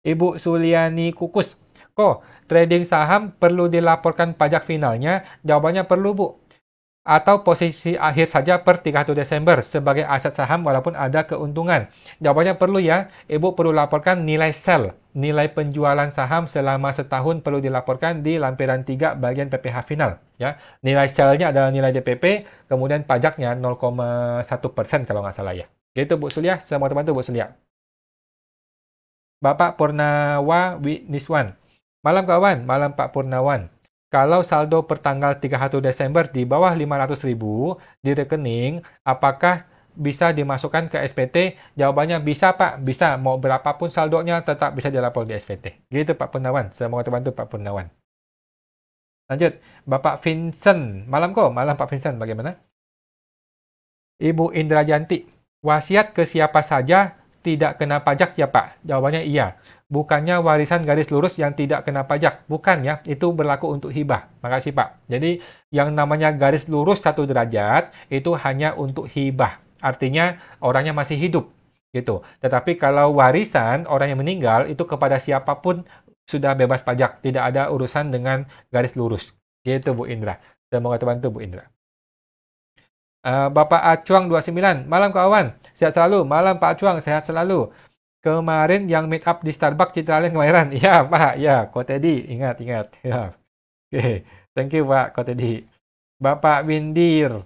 Ibu Suliani Kukus, kok trading saham perlu dilaporkan pajak finalnya? Jawabannya perlu, Bu. Atau posisi akhir saja per 31 Desember sebagai aset saham walaupun ada keuntungan. Jawabannya perlu ya. Ibu perlu laporkan nilai sell, nilai penjualan saham selama setahun perlu dilaporkan di lampiran 3 bagian PPh final. Ya. Nilai sell-nya adalah nilai DPP, kemudian pajaknya 0,1% kalau nggak salah ya. Gitu Bu Sulia, semua teman-teman Bu Sulia. Bapak Purnawa Wiswan. Malam kawan, malam Pak Purnawan. Kalau saldo pertanggal 31 Desember di bawah 500.000 di rekening, apakah bisa dimasukkan ke SPT? Jawabannya bisa Pak, bisa. Mau berapapun saldonya tetap bisa dilapor di SPT. Gitu Pak Purnawan. Semoga terbantu Pak Purnawan. Lanjut, Bapak Vincent. Malam kok, malam Pak Vincent. Bagaimana? Ibu Indra Janti. Wasiat ke siapa saja tidak kena pajak ya Pak? Jawabannya iya. Bukannya warisan garis lurus yang tidak kena pajak. Bukan ya, itu berlaku untuk hibah. Makasih Pak. Jadi yang namanya garis lurus 1 derajat itu hanya untuk hibah. Artinya orangnya masih hidup. Gitu. Tetapi kalau warisan orang yang meninggal itu kepada siapapun sudah bebas pajak. Tidak ada urusan dengan garis lurus. Gitu Bu Indra. Semoga terbantu Bu Indra. Bapak Acuang 29. Malam kawan. Sehat selalu. Malam Pak Acuang. Sehat selalu. Kemarin yang meet up di Starbucks Citraland kemarin. Ya, Pak. Ya, Ko Teddy. Ingat. Ya. Oke. Thank you, Pak Ko Teddy. Bapak Windir.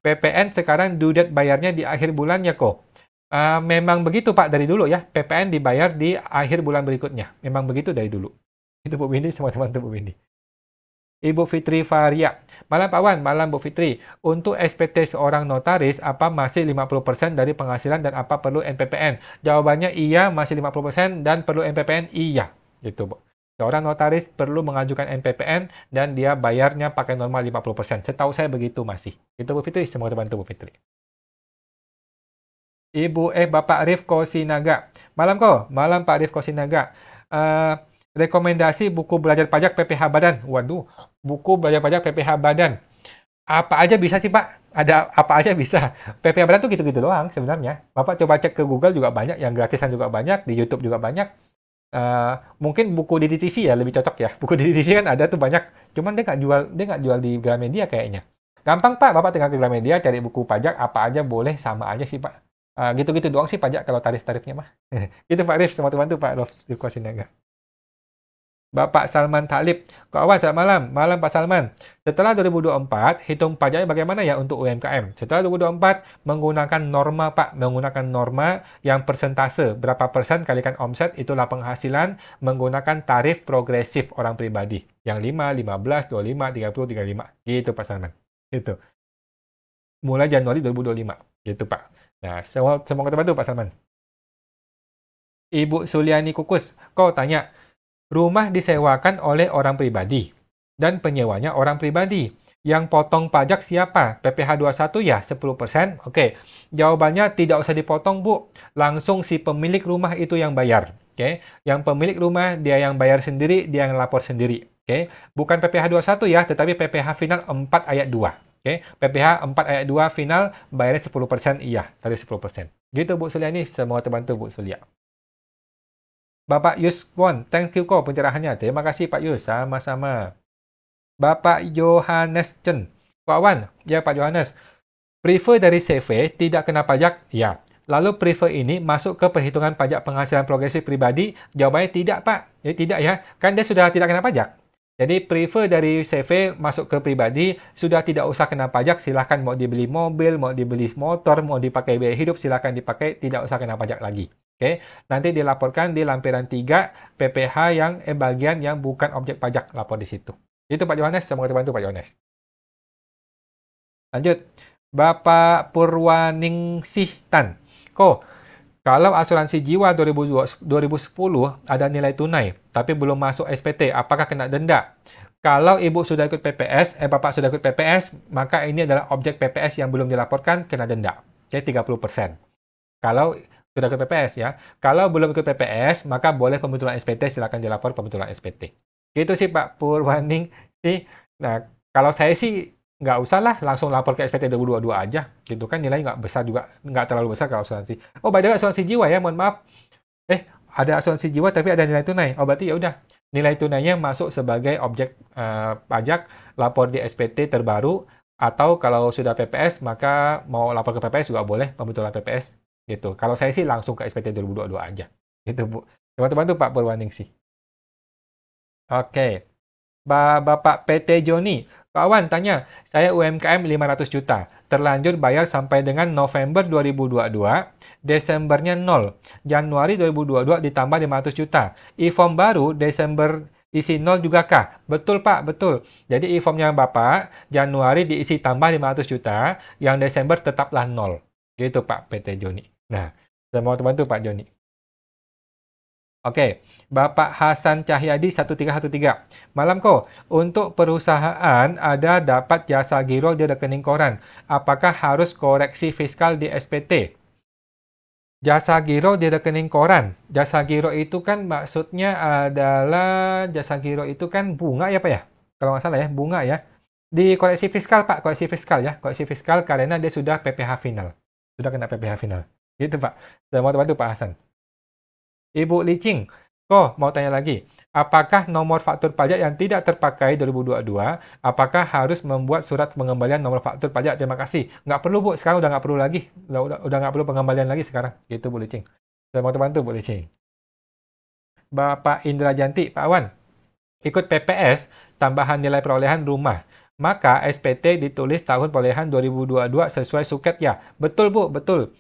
PPN sekarang due date bayarnya di akhir bulannya kok. Memang begitu, Pak, dari dulu ya. PPN dibayar di akhir bulan berikutnya. Memang begitu dari dulu. Itu Bu Windy, semua teman-teman Bu Windy. Ibu Fitri Faria. Malam Pak Wan, malam Bu Fitri. Untuk SPT seorang notaris, apa masih 50% dari penghasilan dan apa perlu NPPN? Jawabannya iya, masih 50% dan perlu NPPN iya. Gitu, Bu. Seorang notaris perlu mengajukan NPPN dan dia bayarnya pakai normal 50%. Setahu saya begitu masih. Itu Bu Fitri, semoga terbantu Bu Fitri. Bapak Rifko Sinaga. Malam malam Pak Rifko Sinaga. Rekomendasi buku belajar pajak PPH Badan. Waduh, buku belajar pajak PPH Badan. Apa aja bisa sih Pak? Ada apa aja bisa. PPH Badan tuh gitu-gitu doang sebenarnya. Bapak coba cek ke Google juga banyak, yang gratisan juga banyak, di YouTube juga banyak. Mungkin buku di DTC ya lebih cocok ya. Buku di DTC kan ada tuh banyak. Cuman dia nggak jual di Gramedia kayaknya. Gampang Pak, Bapak tinggal ke Gramedia cari buku pajak apa aja boleh sama aja sih Pak. Gitu-gitu doang sih pajak kalau tarif-tarifnya mah. Gitu Pak Rif, sama bantu Pak Rif Sinaga. Bapak Salman Talib. Kawan, selamat malam. Malam Pak Salman. Setelah 2024, hitung pajaknya bagaimana ya untuk UMKM? Setelah 2024, menggunakan norma Pak. Menggunakan norma yang persentase. Berapa persen kalikan omset, itulah penghasilan. Menggunakan tarif progresif orang pribadi. Yang 5, 15, 25, 30, 35. Gitu Pak Salman. Gitu. Mulai Januari 2025. Gitu Pak. Nah, semoga terbantu Pak Salman. Ibu Suliani Kukus. Kau tanya, rumah disewakan oleh orang pribadi dan penyewanya orang pribadi. Yang potong pajak siapa? PPh 21 ya, 10%. Oke. Jawabannya tidak usah dipotong, Bu. Langsung si pemilik rumah itu yang bayar. Oke. Yang pemilik rumah dia yang bayar sendiri, dia yang lapor sendiri. Oke. Bukan PPh 21 ya, tetapi PPh final 4 ayat 2. Oke. PPh 4 ayat 2 final bayarnya 10% iya, dari 10%. Gitu Bu Suliani, semoga terbantu Bu Sulia. Bapak Yus Won, thank you kok pencerahannya. Terima kasih Pak Yus, sama-sama. Bapak Johannes Chen. Pak Wan, ya Pak Johannes. Prefer dari CV tidak kena pajak? Ya. Lalu prefer ini masuk ke perhitungan pajak penghasilan progresif pribadi? Jawabannya tidak Pak. Jadi tidak ya, kan dia sudah tidak kena pajak. Jadi prefer dari CV masuk ke pribadi, sudah tidak usah kena pajak, silahkan mau dibeli mobil, mau dibeli motor, mau dipakai biaya hidup, silahkan dipakai, tidak usah kena pajak lagi. Oke, nanti dilaporkan di lampiran 3 PPh yang bagian yang bukan objek pajak, lapor di situ. Itu Pak Yohanes, semoga terbantu Pak Yohanes. Lanjut, Bapak Purwaningsih Tan. Kalau asuransi jiwa 2010 ada nilai tunai, tapi belum masuk SPT, apakah kena denda? Kalau Ibu sudah ikut PPS, Bapak sudah ikut PPS, maka ini adalah objek PPS yang belum dilaporkan, kena denda. Oke, 30%. Kalau sudah ikut PPS ya. Kalau belum ikut PPS, maka boleh pembetulan SPT, silakan dilapor pembetulan SPT. Gitu sih Pak Purwaning sih. Nah, kalau saya sih nggak usah lah, langsung lapor ke SPT 2022 aja. Gitu kan nilainya nggak besar juga, nggak terlalu besar kalau asuransi. Oh, by the way, asuransi jiwa ya, mohon maaf. Ada asuransi jiwa tapi ada nilai tunai. Oh, berarti ya udah. Nilai tunainya masuk sebagai objek pajak, lapor di SPT terbaru, atau kalau sudah PPS, maka mau lapor ke PPS juga boleh, pembetulan PPS. Gitu. Kalau saya sih langsung ke SPT 2022 aja. Gitu, Bu. Bantu-bantu Pak Purwaningsih. Oke. Bapak PT Joni. Kawan tanya, saya UMKM 500 juta. Terlanjur bayar sampai dengan November 2022, Desembernya 0. Januari 2022 ditambah 500 juta. E-form baru Desember isi 0 juga kah? Betul Pak, betul. Jadi e-formnya Bapak, Januari diisi tambah 500 juta, yang Desember tetaplah 0. Gitu Pak PT Joni. Nah, saya mau bantu Pak Joni. Oke, Bapak Hasan Cahyadi 1313. Malam untuk perusahaan ada dapat jasa giro di rekening koran. Apakah harus koreksi fiskal di SPT? Jasa giro di rekening koran. Jasa giro itu kan maksudnya adalah, jasa giro itu kan bunga ya Pak ya? Kalau nggak salah ya, bunga ya. Di koreksi fiskal Pak, koreksi fiskal ya. Koreksi fiskal karena dia sudah PPh final. Sudah kena PPh final. Gitu Pak. Saya mau bantu Pak Hasan. Ibu Licing, mau tanya lagi. Apakah nomor faktur pajak yang tidak terpakai 2022, apakah harus membuat surat pengembalian nomor faktur pajak? Terima kasih. Nggak perlu, Bu. Sekarang udah nggak perlu lagi. Udah nggak perlu pengembalian lagi sekarang. Gitu, Bu Licing. Saya mau bantu, Bu Licing. Bapak Indra Janti, Pak Wan. Ikut PPS, tambahan nilai perolehan rumah. Maka SPT ditulis tahun perolehan 2022 sesuai suket ya. Betul, Bu. Betul.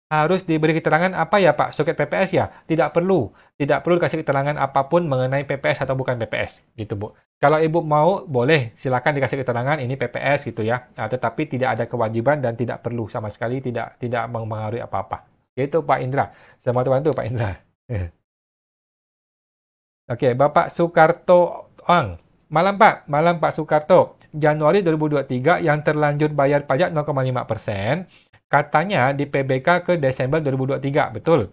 Harus diberi keterangan apa ya Pak? Suket PPS ya? Tidak perlu. Tidak perlu kasih keterangan apapun mengenai PPS atau bukan PPS. Gitu Bu. Kalau ibu mau, boleh. Silakan dikasih keterangan ini PPS gitu ya. Tetapi tidak ada kewajiban dan tidak perlu sama sekali, tidak mempengaruhi apa-apa. Itu Pak Indra. Selamat bantu Pak Indra. Oke, Bapak Soekarto Ang. Malam Pak, malam Pak Soekarto. Januari 2023 yang terlanjur bayar pajak 0,5%, katanya di PBK ke Desember 2023, betul?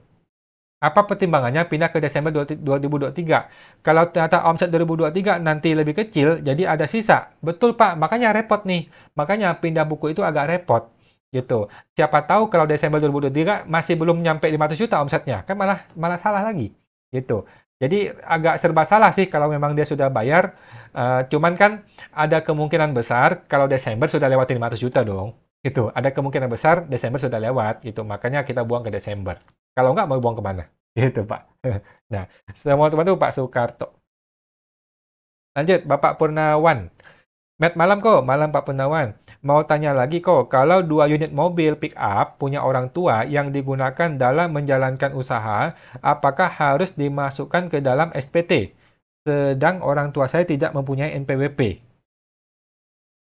Apa pertimbangannya pindah ke Desember 2023? Kalau ternyata omset 2023 nanti lebih kecil, jadi ada sisa. Betul Pak, makanya repot nih. Makanya pindah buku itu agak repot. Gitu. Siapa tahu kalau Desember 2023 masih belum nyampe 500 juta omsetnya, kan malah salah lagi. Gitu. Jadi agak serba salah sih kalau memang dia sudah bayar. Cuman kan ada kemungkinan besar kalau Desember sudah lewati 500 juta dong. Gitu. Ada kemungkinan besar Desember sudah lewat gitu. Makanya kita buang ke Desember. Kalau nggak mau buang kemana? Gitu Pak. Nah, semua teman-teman Pak Soekarto. Lanjut, Bapak Purnawan. Matt malam kok, malam Pak Purnawan. Mau tanya lagi kok, kalau 2 unit mobil pick up punya orang tua yang digunakan dalam menjalankan usaha, apakah harus dimasukkan ke dalam SPT? Sedang orang tua saya tidak mempunyai NPWP.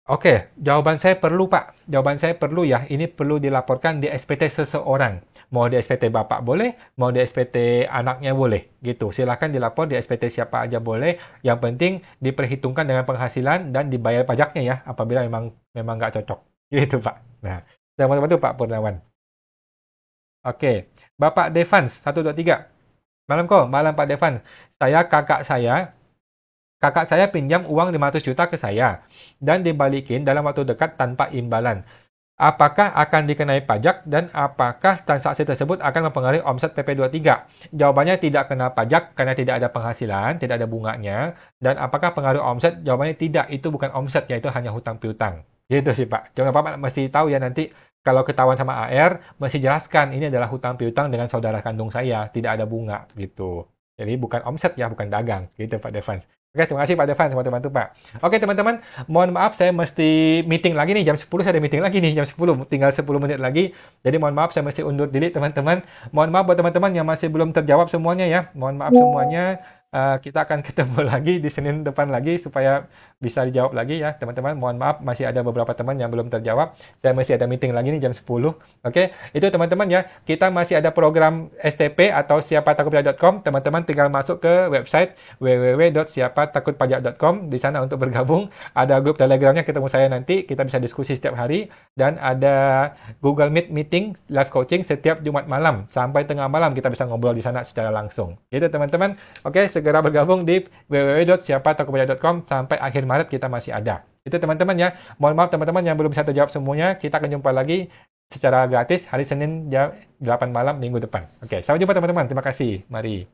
Oke, jawaban saya perlu Pak. Jawaban saya perlu ya. Ini perlu dilaporkan di SPT seseorang. Mau di SPT Bapak boleh, mau di SPT anaknya boleh. Gitu. Silakan dilapor di SPT siapa aja boleh. Yang penting diperhitungkan dengan penghasilan dan dibayar pajaknya ya. Apabila memang nggak cocok. Gitu Pak. Nah, saya mau bantu Pak Purnawan. Oke, Bapak Devans 123. Malam kok, malam Pak Devans. Kakak saya pinjam uang 500 juta ke saya dan dibalikin dalam waktu dekat tanpa imbalan. Apakah akan dikenai pajak dan apakah transaksi tersebut akan mempengaruhi omset PP23? Jawabannya tidak kena pajak karena tidak ada penghasilan, tidak ada bunganya. Dan apakah pengaruh omset? Jawabannya tidak, itu bukan omset, yaitu hanya hutang piutang. Gitu sih Pak. Jangan Bapak mesti tahu ya nanti kalau ketahuan sama AR, mesti jelaskan ini adalah hutang piutang dengan saudara kandung saya, tidak ada bunga gitu. Jadi bukan omset ya, bukan dagang. Gitu Pak Devans. Oke, terima kasih Pak Devans, bantu-bantu Pak. Oke teman-teman, mohon maaf saya mesti meeting lagi nih, jam 10 saya ada meeting lagi nih, jam 10, tinggal 10 menit lagi. Jadi mohon maaf saya mesti undur diri teman-teman. Mohon maaf buat teman-teman yang masih belum terjawab semuanya ya. Mohon maaf semuanya. Kita akan ketemu lagi di Senin depan lagi supaya bisa dijawab lagi ya teman-teman. Mohon maaf masih ada beberapa teman yang belum terjawab. Saya masih ada meeting lagi nih jam 10. Oke, itu teman-teman ya. Kita masih ada program STP atau siapatakutpajak.com. Teman-teman tinggal masuk ke website www.siapatakutpajak.com. Di sana untuk bergabung. Ada grup Telegramnya, ketemu saya nanti. Kita bisa diskusi setiap hari. Dan ada Google Meet meeting live coaching setiap Jumat malam. Sampai tengah malam kita bisa ngobrol di sana secara langsung. Gitu teman-teman. Oke, segera bergabung di www.siapatakutpajak.com sampai akhir Maret kita masih ada. Itu teman-teman ya. Mohon maaf teman-teman yang belum bisa terjawab semuanya. Kita akan jumpa lagi secara gratis hari Senin jam 8 malam minggu depan. Oke, sampai jumpa teman-teman. Terima kasih. Mari.